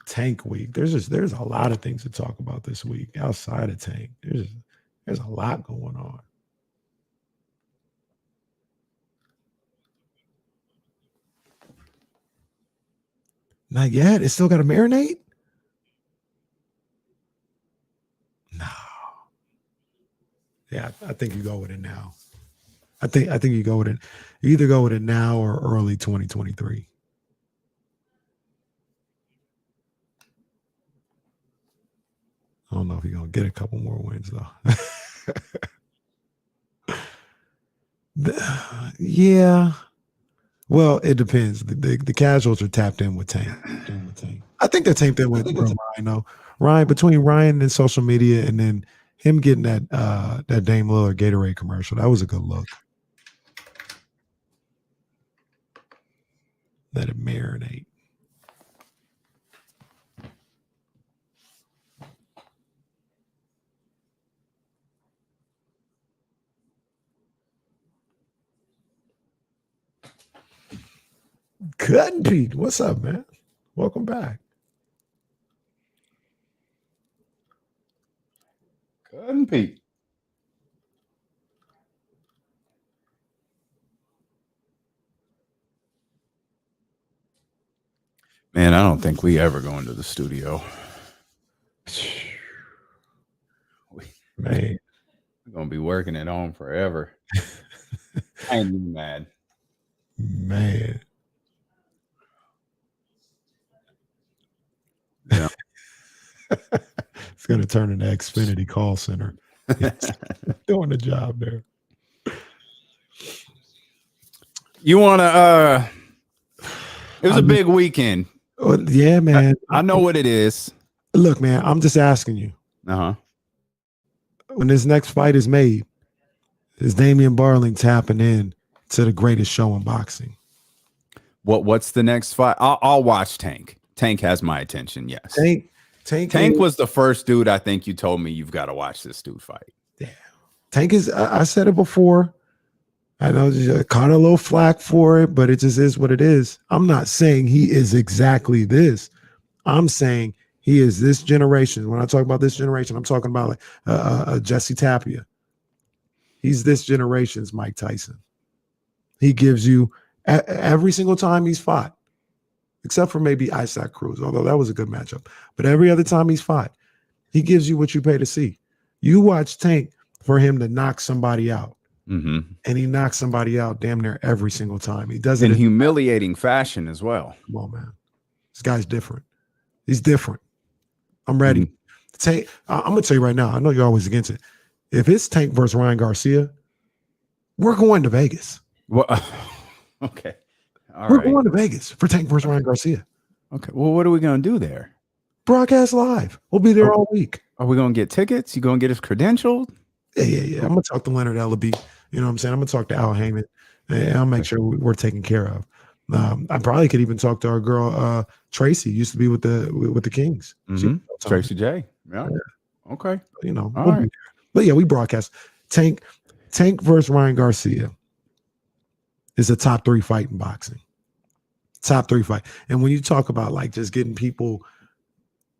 Tank week. There's a lot of things to talk about this week outside of Tank. There's a lot going on. Not yet. It's still got to marinate? No. Yeah, I think you go with it now. I think you go with it. You either go with it now or early 2023. I don't know if you're going to get a couple more wins, though. Yeah. Well, it depends. The casuals are tapped in with Tank. I think they're tapped in with Ryan, though. Ryan, between Ryan and social media and then him getting that Dame Lillard Gatorade commercial, that was a good look. Let it marinate. Cutting Pete, what's up, man? Welcome back. Couldn't be. Man, I don't think we ever go into the studio. Man, We're gonna be working at home forever. I ain't even mad. Man. Yeah. It's gonna turn into Xfinity call center. Doing the job there. You wanna it was a big weekend. Yeah, man. I know what it is. Look, man, I'm just asking you. Uh-huh. When this next fight is made, is Damian Barling tapping in to the greatest show in boxing? What's the next fight? I'll watch Tank. Tank has my attention, yes. Tank was the first dude I think you told me you've got to watch this dude fight. Yeah. Tank is, I said it before. I know caught a little flack for it, but it just is what it is. I'm not saying he is exactly this. I'm saying he is this generation. When I talk about this generation, I'm talking about like Jesse Tapia. He's this generation's Mike Tyson. He gives you every single time he's fought, except for maybe Isaac Cruz, although that was a good matchup. But every other time he's fought, he gives you what you pay to see. You watch Tank for him to knock somebody out. Mm-hmm. And he knocks somebody out damn near every single time. He does it in humiliating fashion as well. Come on, man. This guy's different. He's different. I'm ready. Tank, I'm going to tell you right now, I know you're always against it. If it's Tank versus Ryan Garcia, we're going to Vegas. Well, okay. We're going to Vegas for Tank versus Ryan Garcia. Okay. Well, what are we going to do there? Broadcast live. We'll be there all week. Are we going to get tickets? You going to get us credentialed? Yeah. I'm going to talk to Leonard Ellaby. You know what I'm saying? I'm going to talk to Al Heyman. And I'll make sure we're taken care of. I probably could even talk to our girl, Tracy, used to be with the Kings. Mm-hmm. Tracy J. Yeah. Okay. You know, all right. But yeah, we broadcast. Tank versus Ryan Garcia is a top 3 fight in boxing. Top 3 fight. And when you talk about like just getting people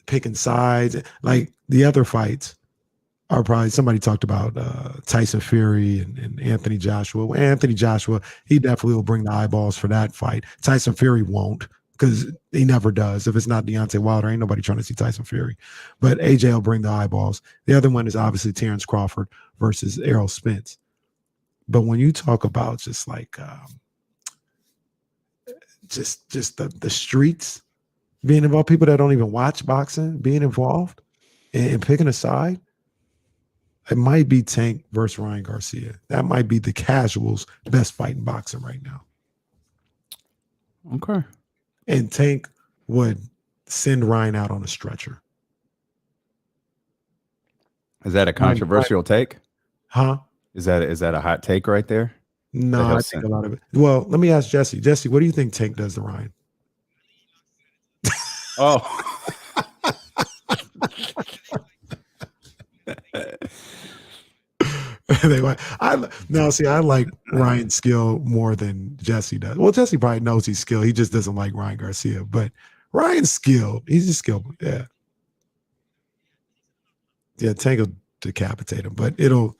picking sides, like the other fights are probably, somebody talked about Tyson Fury and Anthony Joshua. Well, Anthony Joshua, he definitely will bring the eyeballs for that fight. Tyson Fury won't, because he never does. If it's not Deontay Wilder, ain't nobody trying to see Tyson Fury. But AJ will bring the eyeballs. The other one is obviously Terrence Crawford versus Errol Spence. But when you talk about just like just the streets being involved, people that don't even watch boxing being involved and picking a side, it might be Tank versus Ryan Garcia. That might be the casuals' best fight in boxing right now. Okay. And Tank would send Ryan out on a stretcher. Is that a controversial take? Huh? Is that a hot take right there? No, I think a lot of it. Well, let me ask Jesse. Jesse, what do you think Tank does to Ryan? Oh. I like Ryan's skill more than Jesse does. Well, Jesse probably knows he's skilled. He just doesn't like Ryan Garcia. But Ryan's skilled. He's just skilled. Yeah. Yeah, Tank will decapitate him, but it'll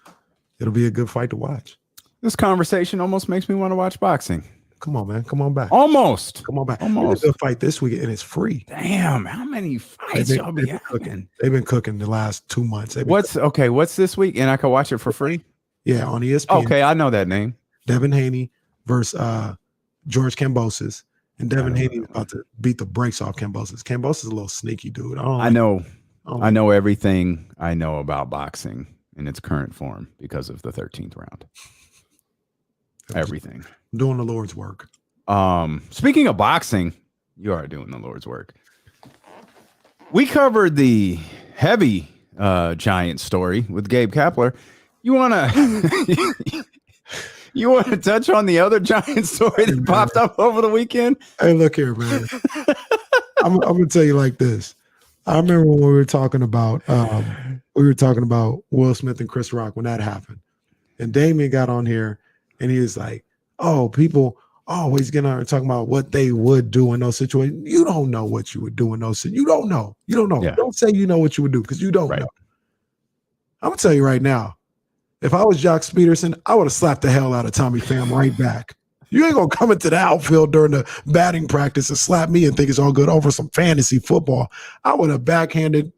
be a good fight to watch. This conversation almost makes me want to watch boxing. Come on, man. Come on back. Almost. Come on back. Almost. There's a fight this week, and it's free. Damn, how many fights y'all be having? They've been cooking the last 2 months. What's this week? And I can watch it for free? Yeah, on ESPN. Okay, I know that name. Devin Haney versus George Kambosos. And Devin Haney is about to beat the brakes off Kambosos. Kambosos is a little sneaky dude. I know everything I know about boxing in its current form because of the 13th round. everything. Doing the Lord's work. Speaking of boxing, you are doing the Lord's work. We covered the heavy giant story with Gabe Kapler. You wanna you wanna touch on the other giant story that popped up over the weekend? Hey, look here, man. I'm gonna tell you like this. I remember when we were talking about Will Smith and Chris Rock when that happened, and Damien got on here and he was like, "Oh, people always get on and talking about what they would do in those situations. You don't know what you would do in those situations. You don't know. You don't know. Yeah. Don't say you know what you would do because you don't know." I'm gonna tell you right now. If I was Joc Pederson, I would have slapped the hell out of Tommy Pham right back. You ain't gonna come into the outfield during the batting practice and slap me and think it's all good over some fantasy football. I would have backhanded.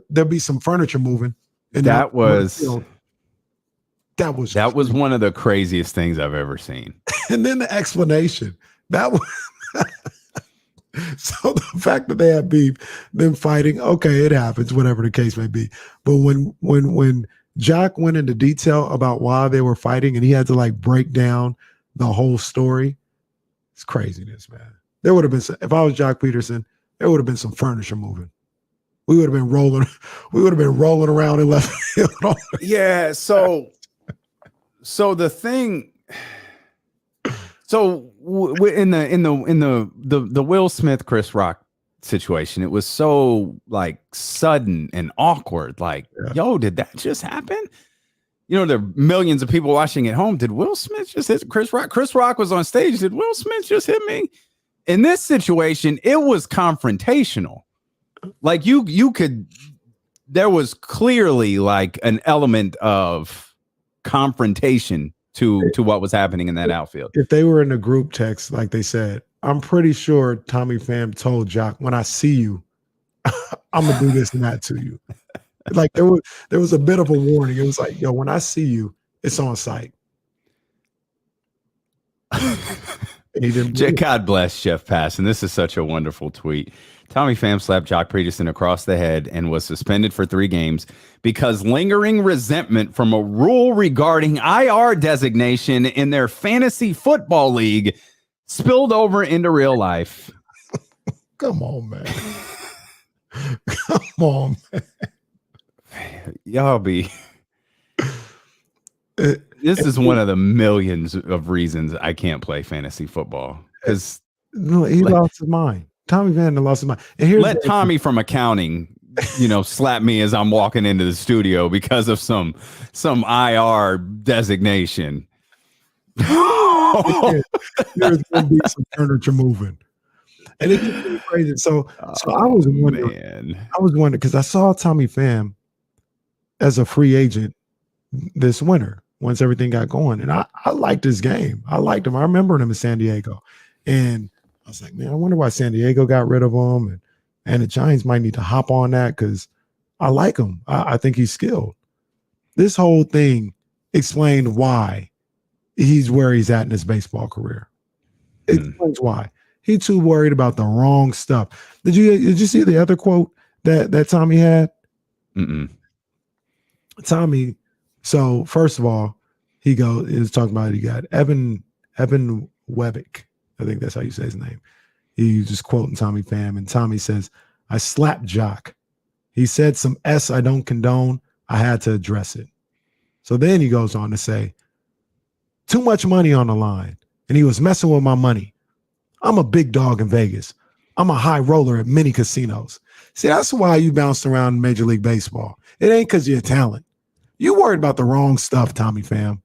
There'd be some furniture moving. And That was one of the craziest things I've ever seen. And then the explanation. That was so the fact that they had beef, them fighting. Okay, it happens, whatever the case may be. But when Joc went into detail about why they were fighting, and he had to like break down the whole story. It's craziness, man. There would have been if I was Joc Pederson, there would have been some furniture moving. We would have been rolling around in left field. Yeah. So the thing. So in the Will Smith Chris Rock situation, it was so like sudden and awkward. Like, yo, did that just happen? You know, there are millions of people watching at home. Did Will Smith just hit Chris Rock? Chris Rock was on stage. Did Will Smith just hit me? In this situation, it was confrontational. Like you could, there was clearly like an element of confrontation to what was happening in that outfield. If they were in a group text, like they said, I'm pretty sure Tommy Pham told Joc, when I see you, I'm gonna do this and that to you. Like there was a bit of a warning. It was like, yo, when I see you, it's on site. God bless Jeff Pass. And this is such a wonderful tweet. Tommy Pham slapped Joc Pederson across the head and was suspended for 3 games because lingering resentment from a rule regarding IR designation in their fantasy football league spilled over into real life. Come on, man. Come on, man. Y'all be. This is one of the millions of reasons I can't play fantasy football. Because no, he lost his mind. Tommy Pham lost his mind. And here's let Tommy from accounting, slap me as I'm walking into the studio because of some IR designation. There's going to be some furniture moving. And it's really crazy. So I was wondering, because I saw Tommy Pham as a free agent this winter once everything got going. And I liked his game. I liked him. I remember him in San Diego. And I was like, man, I wonder why San Diego got rid of him. And the Giants might need to hop on that because I like him. I think he's skilled. This whole thing explained why he's where he's at in his baseball career. It explains why. He's too worried about the wrong stuff. Did you see the other quote that Tommy had? Tommy, so first of all, he was talking about he got Evan Webick. I think that's how you say his name. He's just quoting Tommy Pham, and Tommy says, "I slapped Joc. He said some S I don't condone. I had to address it." So then he goes on to say, "Too much money on the line, and he was messing with my money. I'm a big dog in Vegas. I'm a high roller at many casinos." See, that's why you bounced around in Major League Baseball. It ain't because you're talent. You worried about the wrong stuff, Tommy Pham.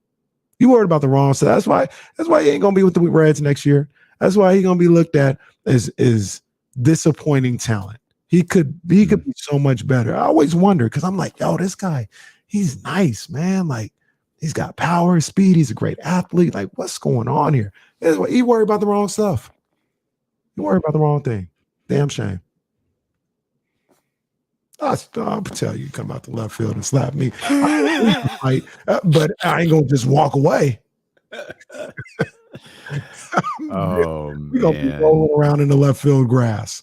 You worried about the wrong stuff. That's why he ain't gonna be with the Reds next year. That's why he's gonna be looked at as disappointing talent. He could be so much better. I always wonder because I'm like, yo, this guy, he's nice, man. Like he's got power, speed. He's a great athlete. Like what's going on here? He worried about the wrong stuff. You worried about the wrong thing. Damn shame. I'll tell you, come out the left field and slap me. But I ain't gonna just walk away. Oh, we're gonna be rolling around in the left field grass.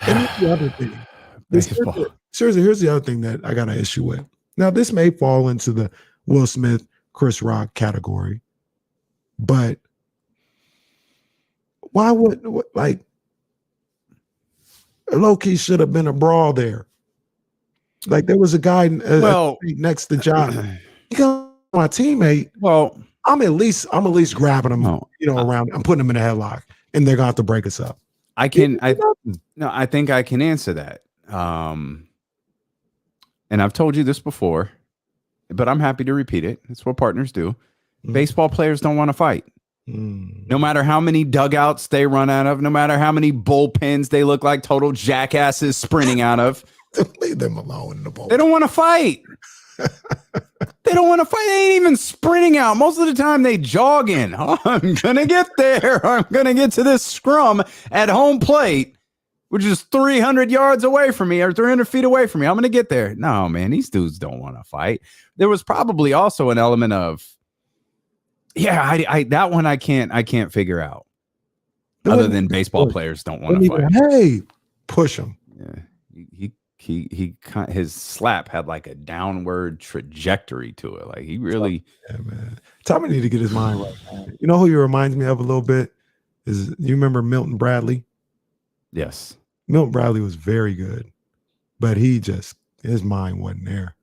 And here's the other thing. Seriously, here's the other thing that I got an issue with. Now, this may fall into the Will Smith Chris Rock category. But why would like low-key should have been a brawl there? Like there was a guy next to John. He goes, my teammate. Well, I'm at least grabbing him, around. I'm putting him in a headlock, and they're gonna have to break us up. I think I can answer that. And I've told you this before, but I'm happy to repeat it. It's what partners do. Baseball players don't want to fight. No matter how many dugouts they run out of, no matter how many bullpens they look like total jackasses sprinting out of. Leave them alone in the bullpen. They don't want to fight. They don't want to fight. They ain't even sprinting out. Most of the time they jogging. Oh, I'm going to get there. I'm going to get to this scrum at home plate, which is 300 yards away from me or 300 feet away from me. I'm going to get there. No, man, these dudes don't want to fight. There was probably also an element of, that one I can't figure out. Other than baseball players don't want to fight. Hey, push him. Yeah, his slap had like a downward trajectory to it. Like he really, man. Tommy need to get his mind right, man. You know who he reminds me of a little bit is you remember Milton Bradley? Yes, Milton Bradley was very good, but his mind wasn't there.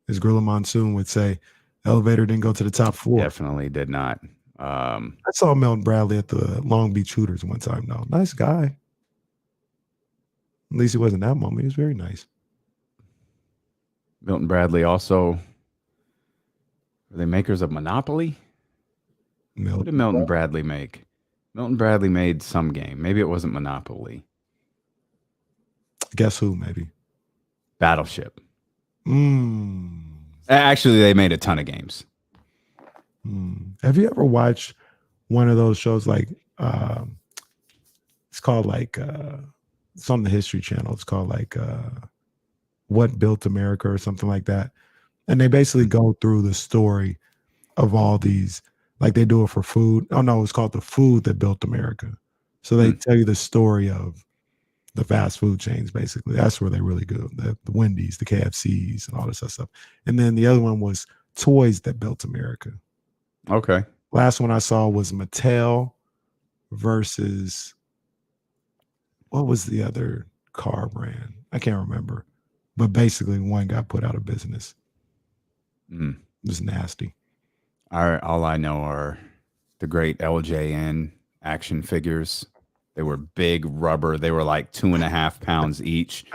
As Gorilla Monsoon would say, elevator didn't go to the top floor. Definitely did not. I saw Milton Bradley at the Long Beach Hooters one time. No, nice guy. At least it wasn't that moment. He was very nice. Milton Bradley also, are they makers of Monopoly? What did Milton Bradley make? Milton Bradley made some game. Maybe it wasn't Monopoly. Guess who, maybe? Battleship. Actually, they made a ton of games. Have you ever watched one of those shows like, it's called like, it's on the History Channel. It's called like What Built America or something like that. And they basically go through the story of all these, like they do it for food. Oh no, it's called The Food That Built America. So they tell you the story of the fast food chains, basically. That's where they really go. The Wendy's, the KFCs, and all this other stuff. And then the other one was Toys That Built America. Okay. Last one I saw was Mattel versus, what was the other car brand? I can't remember. But basically one got put out of business. It was nasty. All I know are the great LJN action figures. They were big rubber. They were like 2.5 pounds each.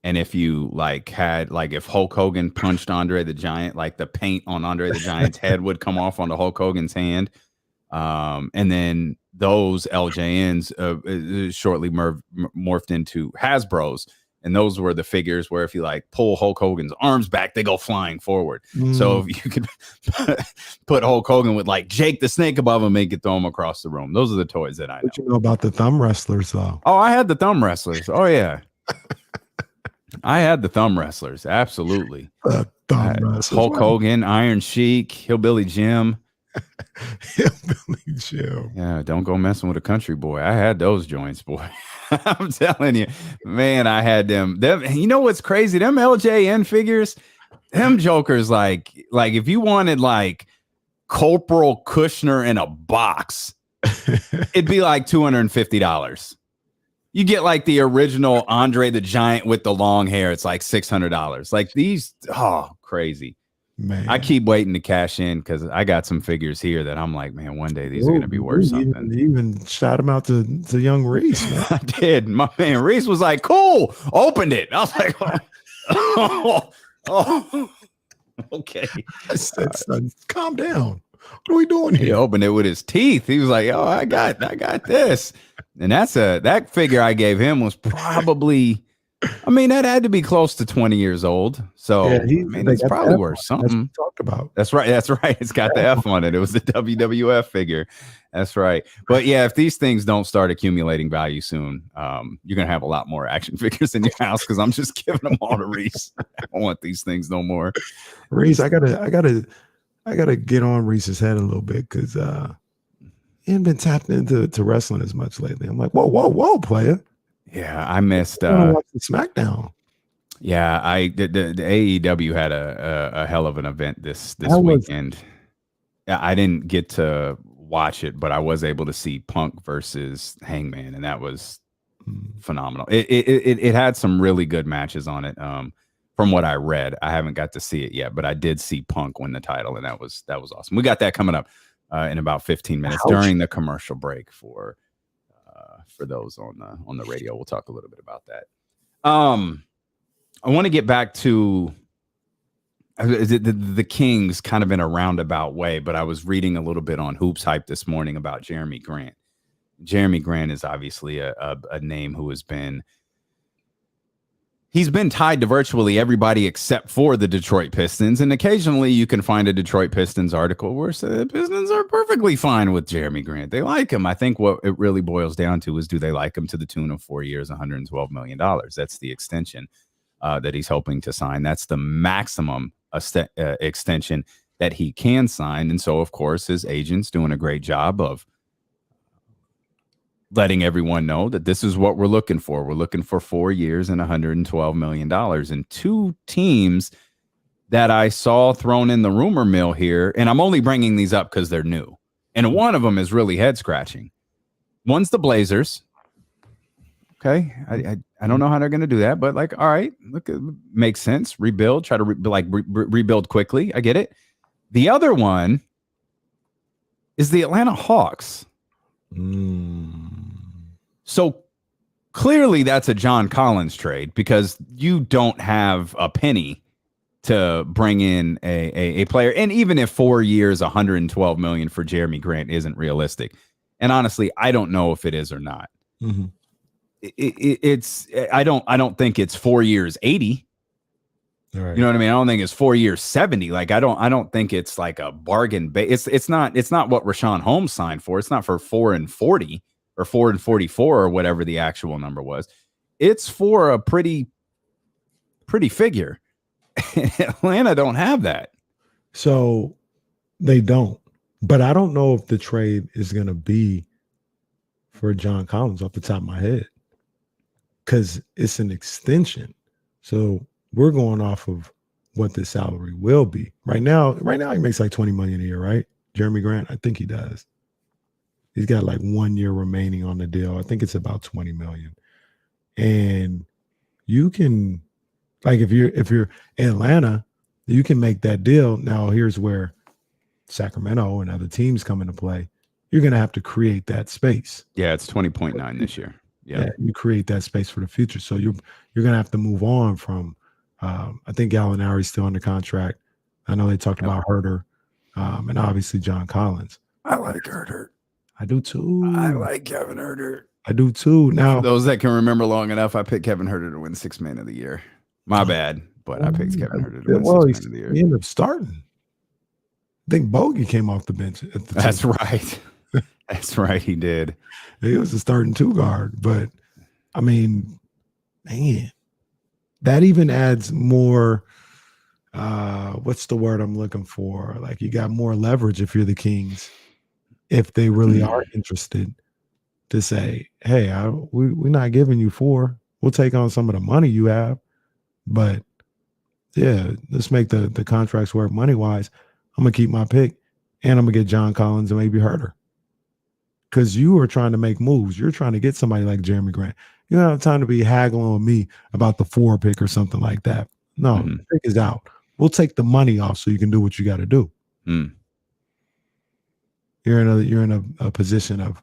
And if you if Hulk Hogan punched Andre the Giant, like the paint on Andre the Giant's head would come off onto Hulk Hogan's hand. And then those LJNs shortly morphed into Hasbro's. And those were the figures where if you like pull Hulk Hogan's arms back, they go flying forward. So if you could put Hulk Hogan with like Jake the Snake above him, and could throw him across the room. Those are the toys that I know. What you know about the thumb wrestlers though? Oh, I had the thumb wrestlers. Oh yeah. I had the thumb wrestlers. Absolutely. Hulk Hogan, Iron Sheik, Hillbilly Jim. Hillbilly Jim. Yeah, don't go messing with a country boy. I had those joints, boy. I'm telling you, man, I had them. You know what's crazy? Them LJN figures, them jokers, like if you wanted like Corporal Kushner in a box, it'd be like $250. You get like the original Andre the Giant with the long hair. It's like $600. Like these, crazy. Man, I keep waiting to cash in because I got some figures here that I'm like, man, one day these are going to be worth something. You even shot him out to young Reese. Man. I did. My man Reese was like, cool. Opened it. I was like, okay. I said, son, calm down. What are we doing here? He opened it with his teeth. He was like, oh, I got this. And that figure I gave him was probably, that had to be close to 20 years old. So it's probably worth something. Talked about. That's right. It's got the F on it. It was the WWF figure. That's right. But yeah, if these things don't start accumulating value soon, you're gonna have a lot more action figures in your house because I'm just giving them all to Reese. I don't want these things no more. Reese, I gotta get on Reese's head a little bit because he ain't been tapped into wrestling as much lately. I'm like, whoa, player. Yeah, I missed SmackDown. Yeah, the AEW had a hell of an event this weekend. Yeah, I didn't get to watch it, but I was able to see Punk versus Hangman, and that was phenomenal. It had some really good matches on it. From what I read, I haven't got to see it yet, but I did see Punk win the title, and that was awesome. We got that coming up in about 15 minutes during the commercial break for those on the radio. We'll talk a little bit about that. I want to get back to the Kings kind of in a roundabout way, but I was reading a little bit on Hoops Hype this morning about Jerami Grant. Jerami Grant is obviously a name who he's been tied to virtually everybody except for the Detroit Pistons. And occasionally you can find a Detroit Pistons article where the Pistons are perfectly fine with Jerami Grant. They like him. I think what it really boils down to is, do they like him to the tune of 4 years, $112 million? That's the extension that he's hoping to sign. That's the maximum extension that he can sign. And so, of course, his agent's doing a great job of letting everyone know that this is what we're looking for. We're looking for 4 years and $112 million. And two teams that I saw thrown in the rumor mill here, and I'm only bringing these up because they're new, and one of them is really head scratching. One's the Blazers. Okay, I don't know how they're going to do that, but all right, look, it makes sense. Rebuild, try to rebuild quickly. I get it. The other one is the Atlanta Hawks. So clearly that's a John Collins trade, because you don't have a penny to bring in a player. And even if 4 years, $112 million for Jerami Grant isn't realistic, and honestly, I don't know if it is or not. Mm-hmm. I don't think it's 4 years 80. Right. You know what I mean? I don't think it's 4 years 70. I don't think it's like a bargain. It's not what Rashawn Holmes signed for. It's not for 4 and 40 or 4 and 44 or whatever the actual number was. It's for a pretty figure. Atlanta don't have that. So they don't. But I don't know if the trade is going to be for John Collins off the top of my head, because it's an extension. So we're going off of what the salary will be. Right now he makes like $20 million a year, right? Jerami Grant, I think he does. He's got like 1 year remaining on the deal. I think it's about $20 million. And you can, if you're Atlanta, you can make that deal. Now here's where Sacramento and other teams come into play. You're going to have to create that space. Yeah, it's 20.9 this year. Yeah, you create that space for the future. So you're going to have to move on from. I think Gallinari's still under contract. I know they talked about Herter, and obviously John Collins. I like Herter. I do too. I like Kevin Herter. I do too. Now, for those that can remember long enough, I picked Kevin Herter to win Sixth Man of the Year. My bad, but I picked Kevin Herter to win Sixth Man of the Year. He ended up starting. I think Bogey came off the bench. That's right. That's right. He did. He was a starting 2 guard, but I mean, man, that even adds more. What's the word I'm looking for? You got more leverage if you're the Kings, if they really are interested, to say, hey, we're not giving you 4. We'll take on some of the money you have, but yeah, let's make the contracts work money wise. I'm gonna keep my pick, and I'm gonna get John Collins and maybe Herter. Because you are trying to make moves. You're trying to get somebody like Jerami Grant. You don't have time to be haggling with me about the 4 pick or something like that. No, the pick is out. We'll take the money off so you can do what you got to do. You're in a position of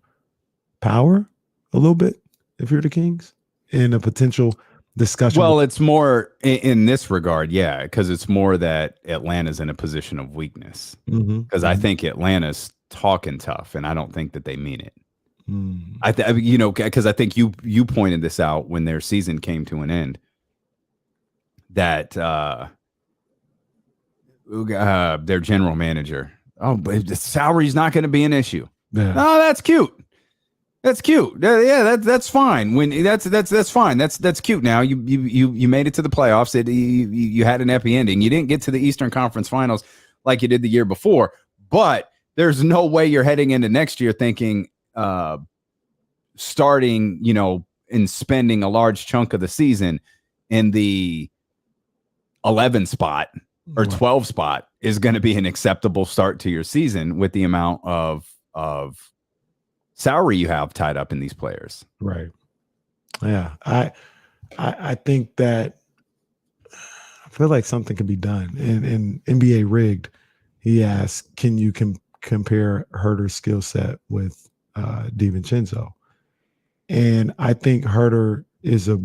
power a little bit if you're the Kings, in a potential discussion. Well, it's more in this regard, yeah, because it's more that Atlanta's in a position of weakness. Because I think Atlanta's talking tough, and I don't think that they mean it. Because I think you pointed this out when their season came to an end, that their general manager, but the salary's not going to be an issue. Yeah. Oh, that's cute. That's cute. Yeah, that's fine. When that's fine. That's cute. Now you made it to the playoffs. You had an epi ending. You didn't get to the Eastern Conference Finals like you did the year before, but there's no way you're heading into next year thinking starting, and spending a large chunk of the season in the 11 spot or Right. 12 spot is going to be an acceptable start to your season with the amount of salary you have tied up in these players. Right. Yeah. I think that I feel like something can be done. In NBA Rigged, he asked, can you compare Herter's skill set with DiVincenzo? And I think Herter is a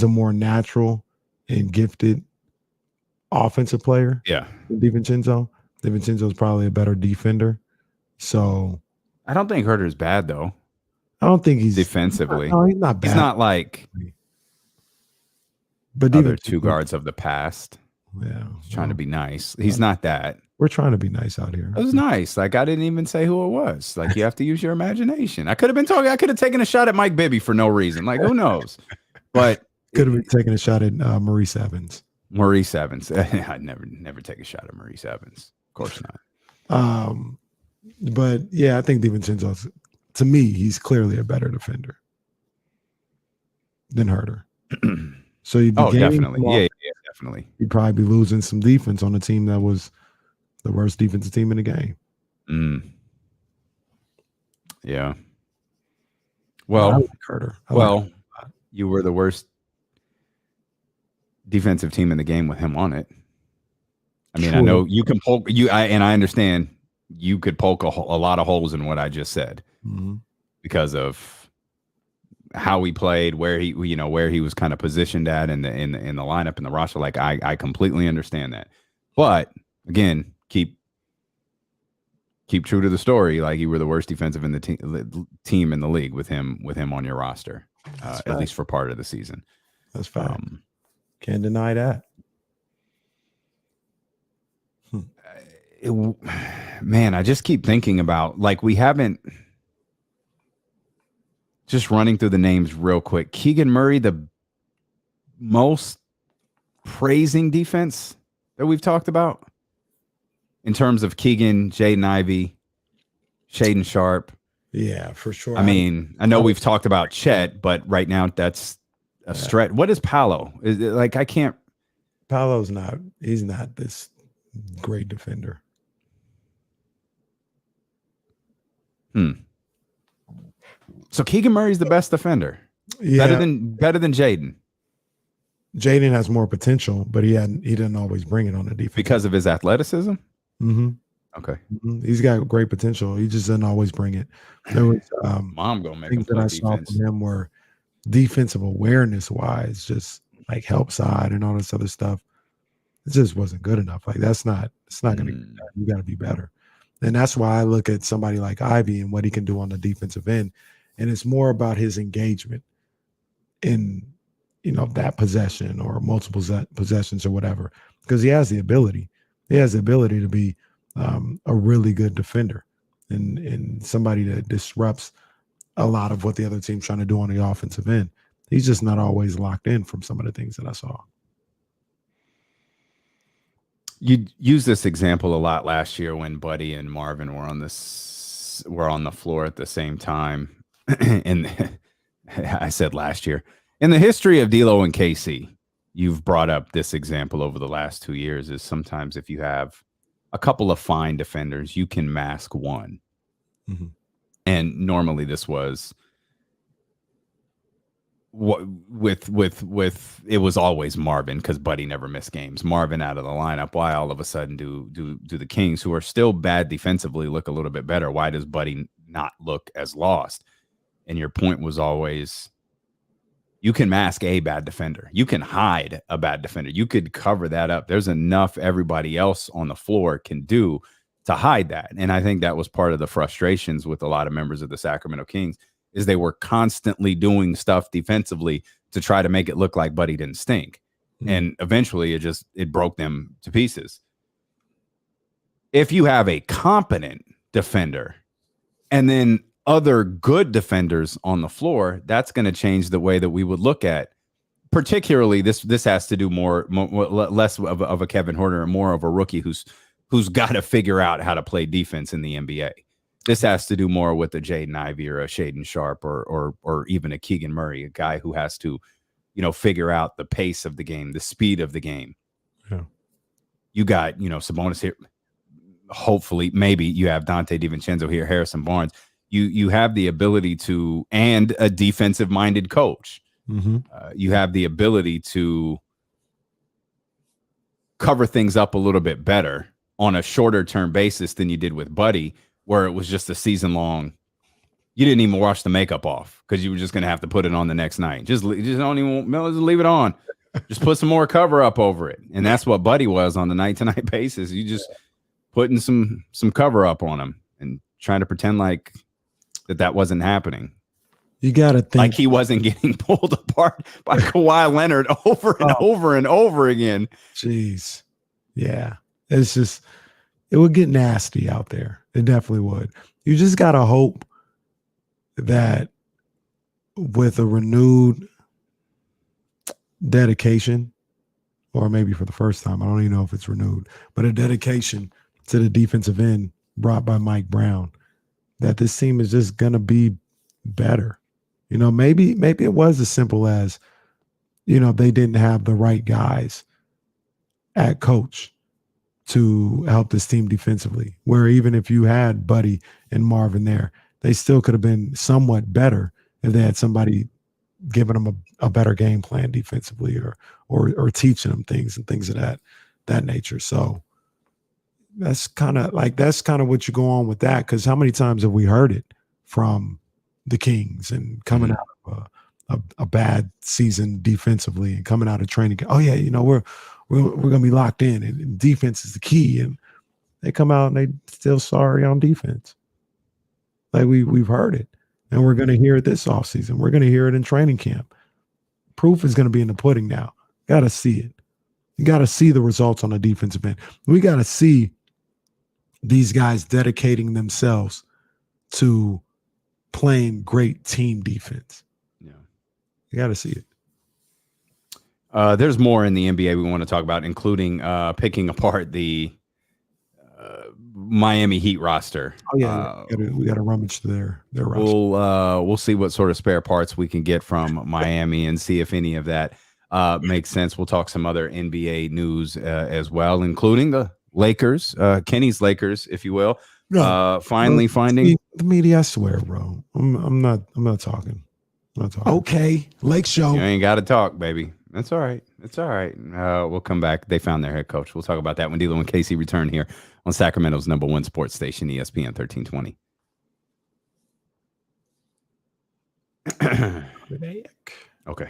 more natural and gifted offensive player. Yeah. Than DiVincenzo. DiVincenzo is probably a better defender. So I don't think Herter's bad though. I don't think he's defensively. No, he's not bad. He's not like but other two guards of the past. Yeah. He's trying to be nice. He's not that. We're trying to be nice out here. It was nice. Like, I didn't even say who it was. Like, you have to use your imagination. I could have taken a shot at Mike Bibby for no reason. Like, who knows? But Could have been taking a shot at Maurice Evans. Maurice Evans. I'd never take a shot at Maurice Evans. Of course not. But yeah, I think DiVincenzo's, to me, he's clearly a better defender than Herter. So you'd be definitely. Yeah, definitely. You'd probably be losing some defense on a team that was the worst defensive team in the game. Yeah. I Well, like Herter. I like him. you were the worst defensive team in the game with him on it. I mean, True. I know you can poke and I understand you could poke a lot of holes in what I just said because of how he played, where he was kind of positioned at in the lineup in the roster. Like I completely understand that, but again, keep true to the story. Like, you were the worst defensive in the team in the league with him on your roster, at least for part of the season. That's fine. Can't deny that. Man, I just keep thinking about, like, we haven't, just running through the names real quick. Keegan Murray, the most praising defense that we've talked about in terms of Keegan, Jaden Ivey, Shaedon Sharpe. Yeah, for sure. I mean, I know we've talked about Chet, but right now that's a stretch. What is Paolo? Is it, like, I can't. Paolo's he's not this great defender. So Keegan Murray's the best defender. Yeah. Better than Jaden. Jaden has more potential, but he didn't always bring it on the defense Because of his athleticism? Mm-hmm. Okay. Mm-hmm. He's got great potential. He just doesn't always bring it. There was Mom gonna make him things that play I saw defense. from him were defensive awareness wise, just like help side and all this other stuff. It just wasn't good enough. Like, it's not gonna get better. You gotta be better. And that's why I look at somebody like Ivy and what he can do on the defensive end. And it's more about his engagement in, that possession or multiple possessions or whatever, because he has the ability. He has the ability to be a really good defender and somebody that disrupts a lot of what the other team's trying to do on the offensive end. He's just not always locked in from some of the things that I saw. You used this example a lot last year when Buddy and Marvin were on the floor at the same time. And I said last year, in the history of D'Lo and KC, you've brought up this example over the last 2 years, is sometimes if you have a couple of fine defenders, you can mask one. Mm-hmm. And normally this was with it was always Marvin, because Buddy never missed games. Marvin out of the lineup. Why all of a sudden do the Kings, who are still bad defensively, look a little bit better? Why does Buddy not look as lost? And your point was always, you can mask a bad defender. You can hide a bad defender. You could cover that up. There's enough everybody else on the floor can do to hide that. And I think that was part of the frustrations with a lot of members of the Sacramento Kings, is they were constantly doing stuff defensively to try to make it look like Buddy didn't stink. Mm-hmm. And eventually it broke them to pieces. If you have a competent defender and then other good defenders on the floor, that's going to change the way that we would look at, particularly this has to do less of a Kevin Huerter and more of a rookie who's got to figure out how to play defense in the NBA. This has to do more with a Jaden Ivey or a Shaedon Sharpe or even a Keegan Murray, a guy who has to, figure out the pace of the game, the speed of the game. Yeah. You got, Sabonis here. Hopefully, maybe you have Dante DiVincenzo here, Harrison Barnes. You have the ability to, and a defensive-minded coach. Mm-hmm. You have the ability to cover things up a little bit better on a shorter-term basis than you did with Buddy, where it was just a season-long. You didn't even wash the makeup off because you were just going to have to put it on the next night. Just don't even just leave it on. Just put some more cover up over it, and that's what Buddy was on the night-to-night basis. You just putting some cover up on him and trying to pretend like that wasn't happening. You got to think like he wasn't getting pulled apart by Kawhi Leonard over and over and over again. Jeez. Yeah. It's just, it would get nasty out there. It definitely would. You just got to hope that with a renewed dedication, or maybe for the first time, I don't even know if it's renewed, but a dedication to the defensive end brought by Mike Brown, that this team is just going to be better. Maybe it was as simple as, they didn't have the right guys at coach to help this team defensively, where even if you had Buddy and Marvin there, they still could have been somewhat better if they had somebody giving them a better game plan defensively or teaching them things and things of that nature. So that's kind of what you go on with that. Because how many times have we heard it from the Kings and coming out of a bad season defensively and coming out of training? Oh yeah, we're gonna be locked in and defense is the key. And they come out and they still sorry on defense. Like we've heard it, and we're gonna hear it this offseason. We're gonna hear it in training camp. Proof is gonna be in the pudding now. Got to see it. You got to see the results on the defensive end. We got to see these guys dedicating themselves to playing great team defense. Yeah. You got to see it. There's more in the NBA we want to talk about, including picking apart the Miami Heat roster. Oh yeah, we got to rummage their roster. We'll see what sort of spare parts we can get from Miami and see if any of that makes sense. We'll talk some other NBA news as well, including the Lakers, Kenny's Lakers, if you will. Finally finding the media. I swear, bro. I'm not talking. I'm not talking. Okay, Lake Show. You ain't got to talk, baby. That's all right. It's all right. We'll come back. They found their head coach. We'll talk about that when D'Lo and Casey return here on Sacramento's #1 sports station, ESPN 1320. Okay.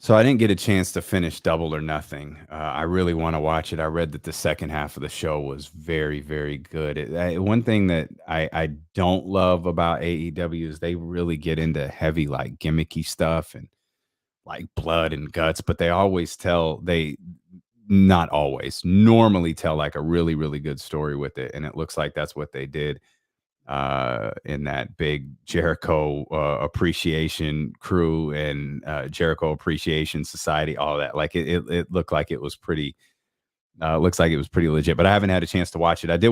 So I didn't get a chance to finish Double or Nothing. I really want to watch it. I read that the second half of the show was very, very good. One thing that I don't love about AEW is they really get into heavy, like gimmicky stuff and like blood and guts, but normally tell like a really, really good story with it. And it looks like that's what they did in that big Jericho appreciation crew and Jericho Appreciation Society, all that. Like it looked like it was pretty looks like it was pretty legit, but I haven't had a chance to watch it. I did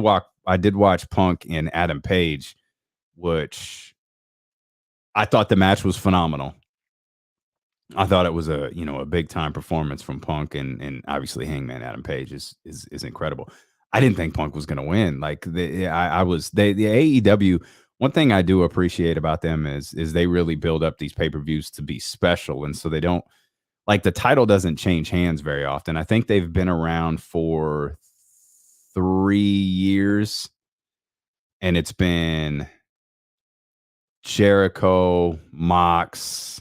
watch Punk and Adam Page, which I thought the match was phenomenal. I thought it was a big time performance from Punk, and obviously Hangman Adam Page is incredible. I didn't think Punk was going to win. Like the AEW. One thing I do appreciate about them is they really build up these pay-per-views to be special, and so they don't, like, the title doesn't change hands very often. I think they've been around for 3 years, and it's been Jericho, Mox.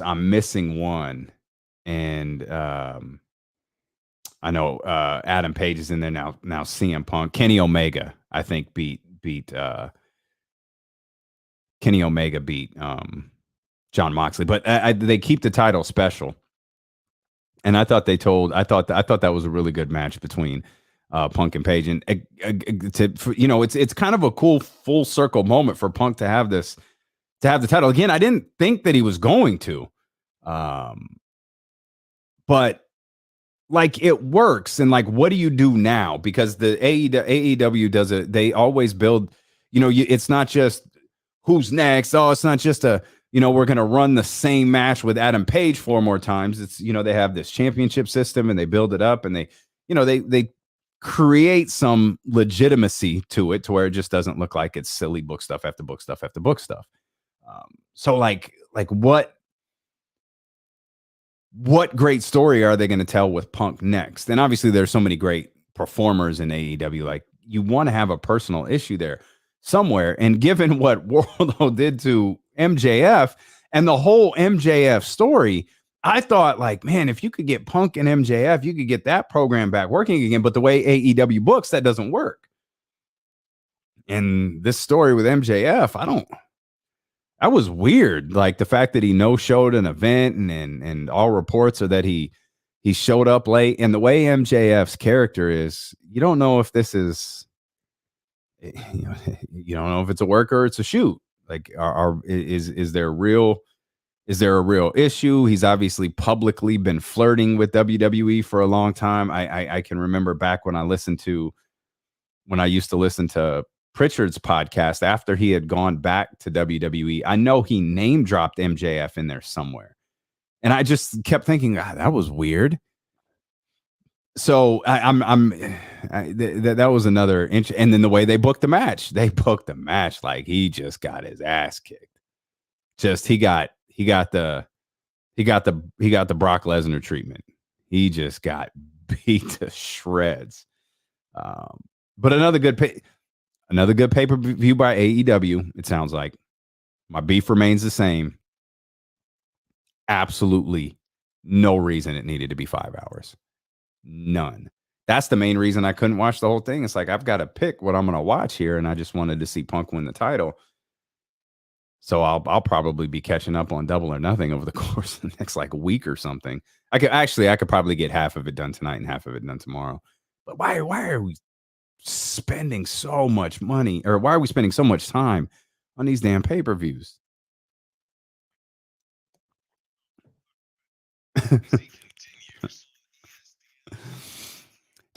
I'm missing one. And I know Adam Page is in there now. Now CM Punk, Kenny Omega, I think beat Kenny Omega beat John Moxley, but they keep the title special. And I thought that was a really good match between Punk and Page, and it's kind of a cool full circle moment for Punk to have the title again. I didn't think that he was going to. But like it works. And like, what do you do now? Because the AEW does it. They always build, it's not just who's next. Oh, it's not just we're going to run the same match with Adam Page 4 more times. It's, they have this championship system and they build it up and they create some legitimacy to it to where it just doesn't look like it's silly book stuff after book stuff after book stuff. So like what great story are they going to tell with Punk next? And obviously there's so many great performers in AEW. Like you want to have a personal issue there somewhere. And given what Wardlow did to MJF and the whole MJF story, I thought like, man, if you could get Punk and MJF, you could get that program back working again. But the way AEW books, that doesn't work. And this story with MJF, that was weird. Like the fact that he no-showed an event and all reports are that he showed up late. And the way MJF's character is, you don't know if this is, you don't know if it's a work or it's a shoot. Like, is there a real issue? He's obviously publicly been flirting with WWE for a long time. I can remember back when I used to listen to Pritchard's podcast after he had gone back to WWE. I know he name dropped MJF in there somewhere. And I just kept thinking, that was weird. So that was another inch. And then the way they booked the match like he just got his ass kicked. Just he got the Brock Lesnar treatment. He just got beat to shreds. But another good pay-per-view by AEW. It sounds like my beef remains the same. Absolutely no reason it needed to be 5 hours. None. That's the main reason I couldn't watch the whole thing. It's like I've got to pick what I'm going to watch here, and I just wanted to see Punk win the title. So I'll probably be catching up on Double or Nothing over the course of the next like week or something. I could probably get half of it done tonight and half of it done tomorrow. But why are we spending so much money, or why are we spending so much time on these damn pay-per-views?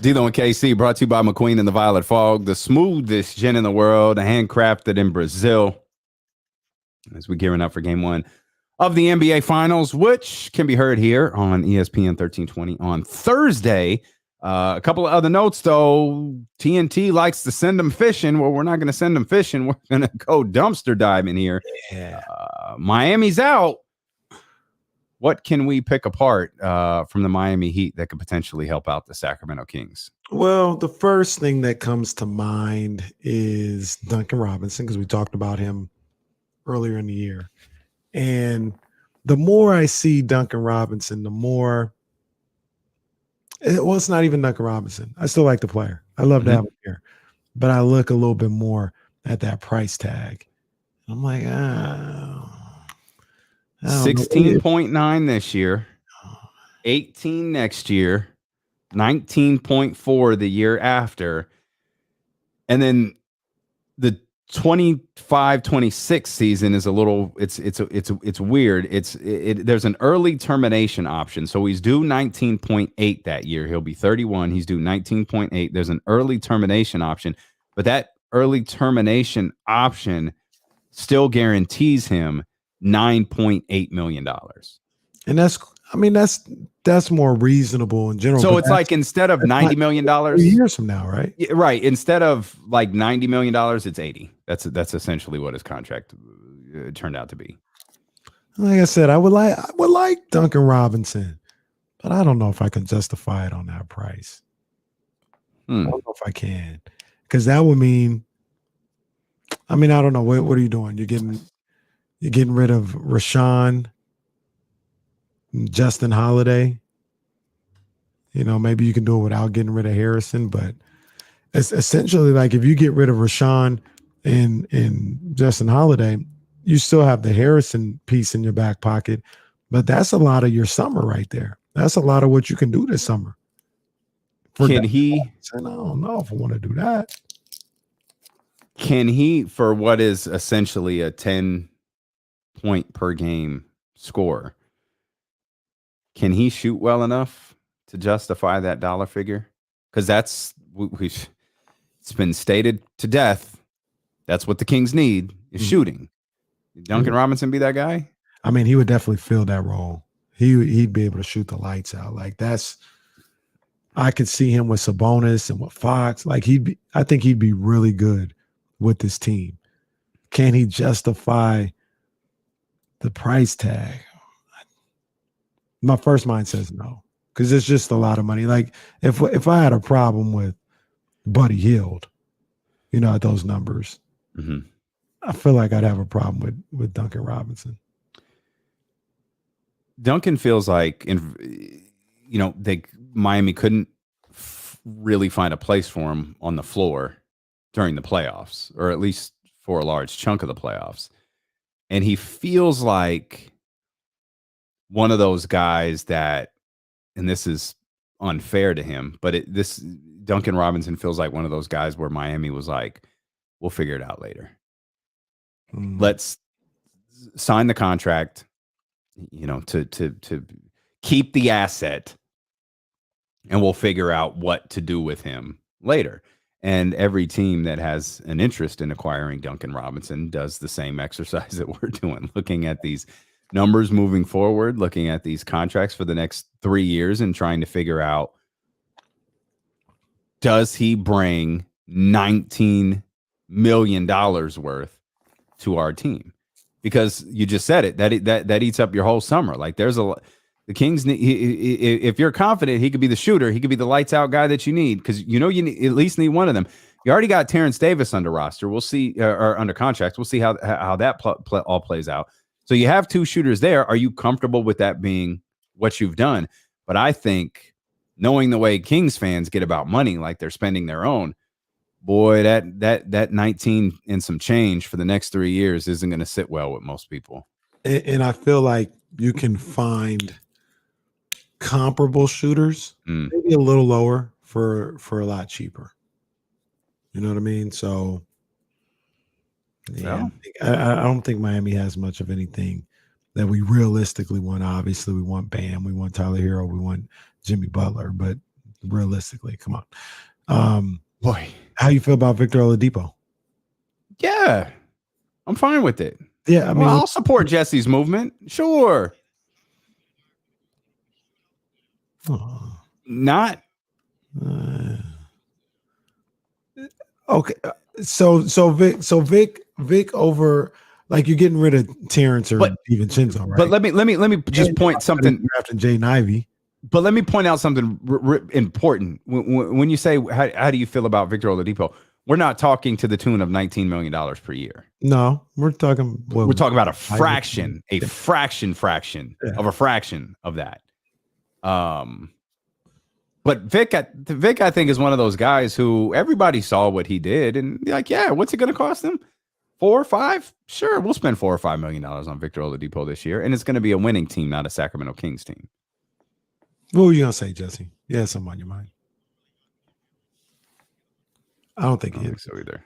D'Lo and KC brought to you by McQueen and the Violet Fog, the smoothest gin in the world, handcrafted in Brazil. As we're gearing up for game 1 of the NBA Finals, which can be heard here on ESPN 1320 on Thursday. A couple of other notes, though. TNT likes to send them fishing. Well, we're not going to send them fishing. We're going to go dumpster diving here. Yeah. Miami's out. What can we pick apart from the Miami Heat that could potentially help out the Sacramento Kings? Well, the first thing that comes to mind is Duncan Robinson, because we talked about him earlier in the year. And the more I see Duncan Robinson, the more it's not even Duncan Robinson. I still like the player. I love to have him here. But I look a little bit more at that price tag. I'm like, 16.9 this year, 18 next year, 19.4 the year after. And then the 25-26 season is a little, it's weird. There's an early termination option. So he's due 19.8 that year. He'll be 31. He's due 19.8. There's an early termination option, but that early termination option still guarantees him $9.8 million. And that's more reasonable in general. So it's like instead of $90 million 3 years from now, right? Right. Instead of like $90 million, it's 80. That's essentially what his contract turned out to be. Like I said, I would like Duncan Robinson, but I don't know if I can justify it on that price. I don't know if I can, because that would mean, I don't know. What are you doing? You're getting rid of Rashawn, Justin Holiday. Maybe you can do it without getting rid of Harrison, but it's essentially like if you get rid of Rashawn and Justin Holiday, you still have the Harrison piece in your back pocket, but that's a lot of your summer right there. That's a lot of what you can do this summer. Can he? I don't know if I want to do that. Can he, for what is essentially a 10-point per game score, can he shoot well enough to justify that dollar figure? Because it's been stated to death. That's what the Kings need is shooting. Duncan Robinson be that guy? I mean, he would definitely fill that role. He'd be able to shoot the lights out. Like I could see him with Sabonis and with Fox. Like I think he'd be really good with this team. Can he justify the price tag? My first mind says no, because it's just a lot of money. Like if I had a problem with Buddy Hield, at those numbers, I feel like I'd have a problem with Duncan Robinson. Duncan feels like Miami couldn't really find a place for him on the floor during the playoffs, or at least for a large chunk of the playoffs. And he feels like one of those guys that, and this is unfair to him, but Duncan Robinson feels like one of those guys where Miami was like, we'll figure it out later. Let's sign the contract, to keep the asset, and we'll figure out what to do with him later. And every team that has an interest in acquiring Duncan Robinson does the same exercise that we're doing, looking at these numbers moving forward, looking at these contracts for the next 3 years and trying to figure out, does he bring $19 million worth to our team? Because you just said it, that eats up your whole summer. Like the Kings need, if you're confident he could be the shooter, he could be the lights out guy that you need, because you at least need one of them. You already got Terrence Davis under roster. We'll see, or under contract. We'll see how that all plays out. So you have two shooters there. Are you comfortable with that being what you've done? But I think, knowing the way Kings fans get about money, like they're spending their own, boy, that 19 and some change for the next 3 years isn't going to sit well with most people. And I feel like you can find comparable shooters, maybe a little lower for a lot cheaper. You know what I mean? So, yeah, I don't think Miami has much of anything that we realistically want. Obviously, we want Bam, we want Tyler Hero, we want Jimmy Butler, but realistically, come on. Boy, how you feel about Victor Oladipo? Yeah, I'm fine with it. Yeah, I mean, I'll support Jesse's movement. Sure. Not. Okay. So Vic over, like, you're getting rid of Terrence or DiVincenzo, right? But let me just point something. After Jaden Ivey. But let me point out something important. When you say, how do you feel about Victor Oladipo? We're not talking to the tune of $19 million per year. No, we're talking. We're talking about a fraction of a fraction of that. But Vic, I think, is one of those guys who everybody saw what he did, and like, yeah, what's it going to cost them? 4 or 5? Sure, we'll spend $4 or $5 million on Victor Oladipo this year, and it's going to be a winning team, not a Sacramento Kings team. What were you gonna say, Jesse? You had something on your mind. I don't think so either.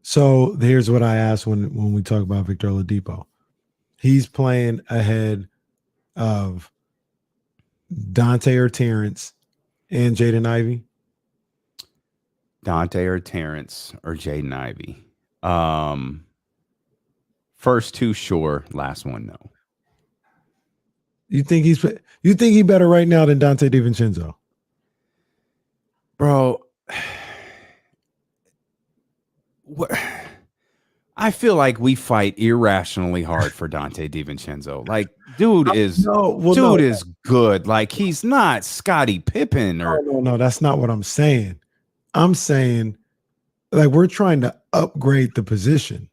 So here's what I asked when we talk about Victor Oladipo. He's playing ahead of Dante or Terrence and Jaden Ivey. Dante or Terrence or Jaden Ivey. First two, sure. Last one, no. You think he better right now than Dante DiVincenzo? Bro, I feel like we fight irrationally hard for Dante DiVincenzo. Like, dude is good. Like, he's not Scottie Pippen or no, that's not what I'm saying. I'm saying, like, we're trying to upgrade the position.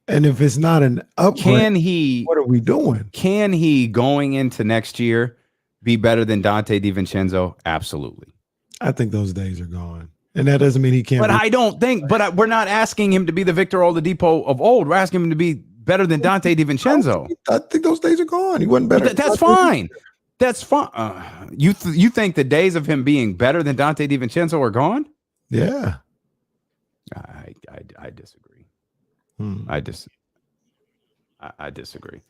And if it's not an upgrade, what are we doing? Can he, going into next year, be better than Dante DiVincenzo? Absolutely. I think those days are gone. And that doesn't mean he can't. But I don't think, we're not asking him to be the Victor Oladipo of old. We're asking him to be better than Dante DiVincenzo. I think those days are gone. He wasn't better. That's fine. That's fine. You think the days of him being better than Dante DiVincenzo are gone? Yeah. I disagree. Hmm. I disagree.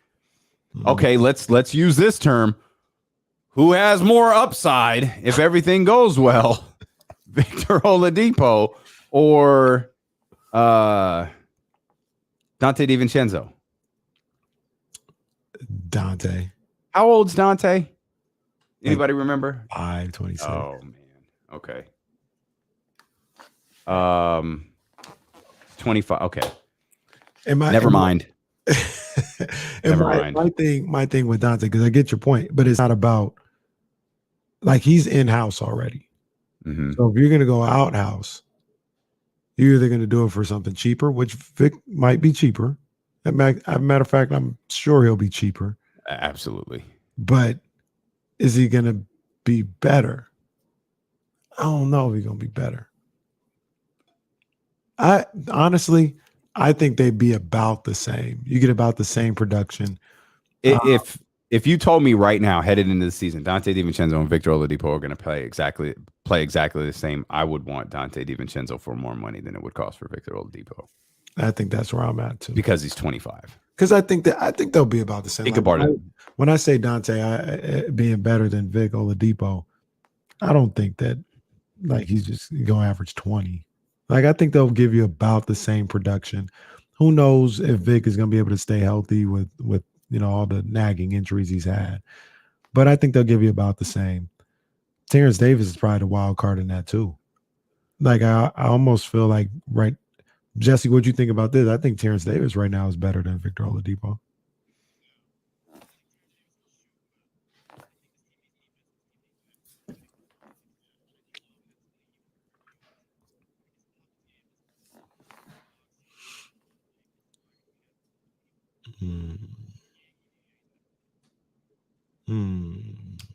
Okay, let's use this term. Who has more upside if everything goes well? Victor Oladipo or Dante DiVincenzo? Dante. How old's Dante? Anybody remember? 26. Oh man. Okay. 25. Okay. Never mind. My thing with Dante, because I get your point, but it's not about like he's in-house already. Mm-hmm. So if you're gonna go out-house, you're either gonna do it for something cheaper, which Vic might be cheaper. As a matter of fact, I'm sure he'll be cheaper. Absolutely. But is he gonna be better? I don't know if he's gonna be better. I think they'd be about the same. You get about the same production. If you told me right now, headed into the season, Dante DiVincenzo and Victor Oladipo are going to play exactly the same, I would want Dante DiVincenzo for more money than it would cost for Victor Oladipo. I think that's where I'm at too. Because he's 25. Because I think they'll be about the same. When I say Dante being better than Vic Oladipo, I don't think that like he's just going to average 20. Like I think they'll give you about the same production. Who knows if Vic is going to be able to stay healthy with all the nagging injuries he's had. But I think they'll give you about the same. Terrence Davis is probably the wild card in that too. Like I almost feel like Jesse, what do you think about this? I think Terrence Davis right now is better than Victor Oladipo.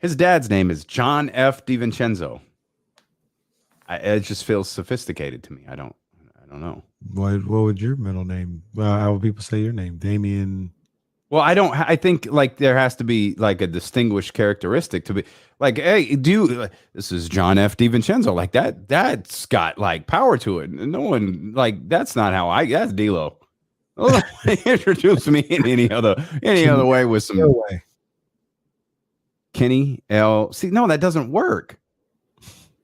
His dad's name is John F. DiVincenzo. It just feels sophisticated to me. I don't know. What would your middle name? How would people say your name? Damian. Well, I think like there has to be like a distinguished characteristic to be like, hey, this is John F. DiVincenzo. Like that's got like power to it. No one like that's not how that's D-Lo. Introduce me in any other way with some way. Kenny L. See, no, that doesn't work.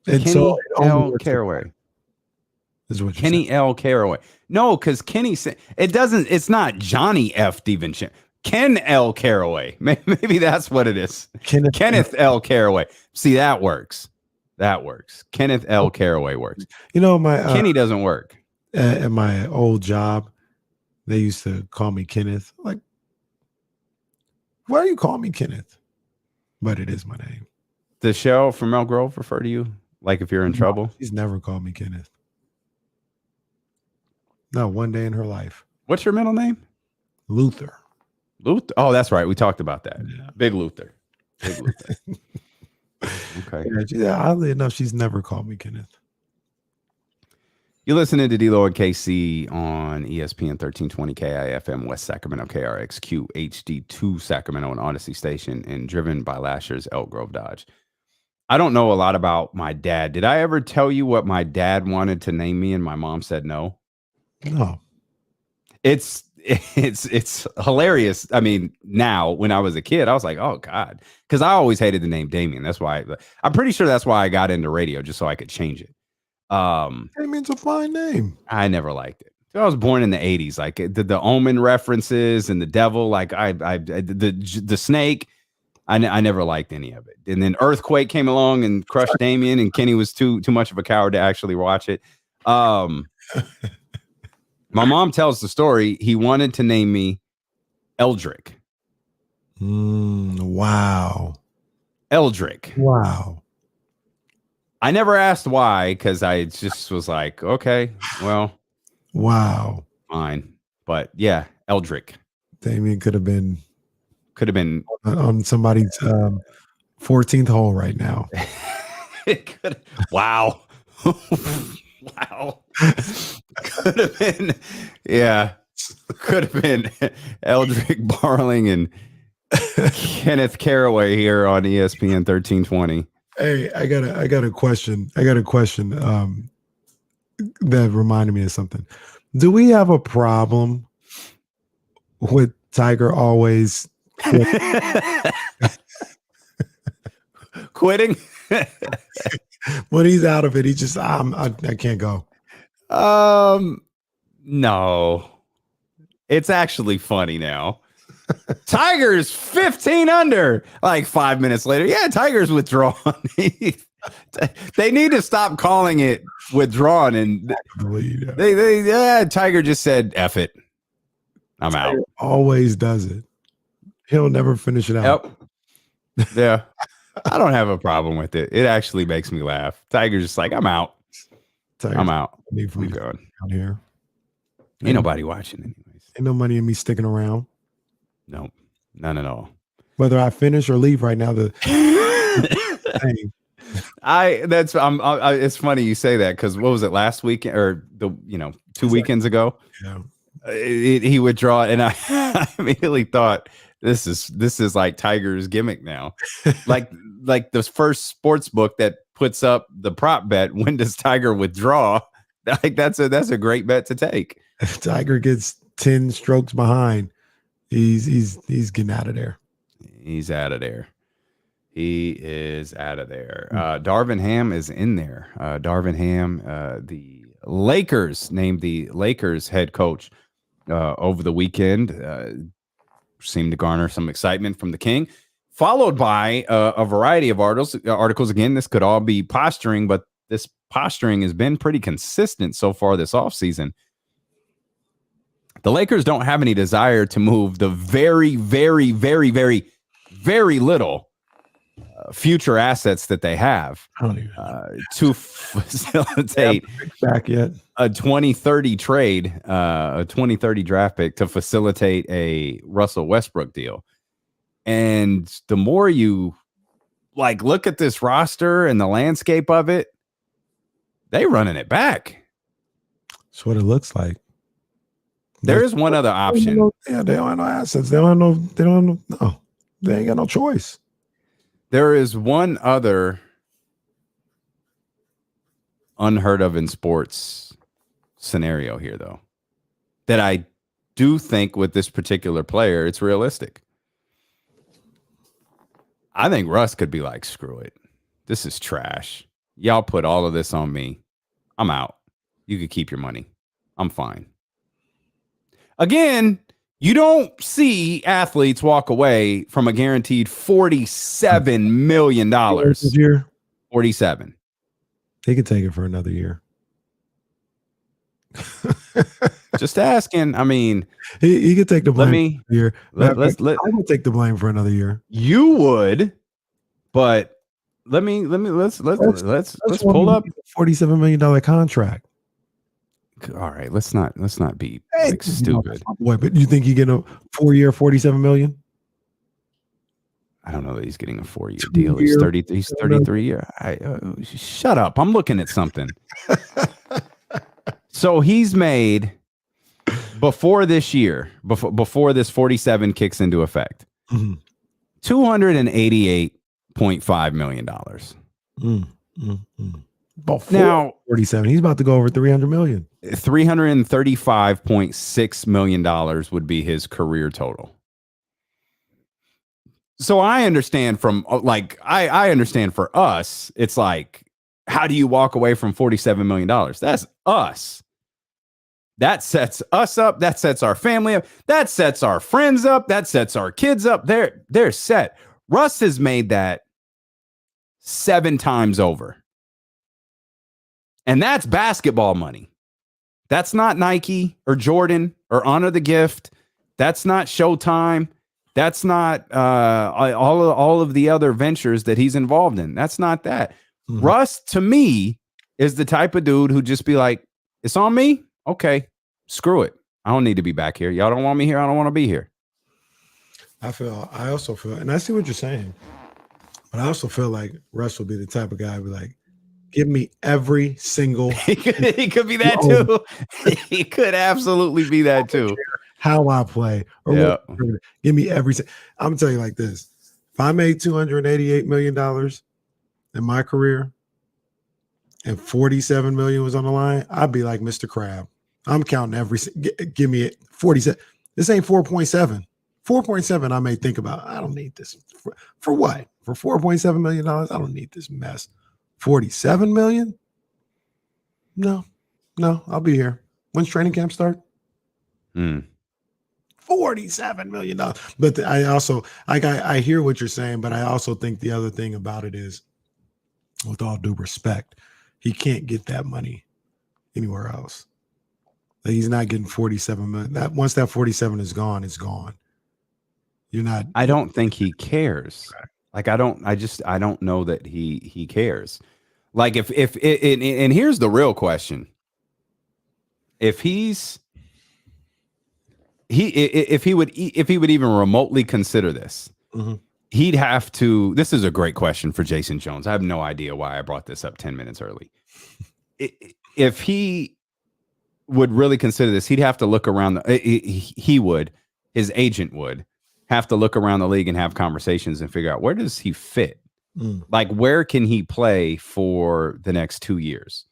Kenny L. Caraway. Is what Kenny L. Caraway. No, because Kenny said it doesn't. It's not Johnny F. DiVincenzo. Ken L. Caraway. Maybe that's what it is. Kenneth L. Caraway. See, that works. That works. Kenneth L. Caraway works. My Kenny doesn't work. At my old job, they used to call me Kenneth. Like, why do you call me Kenneth? But it is my name. Does Shell from Elk Grove refer to you like if you're in trouble? She's never called me Kenneth. Not one day in her life. What's your middle name? Luther. Luther? Oh, that's right. We talked about that. Yeah. Big Luther. Okay. Yeah, oddly enough, she's never called me Kenneth. You're listening to D-Lo and KC on ESPN 1320 KIFM West Sacramento, KRXQ HD2 Sacramento and Odyssey Station, and driven by Lasher's Elk Grove Dodge. I don't know a lot about my dad. Did I ever tell you what my dad wanted to name me and my mom said no? No. It's hilarious. I mean, now when I was a kid, I was like, oh God, because I always hated the name Damien. That's why I'm pretty sure that's why I got into radio, just so I could change it. Damien's a fine name. I never liked it. I was born in the 80s, like the Omen references and the devil, like the snake. I never liked any of it. And then Earthquake came along and crushed Damien, and Kenny was too much of a coward to actually watch it. My mom tells the story. He wanted to name me Eldrick. Wow. Eldrick. Wow. I never asked why, because I just was like, okay, well, wow, fine. But yeah, Eldrick. Damien could have been on somebody's 14th hole right now. Wow. Wow. Could have been, yeah. Could have been Eldrick Barling and Kenneth Caraway here on ESPN 1320. Hey, I got a question. that reminded me of something. Do we have a problem with Tiger always Quitting? when he's out of it? He just I can't go. No. It's actually funny now. Tiger's 15 under. Like 5 minutes later, yeah, Tiger's withdrawn. They need to stop calling it withdrawn. And Tiger just said, "F it, I'm out." Always does it. He'll never finish it out. Yep. Yeah. I don't have a problem with it. It actually makes me laugh. Tiger's just like, "I'm out. I'm out. I'm going out here. Ain't nobody watching anyways. Ain't no money in me sticking around. Nope, none at all. Whether I finish or leave right now, it's funny you say that because what was it last weekend or 2 weekends ago? Yeah, he withdrew and I immediately thought this is like Tiger's gimmick now, like the first sports book that puts up the prop bet. When does Tiger withdraw? Like that's a great bet to take. If Tiger gets 10 strokes behind, he's getting out of there. He's out of there. He is out of there. Darvin Ham is in there. Darvin Ham, the Lakers named the Lakers head coach over the weekend. Seemed to garner some excitement from the King, followed by a variety of articles. Again, this could all be posturing, but this posturing has been pretty consistent so far this offseason. The Lakers don't have any desire to move the very, very, very, very, very little future assets that they have to facilitate back yet a 2030 trade, a 2030 draft pick to facilitate a Russell Westbrook deal. And the more you look at this roster and the landscape of it, they running it back. That's what it looks like. There is one other option. They don't have no assets. They ain't got no choice. There is one other unheard of in sports scenario here, though, that I do think with this particular player, it's realistic. I think Russ could be like, screw it. This is trash. Y'all put all of this on me. I'm out. You could keep your money. I'm fine. Again, you don't see athletes walk away from a guaranteed $47 million. This year? 47. He could take it for another year. Just asking. I mean, he could take the blame for another year. I would take the blame for another year. You would, but let's pull up $47 million contract. All right, let's not be stupid. Boy, but you think he get a 4-year, $47 million? I don't know that he's getting a 4-year deal. He's 30. He's 33 year. Shut up. I'm looking at something. So he's made before this year, before this 47 kicks into effect, $288.5 million. Now 47. He's about to go over 300 million. $335.6 million would be his career total. So I understand I understand for us, it's like, how do you walk away from $47 million? That's us. That sets us up. That sets our family up. That sets our friends up. That sets our kids up. They're set. Russ has made that 7 times over. And that's basketball money. That's not Nike or Jordan or Honor the Gift. That's not Showtime. That's not all of the other ventures that he's involved in. That's not that. Russ, to me, is the type of dude who just be like, it's on me. Okay, screw it. I don't need to be back here. Y'all don't want me here. I don't want to be here. I also feel, and I see what you're saying, but I also feel like Russ will be the type of guy who be like, give me every single. He could be that too. He could absolutely be that too. How I play, or whatever. Give me every. I'm gonna tell you like this: if I made $288 million in my career, and 47 million was on the line, I'd be like Mr. Crab. I'm counting give me it 47. This ain't 4.7. 4.7 I may think about. I don't need this. For what? For $4.7 million? I don't need this mess. 47 million? No, I'll be here. When's training camp start? $47 million. But I also, I hear what you're saying, but I also think the other thing about it is, with all due respect, he can't get that money anywhere else. Like, he's not getting 47 million. Once that 47 is gone, it's gone. You're not. I don't think he cares. Like, I don't know that he cares. Like, if and here's the real question. If he would even remotely consider this, he'd have to. This is a great question for Jason Jones. I have no idea why I brought this up 10 minutes early. If he would really consider this, he'd have to look around. His agent would have to look around the league and have conversations and figure out, where does he fit? Like, where can he play for the next 2 years?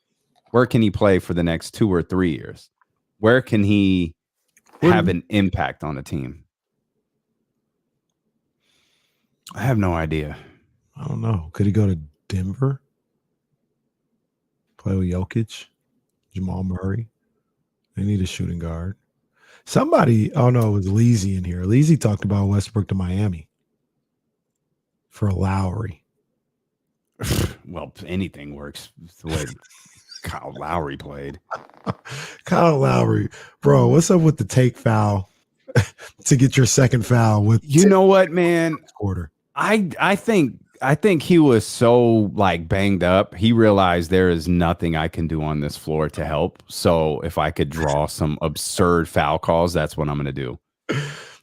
Where can he play for the next 2 or 3 years? Where can he have an impact on the team? I have no idea. I don't know. Could he go to Denver? Play with Jokic, Jamal Murray? They need a shooting guard. Somebody, it was Leezy in here. Leezy talked about Westbrook to Miami for Lowry. Well, anything works the way Kyle Lowry played. Kyle Lowry, bro, what's up with the take foul to get your second foul? With you know what, man? Quarter. I think he was so banged up. He realized there is nothing I can do on this floor to help. So if I could draw some absurd foul calls, that's what I'm going to do.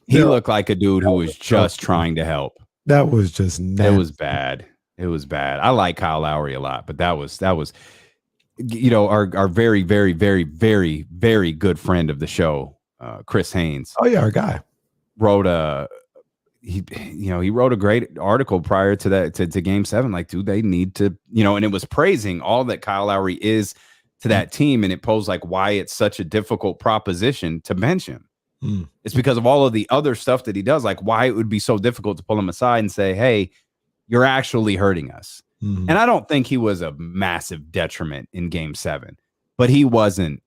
He looked like a dude who was just trying to help. That was just nasty. It was bad. It was bad. I like Kyle Lowry a lot, but that was our very, very, very, very, very good friend of the show, Chris Haynes. Oh yeah, our guy wrote he wrote a great article prior to that to Game 7. Like, do they need to, and it was praising all that Kyle Lowry is to that team, and it posed why it's such a difficult proposition to bench him. It's because of all of the other stuff that he does, why it would be so difficult to pull him aside and say, hey, you're actually hurting us. And I don't think he was a massive detriment in Game 7, but he wasn't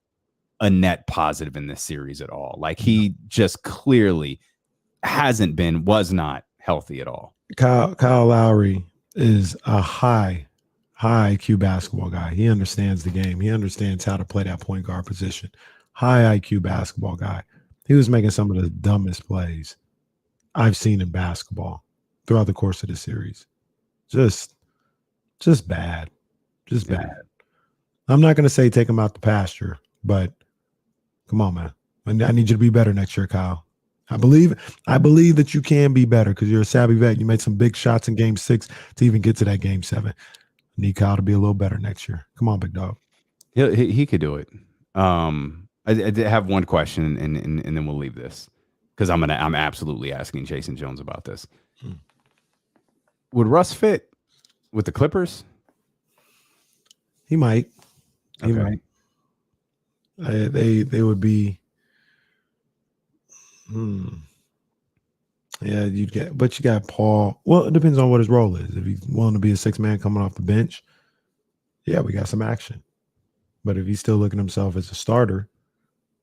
a net positive in this series at all. He just clearly was not healthy at all. Kyle Lowry is a high IQ basketball guy. He understands the game. He understands how to play that point guard position. High IQ basketball guy. He was making some of the dumbest plays I've seen in basketball throughout the course of the series. Just bad. Just bad. I'm not going to say take him out the pasture, but come on, man. I need you to be better next year, Kyle. I believe that you can be better because you're a savvy vet. You made some big shots in Game 6 to even get to that Game 7. I need Kyle to be a little better next year. Come on, big dog. He could do it. I did have one question, and then we'll leave this because I'm absolutely asking Jason Jones about this. Would Russ fit with the Clippers? He might. He Okay. might. They would be. Yeah, you got Paul. Well, it depends on what his role is. If he's willing to be a 6-man coming off the bench, yeah, we got some action. But if he's still looking at himself as a starter,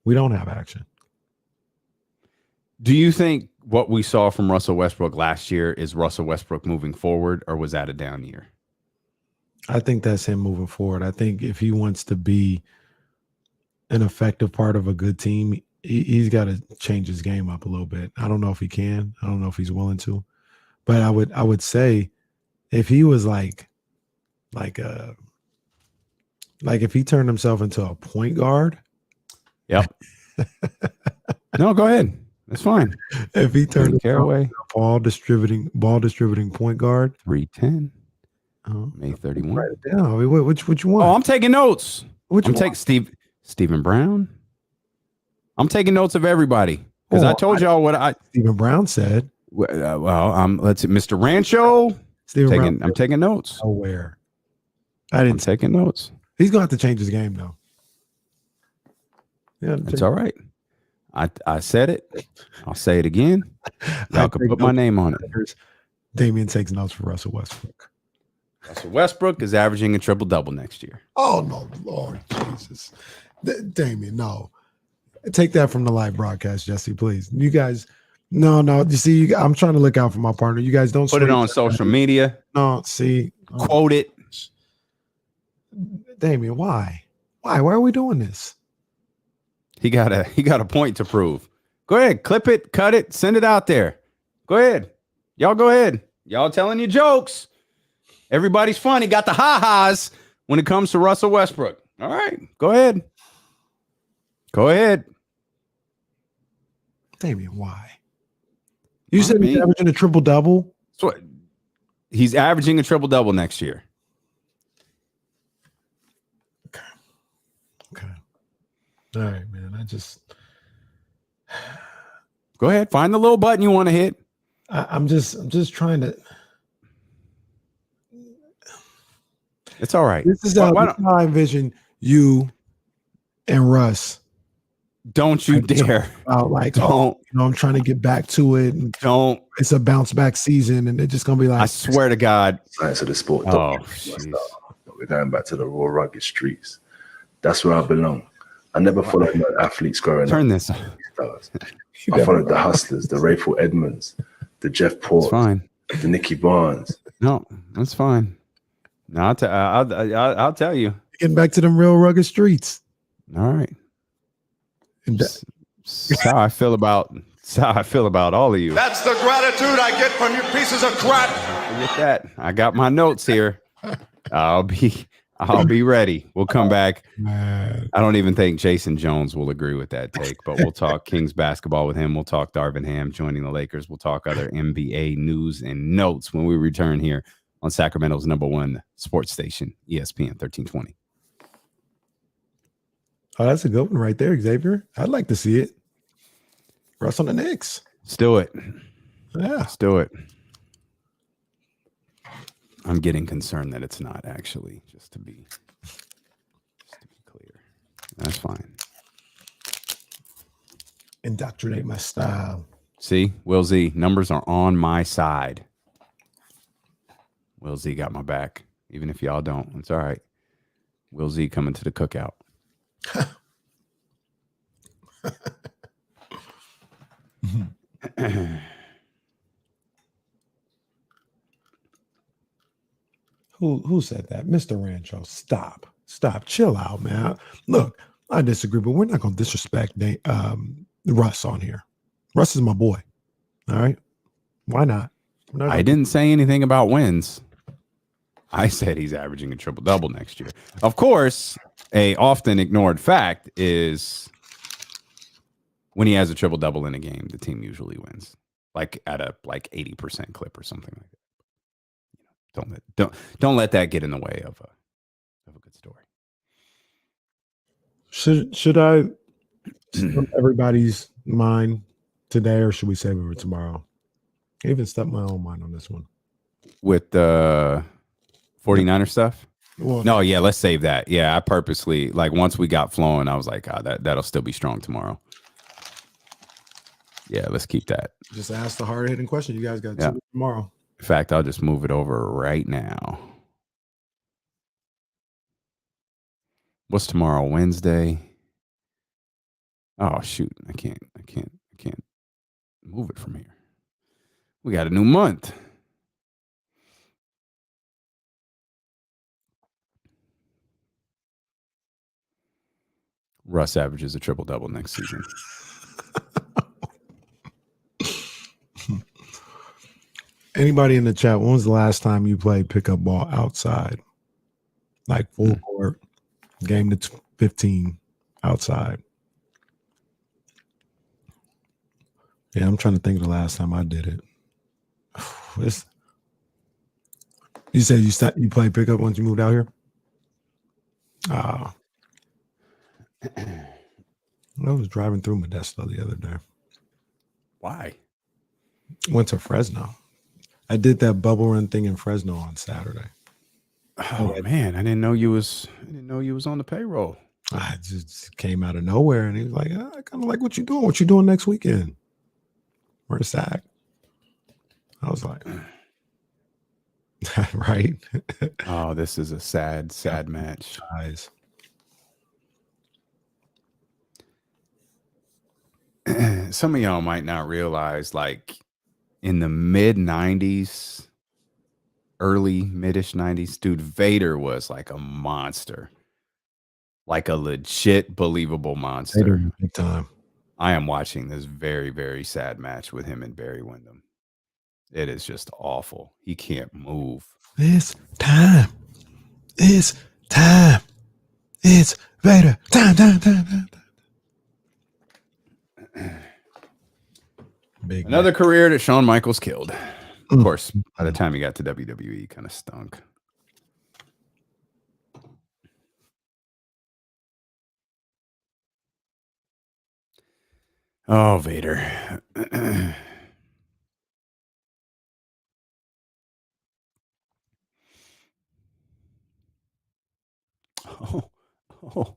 we don't have action. Do you think what we saw from Russell Westbrook last year is Russell Westbrook moving forward, or was that a down year? I think that's him moving forward. I think if he wants to be an effective part of a good team, he's got to change his game up a little bit. I don't know if he can. I don't know if he's willing to. But I would say if he was like if he turned himself into a point guard. Yep. No, go ahead. That's fine. If he turned himself away. into a ball distributing point guard. 310. May 31. Write it down. What you want? Oh, I'm taking notes. I'm taking Stephen Brown. I'm taking notes of everybody because I told y'all what Stephen Brown said. Let's see, Mr. Rancho. I'm taking notes. Nowhere. I'm taking notes. He's gonna have to change his game though. Yeah, It's all right. I said it. I'll say it again. Y'all can put my name on it. Damian takes notes for Russell Westbrook. Russell Westbrook is averaging a triple-double next year. Oh no, Lord Jesus, Damian, no. Take that from the live broadcast, Jesse, please. You guys, no. You see, I'm trying to look out for my partner. You guys don't put it on social media. No, see, quote it. Damian, why? Why are we doing this? He got a point to prove. Go ahead, clip it, cut it, send it out there. Go ahead. Y'all go ahead. Y'all telling your jokes. Everybody's funny. Got the ha-has when it comes to Russell Westbrook. All right. Go ahead. Go ahead. Damian, why? You said he's averaging a triple-double? So he's averaging a triple-double next year. Okay. All right, man. Go ahead. Find the little button you want to hit. I'm just trying to. It's all right. This is how I envision you and Russ. Don't you dare. Don't. I'm trying to get back to it. And don't. It's a bounce back season, and it's just gonna be like. I swear to God. Science of the sport. Oh, we're going back to the raw, rugged streets. That's where I belong. I never followed my athletes growing up. Turn this on. I followed the hustlers, the Rayful Edmonds, the Jeff Port, the Nicky Barnes. No, that's fine. No, I'll tell you. Getting back to them real rugged streets. All right. That's how I feel about all of you. That's the gratitude I get from you pieces of crap. Forget that. I got my notes here. I'll be ready. We'll come back. Man. I don't even think Jason Jones will agree with that take, but we'll talk Kings basketball with him. We'll talk Darvin Ham joining the Lakers. We'll talk other NBA news and notes when we return here on Sacramento's #1 sports station, ESPN 1320. Oh, that's a good one right there, Xavier. I'd like to see it. Russ on the Knicks. Let's do it. Yeah. Let's do it. I'm getting concerned that it's not actually, just to be clear. That's fine. Indoctrinate my style. See, Will Z, numbers are on my side. Will Z got my back. Even if y'all don't, it's all right. Will Z coming to the cookout. Who said that? Mr. Rancho. Stop. Chill out, man. Look, I disagree, but we're not going to disrespect Russ on here. Russ is my boy. All right. Why not? I didn't say anything about wins. I said he's averaging a triple-double next year. Of course, a often ignored fact is when he has a triple-double in a game, the team usually wins, like at a 80% clip or something like that. Don't let that get in the way of a good story. Should I everybody's mind today, or should we save it for tomorrow? I even stepped my own mind on this one with the 49er stuff. Well, no, yeah, let's save that. Yeah, I purposely, once we got flowing, I was like, that'll still be strong tomorrow. Yeah, let's keep that. Just ask the hard-hitting question. You guys got tomorrow. In fact, I'll just move it over right now. What's tomorrow? Wednesday? Oh shoot, I can't move it from here. We got a new month. Russ averages a triple-double next season. Anybody in the chat, when was the last time you played pickup ball outside? Like full court, game to 15 outside? Yeah, I'm trying to think of the last time I did it. You said you played pickup once you moved out here? I was driving through Modesto the other day. Why? Went to Fresno. I did that bubble run thing in Fresno on Saturday. Oh man, I didn't know you was on the payroll. I just came out of nowhere, and he was like, I kind of like what you doing. What you doing next weekend? Where's Sac? I was like, right. Oh, this is a sad match. Guys. Some of y'all might not realize, like in the mid 90s, early midish 90s, dude, Vader was like a monster. Like a legit believable monster. Big time. I am watching this very, very sad match with him and Barry Windham. It is just awful. He can't move. It's time. It's time. It's Vader. Time. Big Another career that Shawn Michaels killed. Of course, by the time he got to WWE, kind of stunk. Oh, Vader. Oh.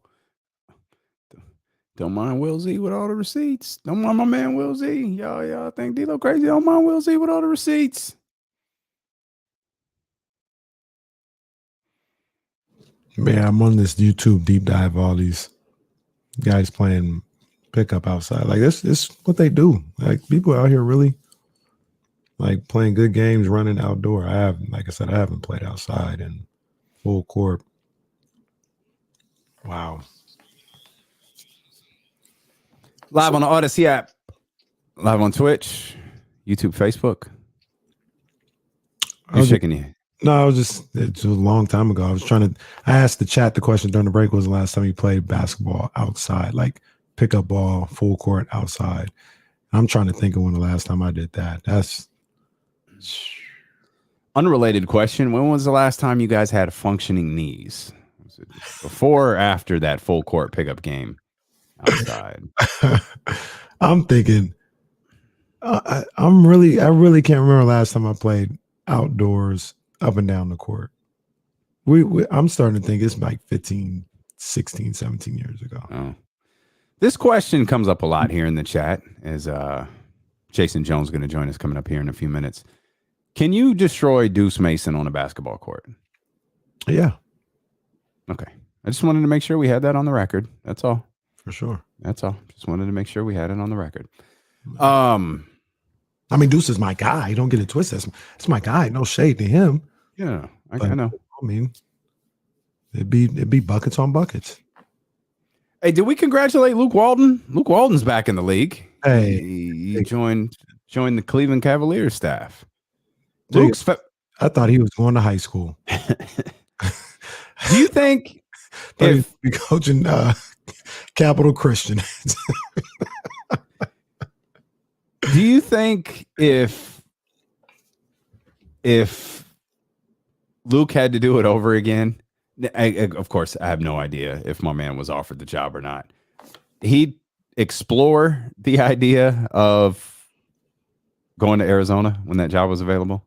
Don't mind Will Z with all the receipts. Don't mind my man Will Z. Y'all think D-Lo crazy? Don't mind Will Z with all the receipts. Man, I'm on this YouTube deep dive. All these guys playing pickup outside. Like this what they do. Like people out here really like playing good games, running outdoor. Like I said, I haven't played outside in full court. Wow. Live on the Odyssey app. Live on Twitch, YouTube, Facebook. You're shaking your head. No, it's a long time ago. I asked the chat the question during the break, was the last time you played basketball outside, like pickup ball, full court outside. I'm trying to think of when the last time I did that. That's unrelated question. When was the last time you guys had functioning knees? Was it before or after that full court pickup game outside? I'm thinking, I really can't remember last time I played outdoors up and down the court. I'm starting to think it's like 15, 16, 17 years ago. Oh. This question comes up a lot here in the chat as Jason Jones going to join us coming up here in a few minutes. Can you destroy Deuce Mason on a basketball court? Yeah. Okay. I just wanted to make sure we had that on the record. That's all. For sure. That's all. Just wanted to make sure we had it on the record. I mean, Deuce is my guy. Don't get it twisted. It's my guy. No shade to him. Yeah, I know. I mean, it'd be buckets on buckets. Hey, did we congratulate Luke Walton? Luke Walton's back in the league. Hey, he joined the Cleveland Cavaliers staff. I thought he was going to high school. Do you think if he was coaching Capital Christian? Do you think if Luke had to do it over again, of course, I have no idea if my man was offered the job or not, he'd explore the idea of going to Arizona when that job was available?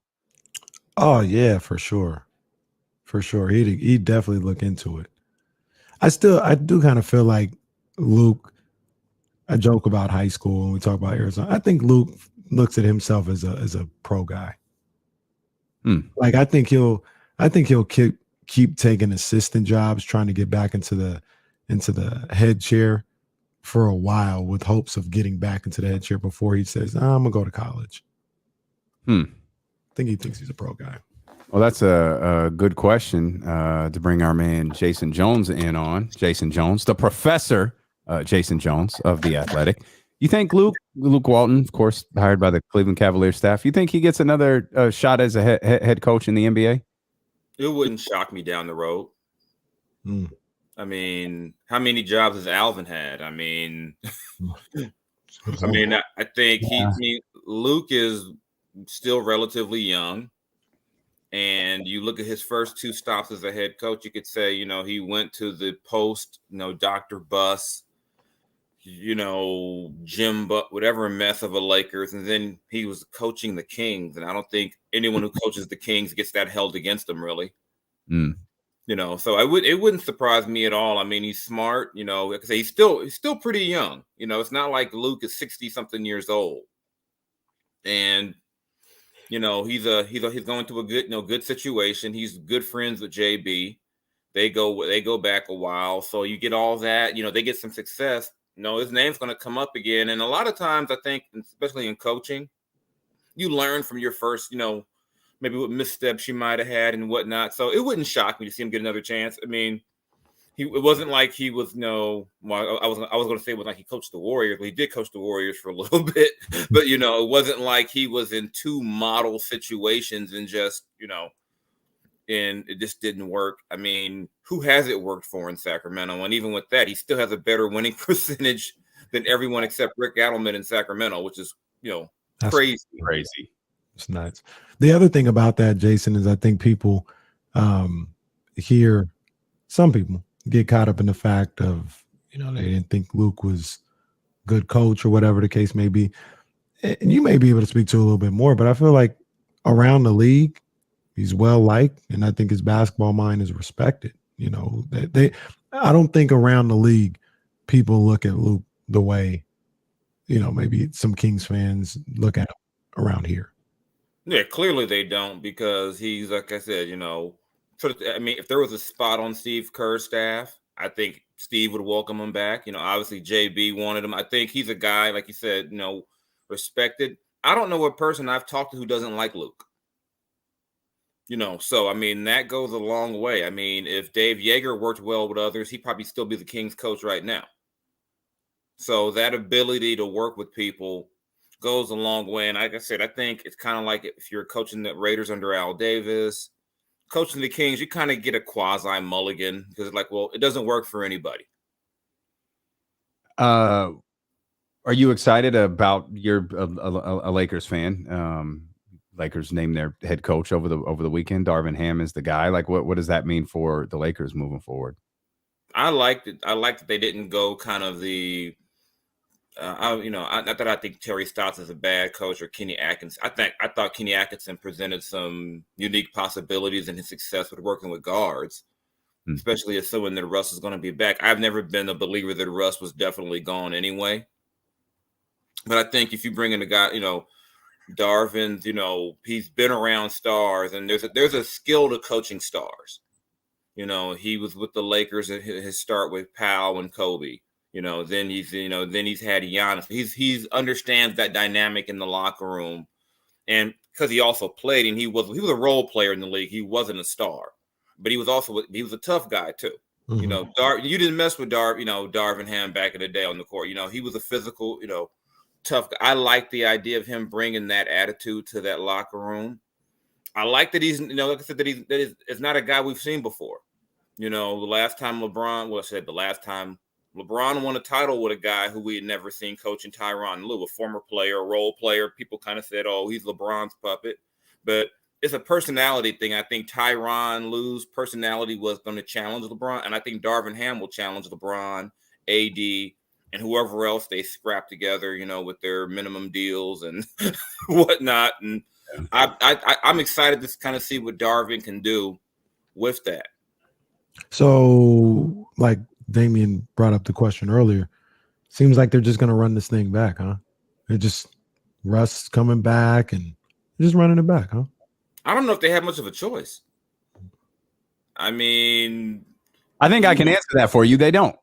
Oh, yeah, for sure. For sure. He'd definitely look into it. I do kind of feel like Luke, I joke about high school when we talk about Arizona. I think Luke looks at himself as a pro guy. Like I think he'll keep taking assistant jobs, trying to get back into the head chair for a while with hopes of getting back into the head chair before he says, I'm gonna go to college. I think he thinks he's a pro guy. Well, that's a good question to bring our man Jason Jones in on. Jason Jones, the professor, Jason Jones of The Athletic. You think Luke Walton, of course, hired by the Cleveland Cavaliers staff, you think he gets another shot as a head coach in the NBA? It wouldn't shock me down the road. I mean, how many jobs has Alvin had? I mean, I think Luke is still relatively young. And you look at his first two stops as a head coach, you could say, he went to the post, Dr. Buss, Jim Butt, whatever mess of a Lakers. And then he was coaching the Kings. And I don't think anyone who coaches the Kings gets that held against them, really. You know, so it wouldn't surprise me at all. I mean, he's smart, you know, because he's still pretty young. You know, it's not like Luke is 60-something years old. And you know, he's going to a good situation. He's good friends with JB. They go back a while. So you get all that, you know, they get some success. You know, his name's going to come up again. And a lot of times I think, especially in coaching, you learn from your first, you know, maybe what missteps you might have had and whatnot. So it wouldn't shock me to see him get another chance. I mean, it wasn't like he was I was going to say it was like he coached the Warriors. Well, he did coach the Warriors for a little bit, but you know, it wasn't like he was in two model situations and just, you know, and it just didn't work. I mean, who has it worked for in Sacramento? And even with that, he still has a better winning percentage than everyone except Rick Adelman in Sacramento, which is, you know, crazy. It's nuts. The other thing about that, Jason, is I think people some people get caught up in the fact of, you know, they didn't think Luke was a good coach or whatever the case may be. And you may be able to speak to a little bit more, but I feel like around the league, he's well liked, and I think his basketball mind is respected. You know, I don't think around the league people look at Luke the way, you know, maybe some Kings fans look at him around here. Yeah, clearly they don't, because he's, like I said, you know, I mean, if there was a spot on Steve Kerr's staff, I think Steve would welcome him back. You know, obviously JB wanted him. I think he's a guy, like you said, you know, respected. I don't know a person I've talked to who doesn't like Luke. You know, so, I mean, that goes a long way. I mean, if Dave Yeager worked well with others, he'd probably still be the Kings coach right now. So that ability to work with people goes a long way. And like I said, I think it's kind of like if you're coaching the Raiders under Al Davis, coaching the Kings, you kind of get a quasi mulligan because it's like, well, it doesn't work for anybody. Are you excited about you're a Lakers fan? Lakers named their head coach over the weekend. Darvin Ham is the guy. Like, what does that mean for the Lakers moving forward? I liked it. I liked that they didn't go kind of the not that I think Terry Stotts is a bad coach or Kenny Atkinson. I thought Kenny Atkinson presented some unique possibilities in his success with working with guards, especially assuming that Russ is going to be back. I've never been a believer that Russ was definitely gone anyway. But I think if you bring in a guy, you know, Darvin, you know, he's been around stars, and there's a skill to coaching stars. You know, he was with the Lakers at his start with Powell and Kobe. You know, then he's had Giannis. He's understands that dynamic in the locker room, and because he also played, and he was a role player in the league. He wasn't a star, but he was a tough guy too. Mm-hmm. You know, you didn't mess with Darvin Ham back in the day on the court. You know, he was a physical, you know, tough guy. I like the idea of him bringing that attitude to that locker room. I like that he's, you know, like I said, that it's not a guy we've seen before. You know, the last time LeBron won a title with a guy who we had never seen coaching, Tyronn Lue, a former player, a role player. People kind of said, oh, he's LeBron's puppet. But it's a personality thing. I think Tyronn Lue's personality was going to challenge LeBron, and I think Darvin Ham will challenge LeBron, AD, and whoever else they scrap together, you know, with their minimum deals and whatnot. And I'm excited to kind of see what Darvin can do with that. So, like Damian brought up the question earlier, seems like they're just going to run this thing back, huh? They're just Russ coming back and just running it back, huh? I don't know if they have much of a choice. I mean, I think I can answer that for you. They don't.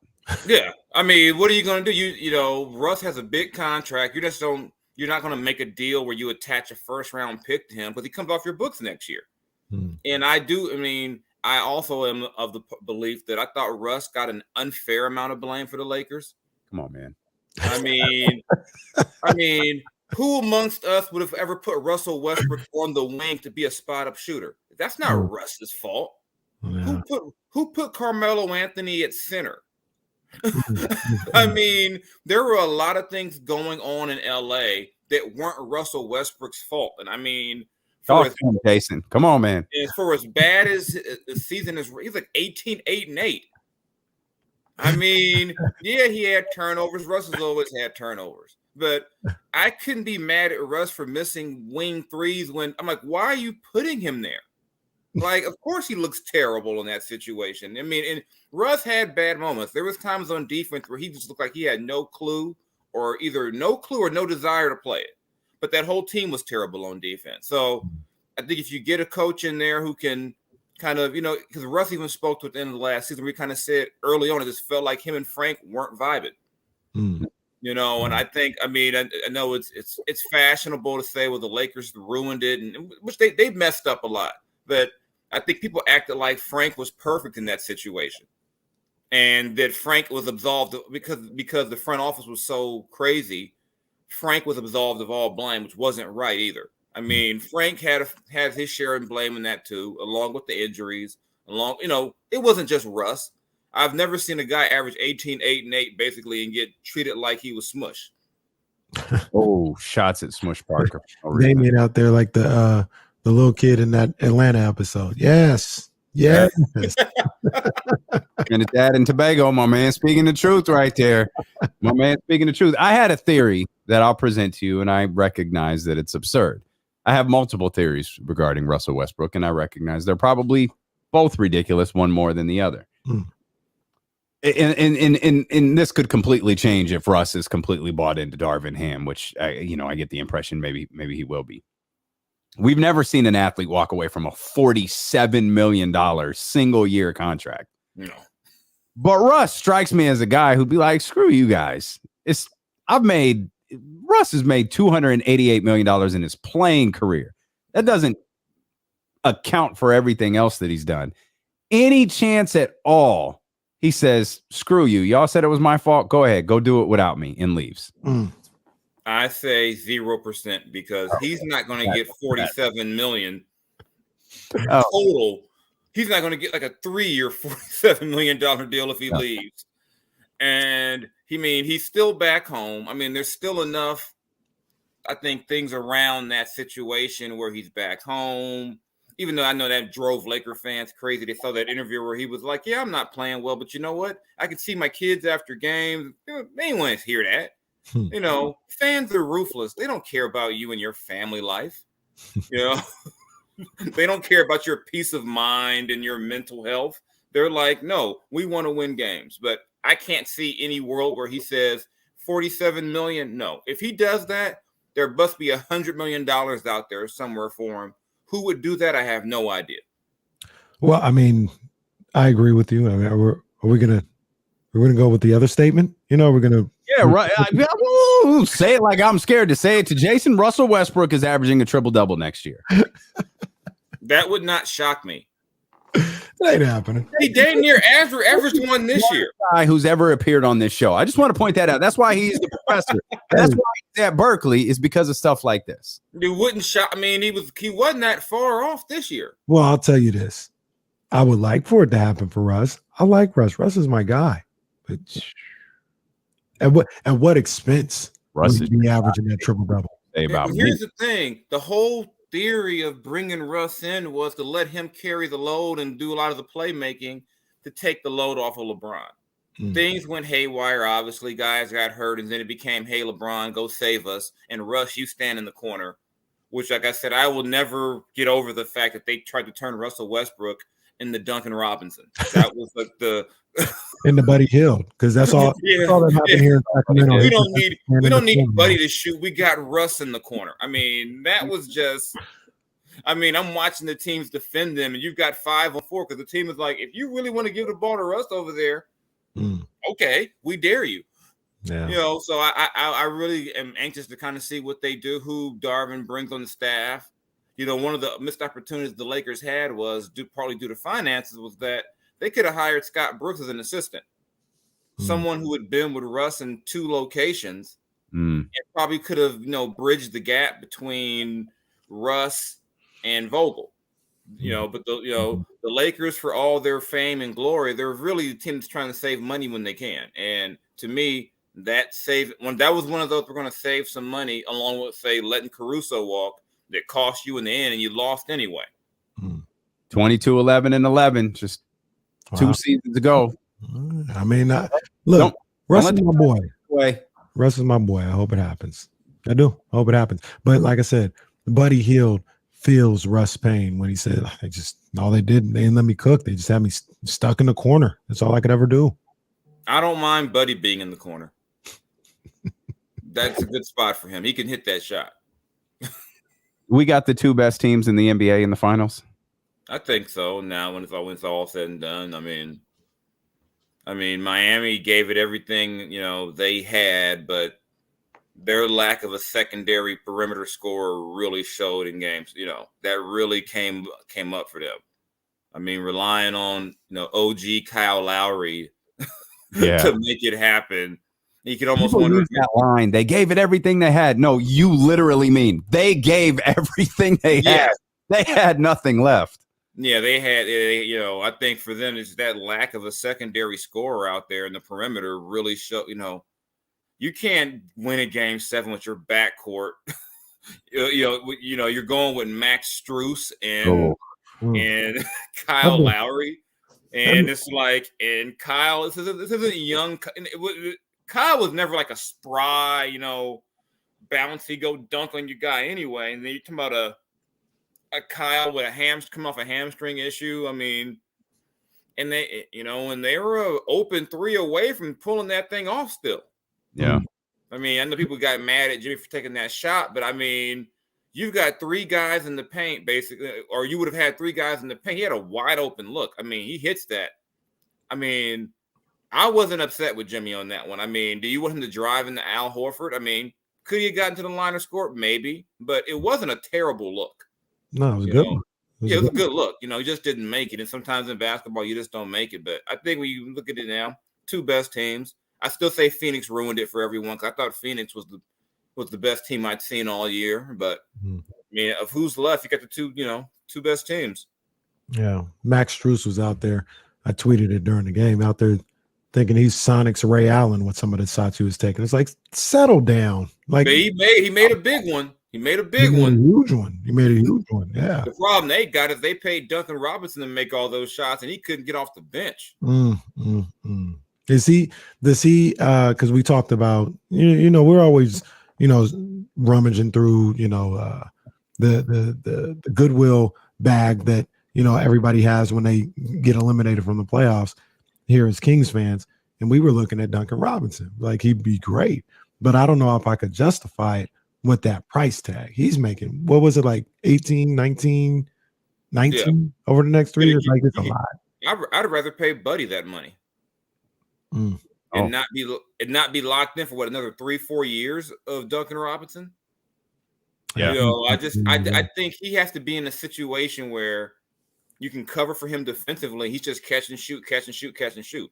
Yeah. I mean, what are you going to do? You know, Russ has a big contract. You're not going to make a deal where you attach a first round pick to him because he comes off your books next year. And I also am of the belief that I thought Russ got an unfair amount of blame for the Lakers. Come on, man. I mean, who amongst us would have ever put Russell Westbrook on the wing to be a spot-up shooter? That's not Russ's fault. Yeah. Who put Carmelo Anthony at center? I mean, there were a lot of things going on in LA that weren't Russell Westbrook's fault. And I mean, Jason, come on, man. And for as bad as the season is, he's like 18-8-8. I mean, yeah, he had turnovers. Russ has always had turnovers. But I couldn't be mad at Russ for missing wing threes when I'm like, why are you putting him there? Like, of course he looks terrible in that situation. I mean, and Russ had bad moments. There was times on defense where he just looked like he had no clue or no desire to play it. But that whole team was terrible on defense. So I think if you get a coach in there who can kind of, because Russ even spoke to at the end of the last season, we kind of said early on, it just felt like him and Frank weren't vibing. And I think, I know it's fashionable to say, well, the Lakers ruined it, and which they messed up a lot. But I think people acted like Frank was perfect in that situation, and that Frank was absolved because the front office was so crazy. Frank was absolved of all blame, which wasn't right either. I mean, Frank had his share in blame in that too, along with the injuries. It wasn't just Russ. I've never seen a guy average 18, 8, and 8 basically and get treated like he was Smush. Oh, shots at Smush Parker. Damien out there like the little kid in that Atlanta episode. Yes. And his dad in Tobago, my man speaking the truth right there. My man speaking the truth. I had a theory that I'll present to you, and I recognize that it's absurd. I have multiple theories regarding Russell Westbrook, and I recognize they're probably both ridiculous, one more than the other. And this could completely change if Russ is completely bought into Darvin Ham, which I get the impression maybe he will be. We've never seen an athlete walk away from a $47 million single year contract. No. But Russ strikes me as a guy who'd be like, screw you guys. Russ has made $288 million in his playing career. That doesn't account for everything else that he's done. Any chance at all, he says, screw you. Y'all said it was my fault. Go ahead. Go do it without me, and leaves. I say 0% because he's not going to get $47 million total. He's not going to get like a 3-year $47 million deal if he leaves. And he's still back home. There's still enough, I think, things around that situation where he's back home. Even though I know that drove Laker fans crazy. They saw that interview where he was like, yeah, I'm not playing well, but you know what? I could see my kids after games. They didn't want to hear that. Fans are ruthless. They don't care about you and your family life. They don't care about your peace of mind and your mental health. They're like, no, we want to win games. But I can't see any world where he says $47 million. No. If he does that, there must be $100 million out there somewhere for him. Who would do that? I have no idea. Well, I agree with you. Are we gonna go with the other statement? We're gonna. Yeah, right. Say it like I'm scared to say it to Jason. Russell Westbrook is averaging a triple-double next year. That would not shock me. That ain't happening. He damn near averaged one this year. Guy who's ever appeared on this show. I just want to point that out. That's why he's the professor. That's why he's at Berkeley, is because of stuff like this. It wouldn't shock. He wasn't that far off this year. Well, I'll tell you this. I would like for it to happen for Russ. I like Russ. Russ is my guy. But at what expense Russ would he be averaging that triple-double? Here's the thing. The whole theory of bringing Russ in was to let him carry the load and do a lot of the playmaking to take the load off of LeBron. Things went haywire. Obviously, guys got hurt, and then it became, hey, LeBron, go save us. And Russ, you stand in the corner, which, like I said, I will never get over the fact that they tried to turn Russell Westbrook into Duncan Robinson. That was like in the Buddy Hield, because that's all. That's all that happened here in Sacramento. We don't need Buddy to shoot. We got Russ in the corner. That was just. I'm watching the teams defend them, and you've got 5-on-4 because the team is like, if you really want to give the ball to Russ over there, okay, we dare you. Yeah. So I really am anxious to kind of see what they do, who Darvin brings on the staff. One of the missed opportunities the Lakers had was partly due to finances, was that they could have hired Scott Brooks as an assistant, someone who had been with Russ in 2 locations, and probably could have, bridged the gap between Russ and Vogel. But the Lakers, for all their fame and glory, they're really the team that's trying to save money when they can. And to me, that was one of those, we're going to save some money, along with, say, letting Caruso walk, that cost you in the end, and you lost anyway. 22-11-11, just 2 seasons ago. Look, Russ is my boy. Russ is my boy. I hope it happens. I do. I hope it happens. But like I said, Buddy Hield feels Russ Payne when he said, all they did, they didn't let me cook. They just had me stuck in the corner. That's all I could ever do. I don't mind Buddy being in the corner. That's a good spot for him. He can hit that shot. We got the 2 best teams in the NBA in the finals. I think so. Now, when it's all said and done, I mean, Miami gave it everything they had, but their lack of a secondary perimeter scorer really showed in games. That really came up for them. I mean, relying on OG Kyle Lowry to make it happen. You could almost wonder that line. They gave it everything they had. No, you literally mean they gave everything they had. They had nothing left. Yeah, they had. I think for them, it's that lack of a secondary scorer out there in the perimeter really show. You can't win a game 7 with your backcourt. You're going with Max Strus and Kyle Lowry, and it's like, and Kyle. This isn't young. Kyle was never like a spry, bouncy, go dunk on your guy anyway. And then you talk about a Kyle with come off a hamstring issue. I mean, and they, and they were an open 3 away from pulling that thing off still. Yeah. I mean, I know people got mad at Jimmy for taking that shot, but I mean, you've got 3 guys in the paint, basically, or you would have had 3 guys in the paint. He had a wide open look. I mean, he hits that. I mean, I wasn't upset with Jimmy on that one. I mean, do you want him to drive into Al Horford? I mean, could he have gotten to the line or scored? Maybe, but it wasn't a terrible look. No, it was a good one. It was a good look. He just didn't make it. And sometimes in basketball, you just don't make it. But I think when you look at it now, 2 best teams. I still say Phoenix ruined it for everyone because I thought Phoenix was the best team I'd seen all year. But I mean, of who's left, you got the 2 best teams. Yeah, Max Strus was out there. I tweeted it during the game. Out there thinking he's Sonic's Ray Allen with some of the shots he was taking. It's like, settle down. Like he made a big one. He made a big one. He made a huge one. Yeah. The problem they got is they paid Duncan Robinson to make all those shots, and he couldn't get off the bench. Does he, because we talked about, we're always, rummaging through, the goodwill bag that, everybody has when they get eliminated from the playoffs here as Kings fans. And we were looking at Duncan Robinson, like he'd be great, but I don't know if I could justify it with that price tag. He's making, what was it, like 18, 19 over the next 3 years? Like, it's a lot. I'd rather pay Buddy that money. And not be locked in for another 3-4 years of Duncan Robinson. Yeah. I think he has to be in a situation where you can cover for him defensively. He's just catch and shoot.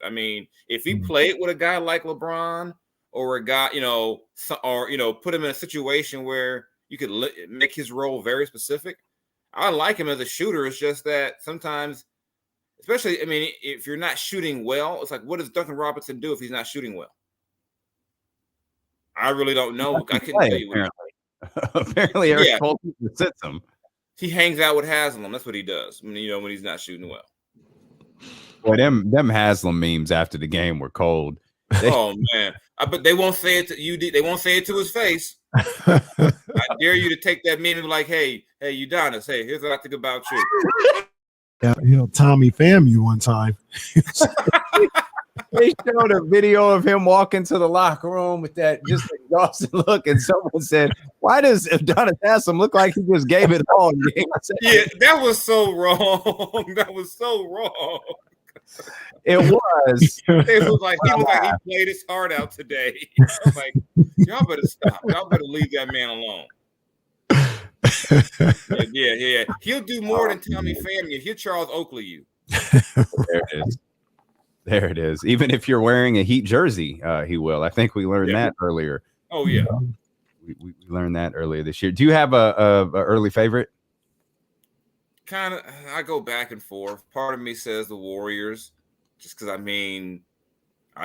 I mean, if he played with a guy like LeBron or a guy, put him in a situation where you could make his role very specific. I like him as a shooter. It's just that sometimes, especially, I mean, if you're not shooting well, it's like, what does Duncan Robinson do if he's not shooting well? I really don't know. I couldn't tell you. Apparently, Eric Colton sits him. He hangs out with Haslam. That's what he does. When he's not shooting well. Boy, them Haslam memes after the game were cold. Oh man! But they won't say it to you. They won't say it to his face. I dare you to take that meme and be like, "Hey, Udonis. Hey, here's what I think about you." Yeah, Tommy Pham you one time. They showed a video of him walking to the locker room with that just exhausted look, and someone said, "Why does Udonis Haslam look like he just gave it all?" Yeah, that was so wrong. That was so wrong. It was. It was like he played his heart out today. I'm like, y'all better stop. Y'all better leave that man alone. Yeah. He'll do more than Tommy Pham you. He'll Charles Oakley you. There it is. Even if you're wearing a Heat jersey, he will. I think we learned that earlier. Oh yeah, we learned that earlier this year. Do you have a early favorite? Kind of. I go back and forth. Part of me says the Warriors, just because I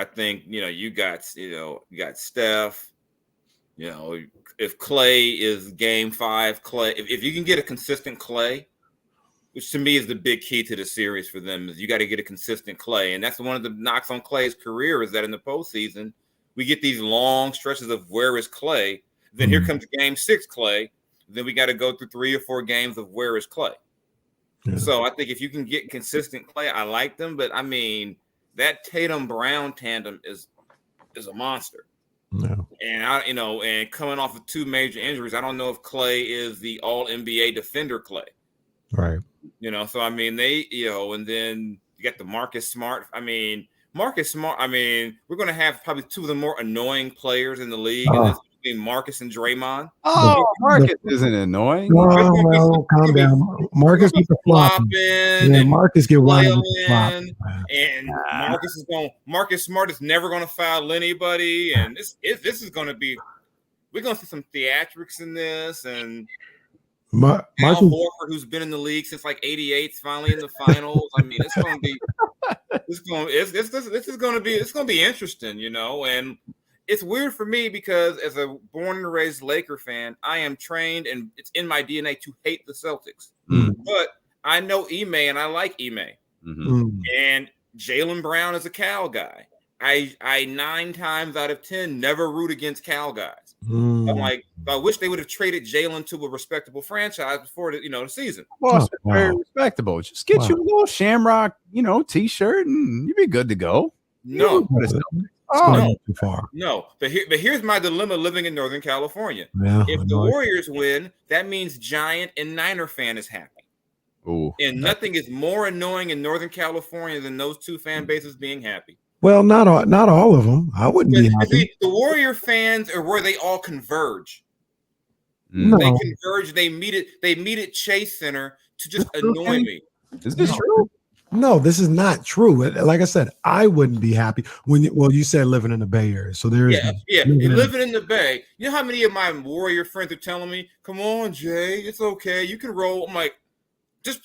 think you got Steph. If Clay is Game 5, Clay. If you can get a consistent Clay, which to me is the big key to the series for them, is you got to get a consistent Clay. And that's one of the knocks on Clay's career, is that in the postseason, we get these long stretches of where is Clay. Then here comes Game 6 Clay, then we got to go through 3 or 4 games of where is Clay. Yeah. So I think if you can get consistent Clay, I like them. But I mean, that Tatum Brown tandem is a monster. No. And and coming off of 2 major injuries, I don't know if Clay is the all NBA defender Clay. Right. So I mean, they, and then you got the Marcus Smart. I mean, we're going to have probably 2 of the more annoying players in the league. And it's between Marcus and Draymond. Oh, Marcus isn't annoying. Well, calm down. Marcus with the flopping. Yeah, Marcus get one with the flop. And Marcus Smart is never going to foul anybody. And this is going to be, we're going to see some theatrics in this. And Al Horford, who's been in the league since like '88, finally in the finals. I mean, it's going to be, it's going to be interesting, And it's weird for me because as a born and raised Laker fan, I am trained and it's in my DNA to hate the Celtics. But I know Ime and I like Ime. And Jaylen Brown is a Cal guy. I 9 times out of 10 never root against Cal guys. I'm like, I wish they would have traded Jaylen to a respectable franchise before the season. Well, very respectable. Just get you a little Shamrock, T-shirt, and you'd be good to go. No. Too far. No, but here's my dilemma living in Northern California. Yeah, if the Warriors win, that means Giant and Niner fan is happy. Ooh. And nothing is more annoying in Northern California than those 2 fan bases being happy. Well, not all of them. I wouldn't be happy. The Warrior fans are where they all converge. No. They converge. They meet at Chase Center to just annoy me. Is this true? No, this is not true. Like I said, I wouldn't be happy you said living in the Bay Area. So there is living in the Bay. You know how many of my Warrior friends are telling me, "Come on, Jay, it's okay, you can roll." I'm like, just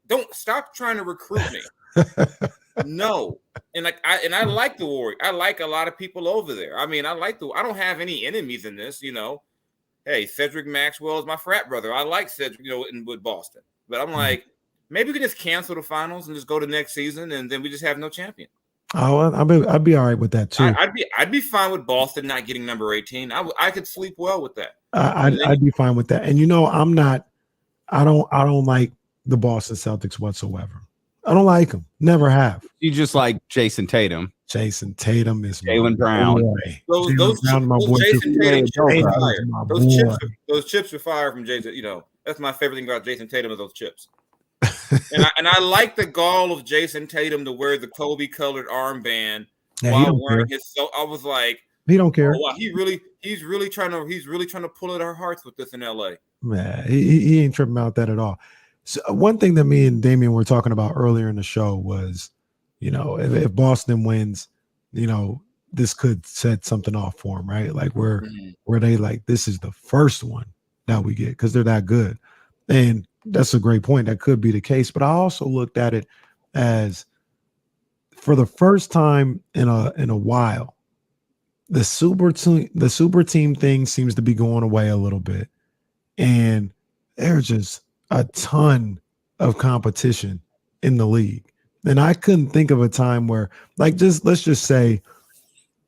don't stop trying to recruit me. No, and I like the Warriors. I like a lot of people over there. I mean, I don't have any enemies in this. Hey, Cedric Maxwell is my frat brother. I like Cedric, with Boston, but I'm like, maybe we can just cancel the finals and just go to next season, and then we just have no champion. Oh, I'd be all right with that too. I'd be fine with Boston not getting number 18. I could sleep well with that. I'd be fine with that. And I'm not. I don't like the Boston Celtics whatsoever. I don't like them. Never have. You just like Jason Tatum. Jason Tatum is Jaylen Brown. Those Jason Tatum chips are fire. Those chips are fire from Jason. That's my favorite thing about Jason Tatum is those chips. and I like the gall of Jason Tatum to wear the Kobe colored armband while wearing his. So I was like, he don't care. Oh, wow, he's really trying to pull at our hearts with this in LA. Man, he ain't tripping about that at all. So one thing that me and Damian were talking about earlier in the show was, if Boston wins, this could set something off for them, right? Like where they like, this is the first one that we get because they're that good. And that's a great point. That could be the case. But I also looked at it as for the first time in a while, the super team thing seems to be going away a little bit. And there's just a ton of competition in the league. And I couldn't think of a time where, let's just say,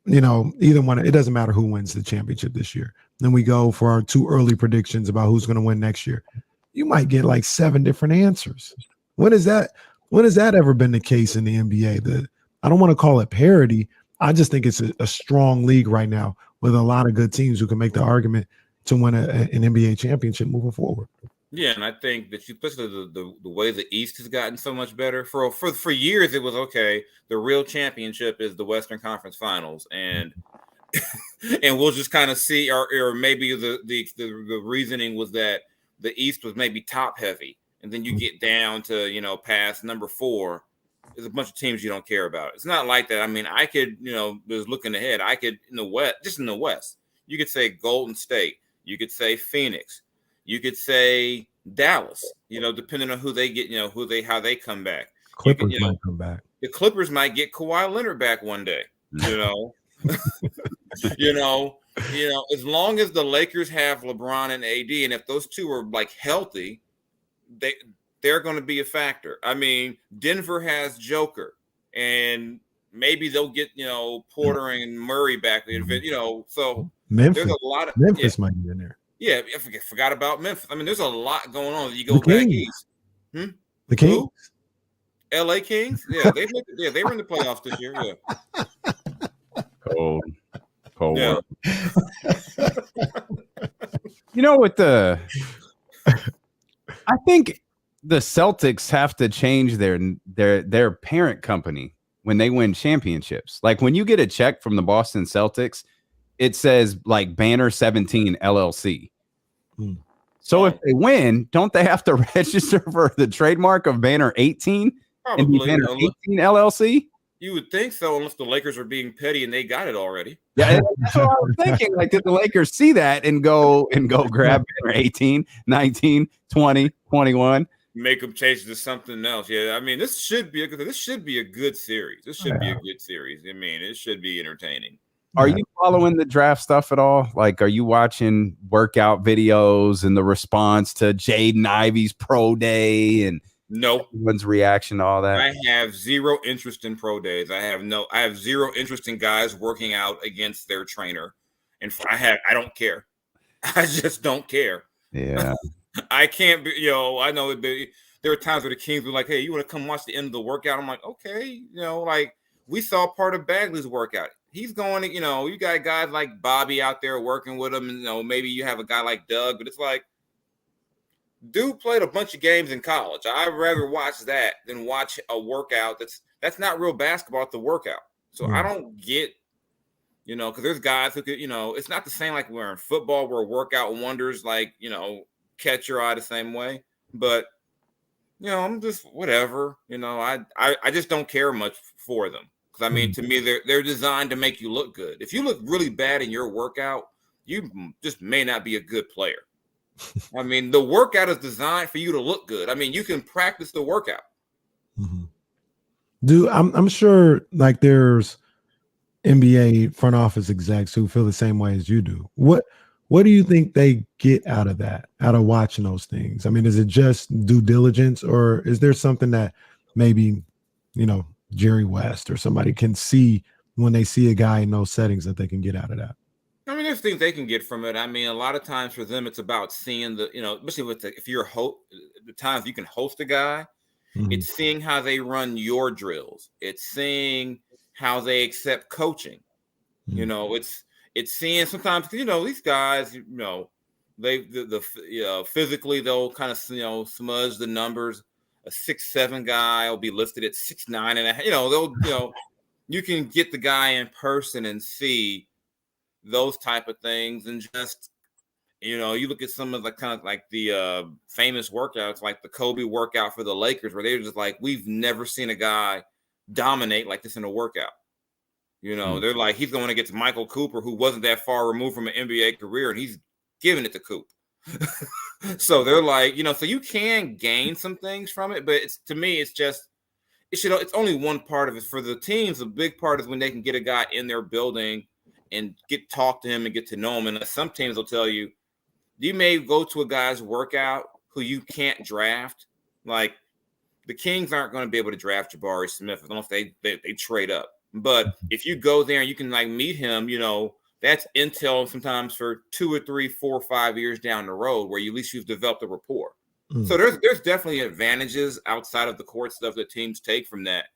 either one, it doesn't matter who wins the championship this year. Then we go for our 2 early predictions about who's going to win next year. You might get like 7 different answers. When has that ever been the case in the NBA? I don't want to call it parity. I just think it's a strong league right now with a lot of good teams who can make the argument to win an NBA championship moving forward. Yeah, and I think that especially the way the East has gotten so much better. For years, it was okay. The real championship is the Western Conference Finals, and we'll just kind of see, or maybe the reasoning was that the East was maybe top heavy, and then you get down to past number 4. There's a bunch of teams you don't care about. It's not like that. I mean, I could was looking ahead. I could in the West, you could say Golden State, you could say Phoenix. You could say Dallas, depending on who they get, how they come back. Clippers might come back. The Clippers might get Kawhi Leonard back one day, as long as the Lakers have LeBron and AD, and if those 2 are like healthy, they're going to be a factor. I mean, Denver has Joker, and maybe they'll get, Porter and Murray back, so Memphis, there's a lot of Memphis might be in there. Yeah, I forgot about Memphis. I mean, there's a lot going on. You go back east. The Kings? LA Kings? Yeah, they were in the playoffs this year. Yeah. Cold Yeah. world. You know what I think the Celtics have to change their parent company when they win championships. Like when you get a check from the Boston Celtics, it says like Banner 17 LLC. So if they win, don't they have to register for the trademark of Banner 18 and be Banner 18 LLC? You would think so, unless the Lakers are being petty and they got it already. Yeah, that's what I was thinking. Like, did the Lakers see that and go grab Banner 18, 19, 20, 21? Make them change to something else. Yeah, I mean, this should be a good series. This should be a good series. I mean, it should be entertaining. Are you following the draft stuff at all? Like, are you watching workout videos and the response to Jaden Ivey's pro day and everyone's reaction to all that? I have zero interest in pro days. I have zero interest in guys working out against their trainer. And I don't care. I just don't care. Yeah. I can't be, I know there are times where the Kings were like, hey, you want to come watch the end of the workout? I'm like, okay. Like we saw part of Bagley's workout. He's going to, you got guys like Bobby out there working with him. And, maybe you have a guy like Doug, but it's like, dude played a bunch of games in college. I'd rather watch that than watch a workout that's not real basketball at the workout. So I don't get, because there's guys who could, it's not the same like we're in football where workout wonders like, catch your eye the same way. But, I'm just whatever, I just don't care much for them. Because, I mean, to me, they're designed to make you look good. If you look really bad in your workout, you just may not be a good player. I mean, the workout is designed for you to look good. I mean, you can practice the workout. Dude, I'm sure like there's NBA front office execs who feel the same way as you do. What do you think they get out of that, out of watching those things? I mean, is it just due diligence, or is there something that maybe, Jerry West or somebody can see when they see a guy in those settings that they can get out of that? I mean, there's things they can get from it. I mean, a lot of times for them, it's about seeing the, especially with if you're the times you can host a guy, it's seeing how they run your drills. It's seeing how they accept coaching. It's seeing sometimes, these guys, they physically they'll kind of smudge the numbers. A 6'7" guy will be listed at 6'9", you can get the guy in person and see those type of things. And just you look at some of the kind of like the famous workouts, like the Kobe workout for the Lakers, where they're just like, we've never seen a guy dominate like this in a workout. They're like, he's going to get to Michael Cooper, who wasn't that far removed from an NBA career, and he's giving it to Coop. So they're like, so you can gain some things from it, but to me, it's only one part of it. For the teams, a big part is when they can get a guy in their building and talk to him and get to know him. And some teams will tell you, you may go to a guy's workout who you can't draft. Like the Kings aren't going to be able to draft Jabari Smith unless they trade up. But if you go there and you can like meet him, that's intel sometimes for 2 or 3, 4 or 5 years down the road, where at least you've developed a rapport. So there's definitely advantages outside of the court stuff that teams take from that.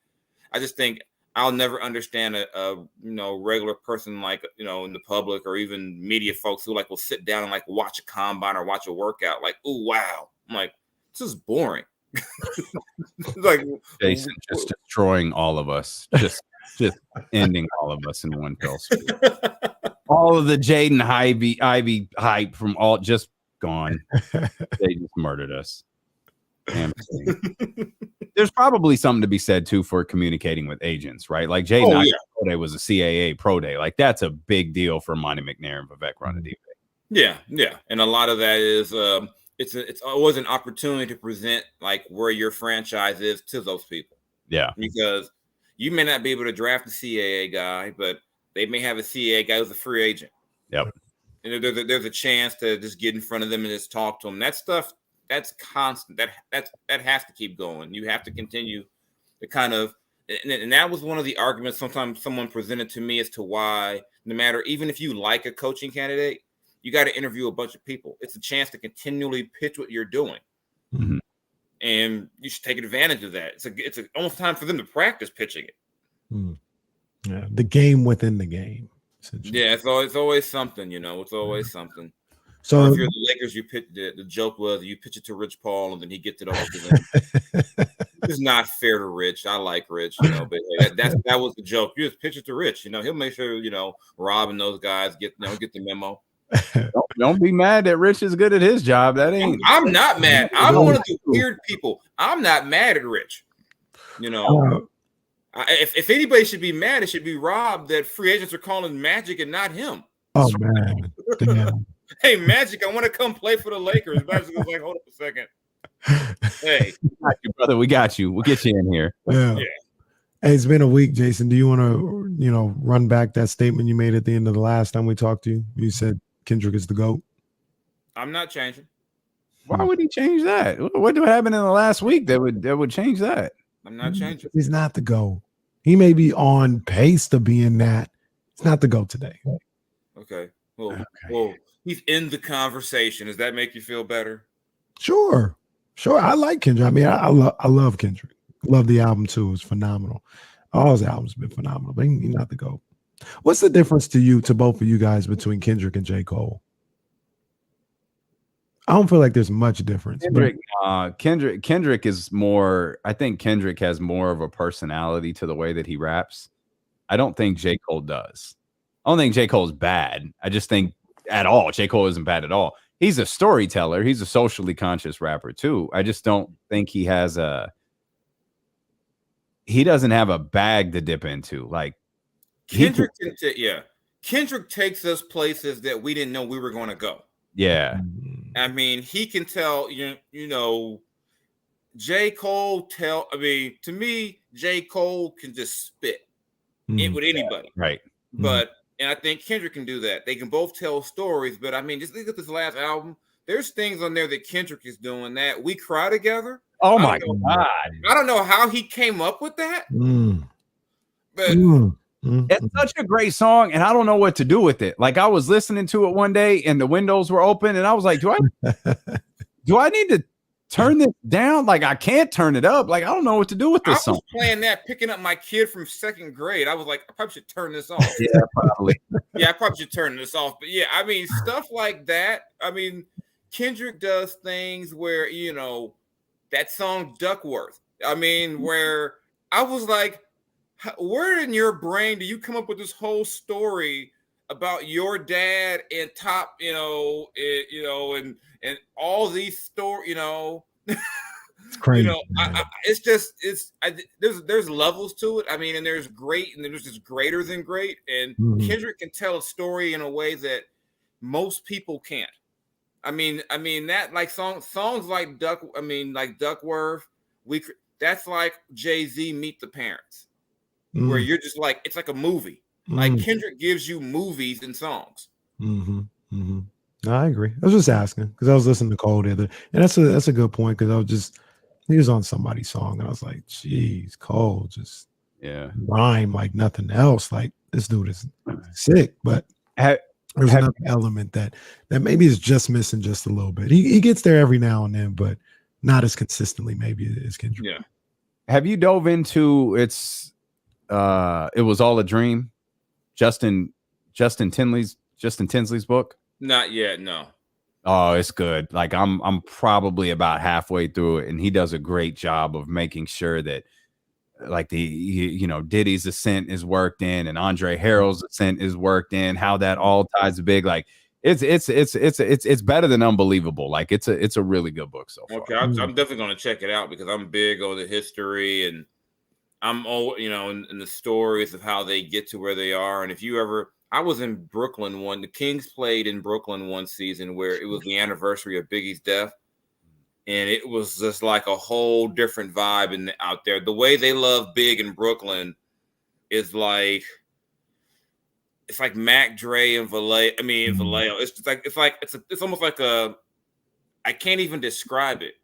I just think I'll never understand a regular person like in the public or even media folks who like will sit down and like watch a combine or watch a workout like, oh wow, I'm like, this is boring. Like Jason just destroying all of us, just ending all of us in one fell swoop. All of the Jaden Ivey hype from all just gone. They just murdered us. Damn. There's probably something to be said too for communicating with agents, right? Like Jaden Ivey pro day was a CAA pro day. Like that's a big deal for Monty McNair and Vivek Ranadive. Yeah, and a lot of that is it's always an opportunity to present like where your franchise is to those people. Yeah, because you may not be able to draft a CAA guy, but they may have a CAA guy who's a free agent. Yep. And there's a chance to just get in front of them and just talk to them. That stuff, that's constant. That has to keep going. You have to continue to kind of, and that was one of the arguments sometimes someone presented to me as to why, no matter, even if you like a coaching candidate, you got to interview a bunch of people. It's a chance to continually pitch what you're doing. Mm-hmm. And you should take advantage of that. It's almost time for them to practice pitching it. Mm. Yeah, the game within the game. Yeah, it's always something, It's always something. So or if you're the Lakers, you pitch the joke was you pitch it to Rich Paul and then he gets it over to them. It's not fair to Rich. I like Rich, but that was the joke. You just pitch it to Rich, he'll make sure Rob and those guys get the memo. Don't be mad that Rich is good at his job. That ain't. I'm not mad. I'm one of the weird people. I'm not mad at Rich. If anybody should be mad, it should be Rob that free agents are calling Magic and not him. Oh man. Damn. Hey, Magic, I want to come play for the Lakers. Magic was like, hold up a second. Hey, brother, we got you. We'll get you in here. Yeah. Hey, it's been a week, Jason. Do you want to, run back that statement you made at the end of the last time we talked to you? You said Kendrick is the GOAT. I'm not changing. Why would he change that? What happened in the last week that would change that? I'm not changing. He's not the GOAT. He may be on pace to being that. It's not the GOAT today. Okay. Well, he's in the conversation. Does that make you feel better? Sure. I like Kendrick. I mean, I love Kendrick. Love the album too. It's phenomenal. All his albums have been phenomenal, but he's not the GOAT. What's the difference to both of you guys between Kendrick and J. Cole? I don't feel like there's much difference. Kendrick is more. I think Kendrick has more of a personality to the way that he raps. I don't think J. Cole does. I don't think J. Cole's bad. I just think at all J. Cole isn't bad at all. He's a storyteller. He's a socially conscious rapper too. I just don't think he doesn't have a bag to dip into. Like Kendrick Kendrick takes us places that we didn't know we were going to go. Yeah. I mean, he can tell, J. Cole to me, J. Cole can just spit it with anybody. Right. And I think Kendrick can do that. They can both tell stories, but I mean, just look at this last album. There's things on there that Kendrick is doing that We Cry Together. Oh my God. I don't know how he came up with that. But it's such a great song, and I don't know what to do with it. Like I was listening to it one day and the windows were open, and I was like, do I need to turn this down? Like I can't turn it up. Like I don't know what to do with this song. I was playing that, picking up my kid from second grade. I was like, I probably should turn this off. Yeah, probably. Yeah, I probably should turn this off. But yeah, I mean, stuff like that. I mean, Kendrick does things where, that song Duckworth. I mean, where I was like, where in your brain do you come up with this whole story about your dad and top, and all these stories, It's crazy. There's levels to it. I mean, and there's great and there's just greater than great. And Kendrick can tell a story in a way that most people can't. I mean that like songs like Duckworth, that's like Jay-Z Meet the Parents, where you're just like, it's like a movie. Like Kendrick gives you movies and songs. No, I agree. I was just asking because I was listening to Cole the other, and that's a good point because he was on somebody's song and I was like, geez, Cole just rhyme like nothing else. Like this dude is sick, but there's another element that maybe is just missing just a little bit. He gets there every now and then, but not as consistently maybe as Kendrick. Yeah. Have you dove into It Was All a Dream? Justin Tinsley's book? Not yet, no. Oh, it's good. Like I'm probably about halfway through it, and he does a great job of making sure that like Diddy's ascent is worked in and Andre Harrell's ascent is worked in, how that all ties to big. Like it's better than unbelievable. Like it's a really good book so far. Okay, I'm definitely going to check it out because I'm big on the history and I'm all in the stories of how they get to where they are. And if you ever, I was in Brooklyn the Kings played in Brooklyn one season where it was the anniversary of Biggie's death. And it was just like a whole different vibe out there. The way they love Big in Brooklyn is like, it's like Mac Dre and Vallejo. It's almost like I can't even describe it.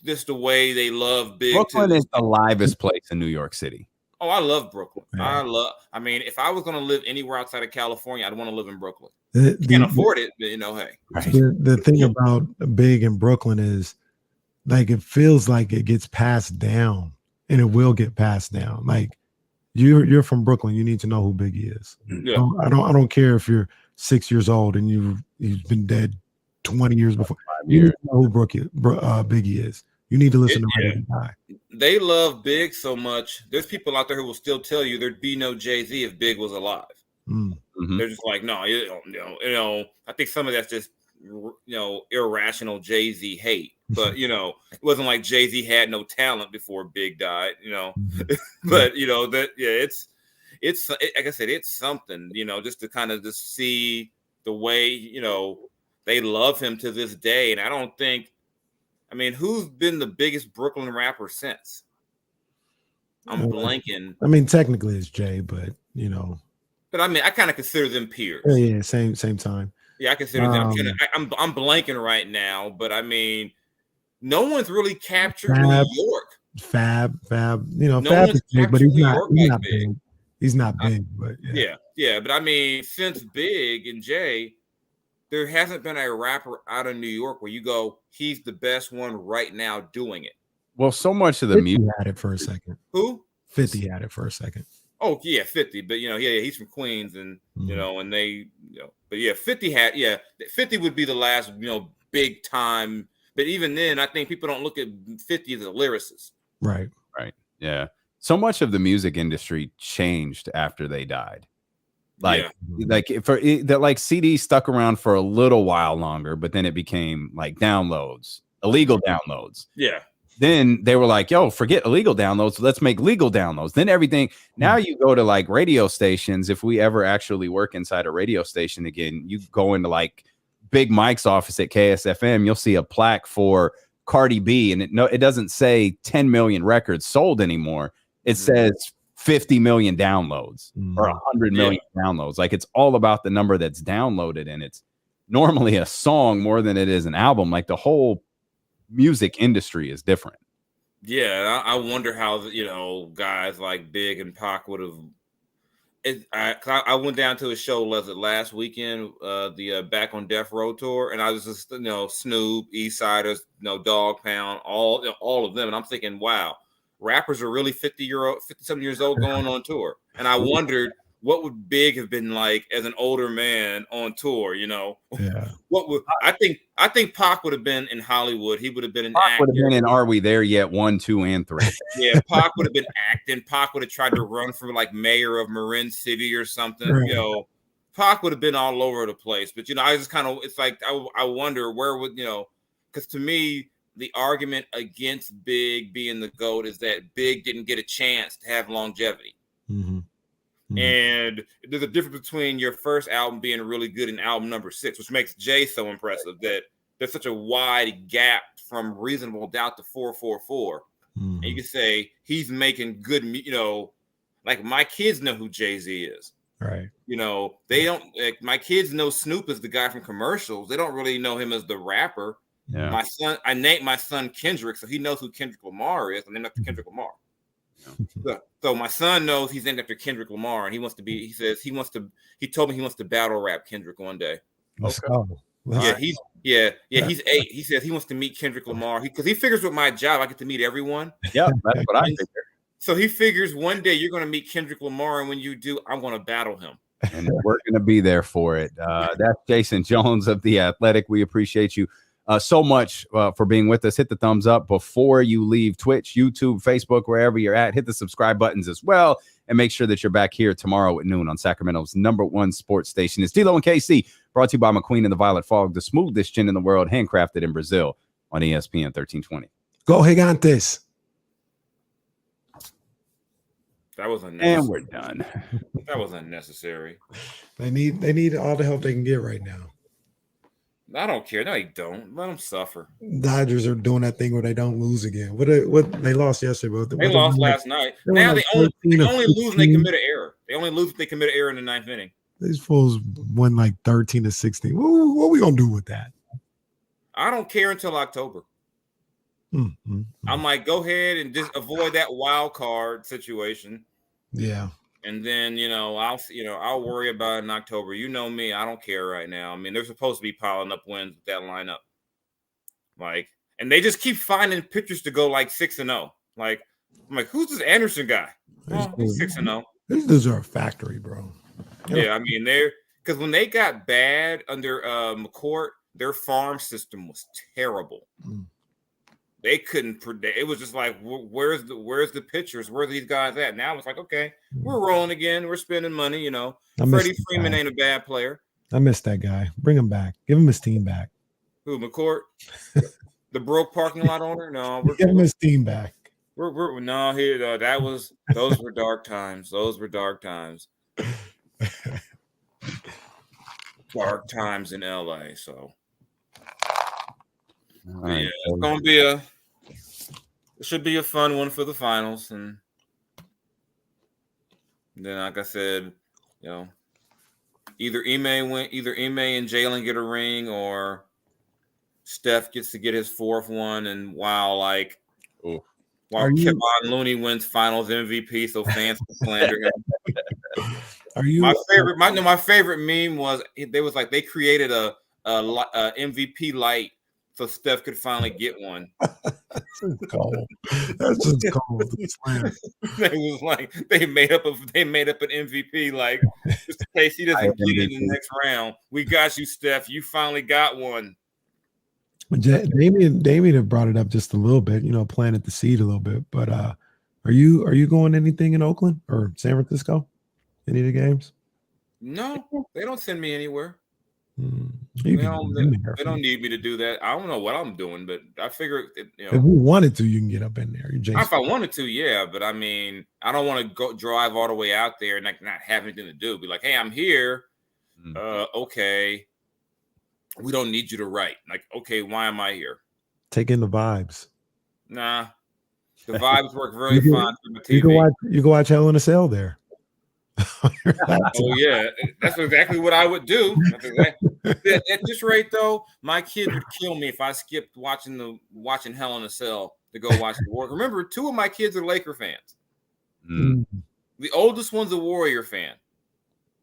Just the way they love Big. Brooklyn is the livest place in New York City. Oh, I love Brooklyn. Yeah. If I was going to live anywhere outside of California, I'd want to live in Brooklyn. Can't afford it, but hey. Right. The thing about Big in Brooklyn is like it feels like it gets passed down, and it will get passed down. Like you're from Brooklyn, you need to know who Biggie is. Yeah. I don't care if you're 6 years old and you've been dead 20 years before. You need to know who Biggie is. You need to listen to him. They love Big so much. There's people out there who will still tell you there'd be no Jay-Z if Big was alive. Mm-hmm. They're just like, no, I think some of that's just irrational Jay-Z hate. But it wasn't like Jay-Z had no talent before Big died. But it's like I said, it's something. Just to kind of just see the way they love him to this day, and I don't think. I mean, who's been the biggest Brooklyn rapper since? I'm blanking. I mean, technically it's Jay, but But I mean, I kind of consider them peers. Yeah, same time. Yeah, I consider them. I'm blanking right now, but I mean, no one's really captured New York. Fab. Fab is big, but he's not big. He's not big, but yeah. But I mean, since Big and Jay, there hasn't been a rapper out of New York where you go, he's the best one right now doing it. Well, so much of the music had it for a second. Who? 50 had it for a second. Oh yeah, 50. But he's from Queens, and and they, but yeah, 50 had 50 would be the last big time. But even then, I think people don't look at 50 as a lyricist. Right. Yeah. So much of the music industry changed after they died. Like CDs stuck around for a little while longer, but then it became like downloads, illegal downloads. Yeah. Then they were like, yo, forget illegal downloads. Let's make legal downloads. Then everything. Now you go to like radio stations. If we ever actually work inside a radio station again, you go into like Big Mike's office at KSFM, you'll see a plaque for Cardi B, and it doesn't say 10 million records sold anymore. It says 50 million downloads or 100 million downloads. Like it's all about the number that's downloaded, and it's normally a song more than it is an album. Like the whole music industry is different. Yeah, I wonder how guys like Big and Pac would have. I went down to a show last weekend, the Back on Death Row tour, and I was just Snoop, East Siders, Dog Pound, all of them, and I'm thinking, wow. Rappers are really 57 years old going on tour. And I wondered what would Big have been like as an older man on tour, Yeah. What would I think Pac would have been in Hollywood. He would have been an actor. Would have been in Are We There Yet 1, 2, and 3. Yeah, Pac would have been acting. Pac would have tried to run for like mayor of Marin City or something. Right. Pac would have been all over the place. But I just kind of, it's like I wonder where would because to me, the argument against Big being the GOAT is that Big didn't get a chance to have longevity. Mm-hmm. And there's a difference between your first album being really good and album number 6, which makes Jay so impressive that there's such a wide gap from Reasonable Doubt to 444. Mm-hmm. And you can say he's making good, like my kids know who Jay-Z is. Right. They don't, my kids know Snoop as the guy from commercials. They don't really know him as the rapper. Yeah. I named my son Kendrick, so he knows who Kendrick Lamar is. I named after Kendrick Lamar. So my son knows he's named after Kendrick Lamar, and he told me he wants to battle rap Kendrick one day. Let's go. Yeah, he's 8. He says he wants to meet Kendrick Lamar because he figures with my job I get to meet everyone. Yeah, that's what I figure. So he figures one day you're going to meet Kendrick Lamar, and when you do, I'm going to battle him. And we're going to be there for it. That's Jason Jones of The Athletic. We appreciate you so much for being with us. Hit the thumbs up before you leave Twitch, YouTube, Facebook, wherever you're at. Hit the subscribe buttons as well. And make sure that you're back here tomorrow at noon on Sacramento's #1 sports station. It's D-Lo and KC, brought to you by McQueen and the Violet Fog, the smoothest gin in the world, handcrafted in Brazil on ESPN 1320. Go Gigantes. That was unnecessary. And we're done. That was unnecessary. They need all the help they can get right now. I don't care. No, they don't. Let them suffer. Dodgers are doing that thing where they don't lose again. What they lost yesterday, but they lost last night. Now they only lose when they commit an error. They only lose if they commit an error in the 9th inning. These fools won like 13-16. What are we gonna do with that? I don't care until October. I'm like, go ahead and just avoid that wild card situation. Yeah. And then, I'll worry about it in October. You know me, I don't care right now. I mean, they're supposed to be piling up wins with that lineup. And they just keep finding pitchers to go like 6-0. I'm like, who's this Anderson guy? Oh, he's 6-0. These dudes are a factory, bro. Yeah, I mean, because when they got bad under McCourt, their farm system was terrible. They couldn't predict. It was just like, where's the pitchers? Where are these guys at? Now it's like, okay, we're rolling again. We're spending money. Freddie Freeman ain't a bad player. I miss that guy. Bring him back. Give him his team back. Who, McCourt? The broke parking lot owner? No, give him his team back. Those were dark times. Those were dark times. Dark times in LA. So. Right. Yeah, it's gonna be it should be a fun one for the finals, and then, like I said, either Ime and Jalen get a ring, or Steph gets to get his fourth one, and while Kevon Looney wins Finals MVP, so fans can slander him. My favorite meme was they created a MVP light. So Steph could finally get one. That's just cold. They was like they made up an MVP just in case he doesn't get it in the next round. We got you, Steph. You finally got one. Damien had brought it up just a little bit, planted the seed a little bit. But are you going anything in Oakland or San Francisco? Any of the games? No, they don't send me anywhere. They don't need me to do that. I don't know what I'm doing, but I figure if we wanted to, you can get up in there. If I wanted to, yeah. But I mean, I don't want to go drive all the way out there and not have anything to do. Be like, hey, I'm here. Okay. We don't need you to write. Like, okay, why am I here? Take in the vibes. Nah, the vibes work very fine for the TV. You can watch Hell in a Cell there. Oh yeah, that's exactly what I would do. At this rate, though, my kids would kill me if I skipped watching Hell in a Cell to go watch the Warriors. Remember, 2 of my kids are Laker fans. The oldest one's a Warrior fan.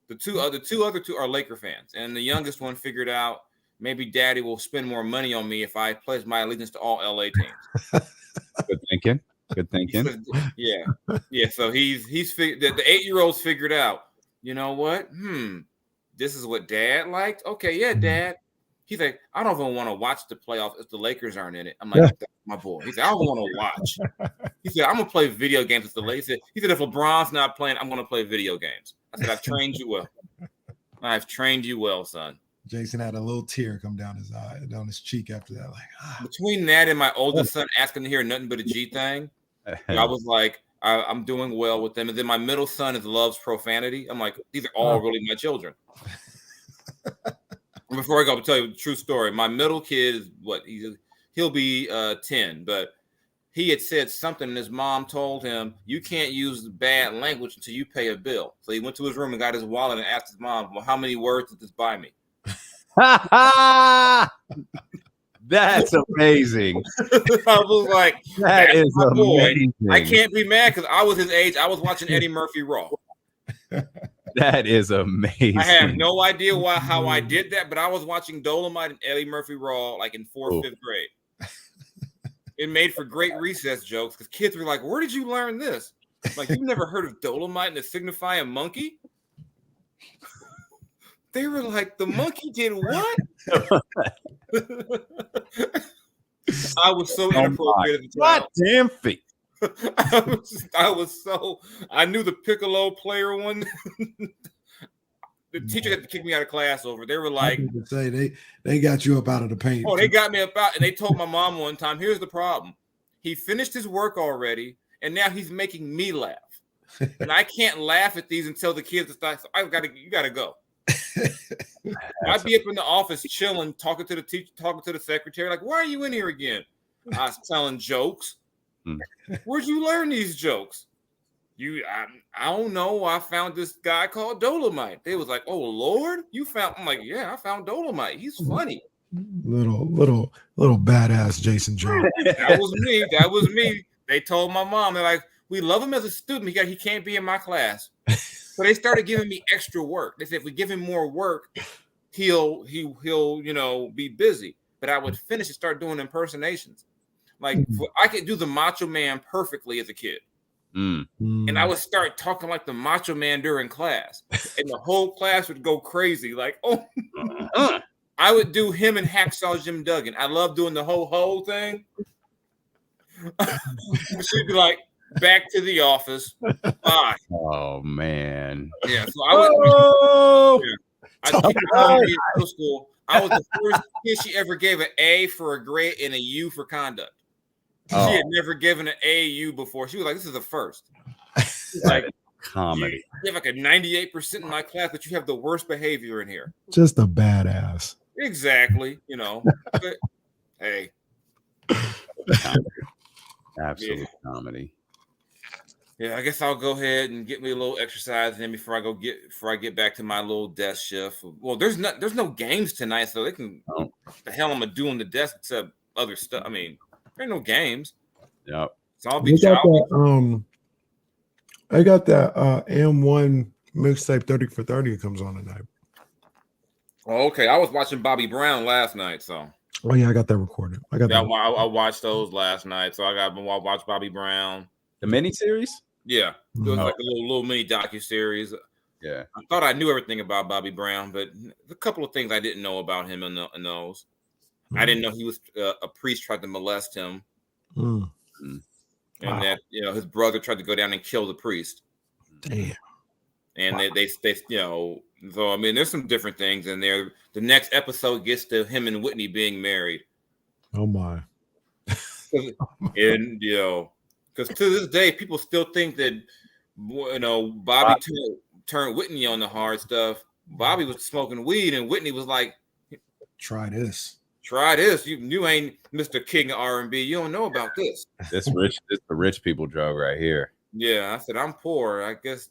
The other two are Laker fans, and the youngest one figured out maybe Daddy will spend more money on me if I pledge my allegiance to all LA teams. Good thinking. Good thinking. Yeah. So he's figured that the 8-year-olds figured out. You know what? This is what Dad liked. Okay, yeah, Dad. He's like, I don't even want to watch the playoffs if the Lakers aren't in it. I'm like, that's my boy. He said, I don't want to watch. He said, I'm gonna play video games with the Lakers. He said, if LeBron's not playing, I'm gonna play video games. I said, I've trained you well. I've trained you well, son. Jason had a little tear come down his cheek after that. Between that and my oldest son asking to hear nothing but a G thing, I was like, I'm doing well with them. And then my middle son loves profanity. I'm like, these are all really my children. Before I go, I'll tell you the true story. My middle kid is he'll be 10, but he had said something, and his mom told him, you can't use bad language until you pay a bill. So he went to his room and got his wallet and asked his mom, well, how many words did this buy me? That's amazing. I was like, that is amazing. Boy. I can't be mad because I was his age. I was watching Eddie Murphy Raw. That is amazing. I have no idea how I did that, but I was watching Dolomite and Eddie Murphy Raw like in 4th or 5th grade. It made for great recess jokes because kids were like, where did you learn this? Like, you've never heard of Dolomite and the signifying monkey? They were like, the monkey did what? I was so inappropriate at the time. God damn feet. I knew the piccolo player one. The teacher had to kick me out of class over. They were like, they got you up out of the paint. Oh, they got me up out, and they told my mom one time, here's the problem. He finished his work already, and now he's making me laugh. And I can't laugh at these until the kids start. So you gotta go. I'd be up in the office chilling, talking to the teacher, talking to the secretary, like, why are you in here again? I was telling jokes. Where'd you learn these jokes? I don't know. I found this guy called Dolomite. They was like, oh Lord, you found? I'm like, yeah, I found Dolomite. He's funny. Little badass Jason Jones. That was me. They told my mom, they're like, we love him as a student. He can't be in my class. So they started giving me extra work. They said if we give him more work, he'll be busy. But I would finish and start doing impersonations. Like I could do the Macho Man perfectly as a kid. And I would start talking like the Macho Man during class. And the whole class would go crazy. Like, I would do him and Hacksaw Jim Duggan. I love doing the whole thing. She'd be like, back to the office. Bye. Oh man. Yeah. So I would. I in middle school. I was the first kid she ever gave an A for a grade and a U for conduct. She had never given an AU before. She was like, "This is the first." Like comedy. You have like a 98% in my class, but you have the worst behavior in here. Just a badass. Exactly. But, hey. Absolute comedy. Yeah, I guess I'll go ahead and get me a little exercise in before I get back to my little desk shift. Well, there's no games tonight, so they can the hell I'm gonna do on the desk except other stuff. I mean, there ain't no games. Yep. So I'll be choppy. I got that M1 mixtape 30 for 30 that comes on tonight. Oh, okay. I was watching Bobby Brown last night, so. Oh yeah, I got that recorded. I watched those last night, so I watched Bobby Brown. The miniseries? Yeah, it was like a little mini docuseries. Yeah, I thought I knew everything about Bobby Brown, but a couple of things I didn't know about him in those. I didn't know he was a priest tried to molest him, and that his brother tried to go down and kill the priest. Damn. And they so I mean, there's some different things in there. The next episode gets to him and Whitney being married. Oh my! And because to this day, people still think that Bobby turned Whitney on the hard stuff. Bobby was smoking weed, and Whitney was like, "Try this. Try this. You ain't Mr. King of R&B. You don't know about this. This the rich people drug right here." Yeah, I said I'm poor. I guess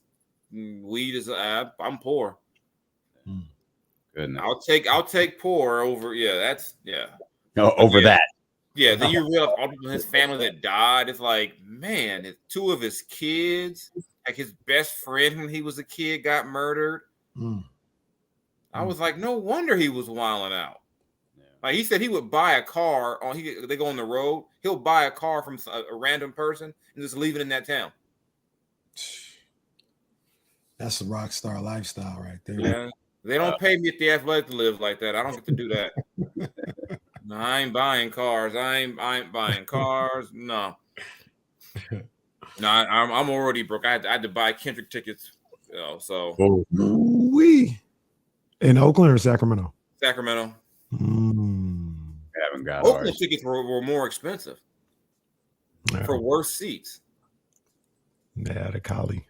weed is I'm poor. Goodness. I'll take poor over. Over that. Yeah, then you realize all people in his family that died. It's like, man, two of his kids, like his best friend when he was a kid, got murdered. I was like, no wonder he was wilding out. Yeah. Like he said, he would buy a car they go on the road. He'll buy a car from a random person and just leave it in that town. That's a rock star lifestyle right there. Yeah, they don't pay me at the Athletic to live like that. I don't get to do that. No, I ain't buying cars. I ain't buying cars. No. No, I'm already broke. I had to buy Kendrick tickets. So. We in Oakland or Sacramento? Sacramento. I haven't got Oakland ours. tickets were more expensive for worse seats. Yeah, the Cali.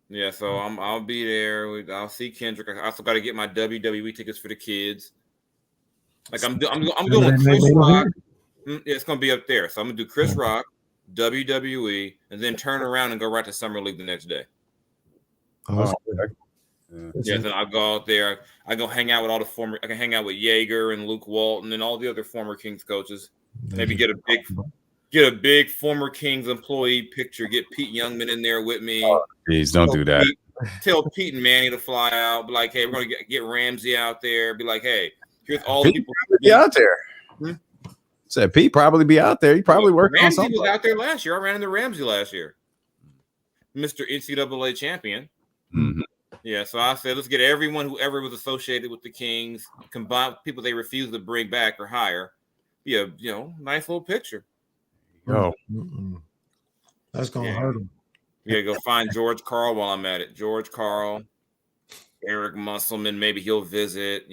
Yeah, so I'll be there. I'll see Kendrick. I also got to get my WWE tickets for the kids. Like I'm doing Chris Rock. It's gonna be up there. So I'm gonna do Chris Rock, WWE, and then turn around and go right to Summer League the next day. Yeah, then I'll go out there. I go hang out with all the former. I can hang out with Yeager and Luke Walton and all the other former Kings coaches. Maybe get a big former Kings employee picture. Get Pete Youngman in there with me. Please don't do that. Tell Pete and Manny to fly out. Be like, hey, we're gonna get Ramsey out there. Be like, hey, here's all the people be out there. Said Pete probably be out there. He probably worked on something. Ramsey was out there last year. I ran into Ramsey last year. Mr. NCAA champion. Mm-hmm. Yeah, so I said, let's get everyone who ever was associated with the Kings, combine people they refuse to bring back or hire. Yeah, nice little picture. Oh, that's gonna hurt him. Yeah, go find George Karl while I'm at it. George Karl, Eric Musselman. Maybe he'll visit.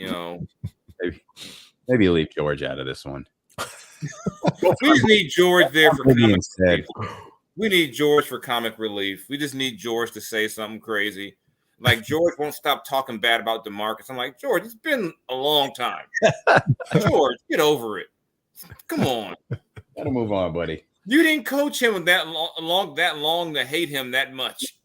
Maybe leave George out of this one. We just need George there for comic relief. We need George for comic relief. We just need George to say something crazy. Like George won't stop talking bad about DeMarcus. I'm like, George, it's been a long time. George, get over it. Come on. Gotta move on, buddy. You didn't coach him that long to hate him that much.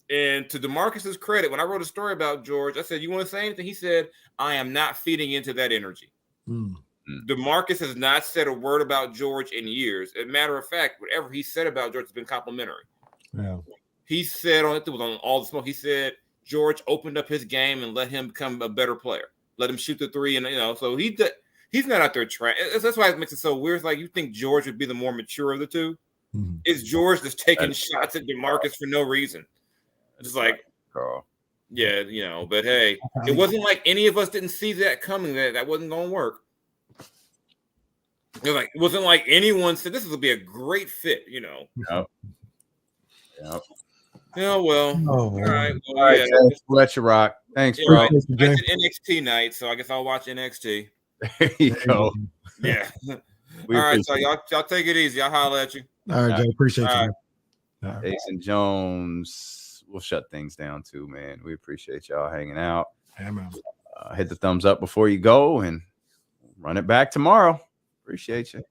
And to DeMarcus's credit, when I wrote a story about George, I said, you want to say anything? He said, I am not feeding into that energy. DeMarcus has not said a word about George in years. As a matter of fact, whatever he said about George has been complimentary. Yeah. he said on All the Smoke, he said George opened up his game and let him become a better player. Let him shoot the three, and so he's not out there trying. That's why it makes it so weird. It's like you think George would be the more mature of the two. Mm-hmm. Is George just taking shots at DeMarcus for no reason? It's like, yeah, But hey, it wasn't like any of us didn't see that coming. That wasn't going to work. It wasn't like anyone said this will be a great fit. Yep. Yeah, well. All right. Well, all right, yeah. We'll let you rock. Thanks, bro. Right. It's an NXT night, so I guess I'll watch NXT. There you go. Yeah. All right, so y'all take it easy. I'll holler at you. All right, Jay. Appreciate you. Right. Jason Jones. We'll shut things down too, man. We appreciate y'all hanging out. Yeah, man. Hit the thumbs up before you go and run it back tomorrow. Appreciate you.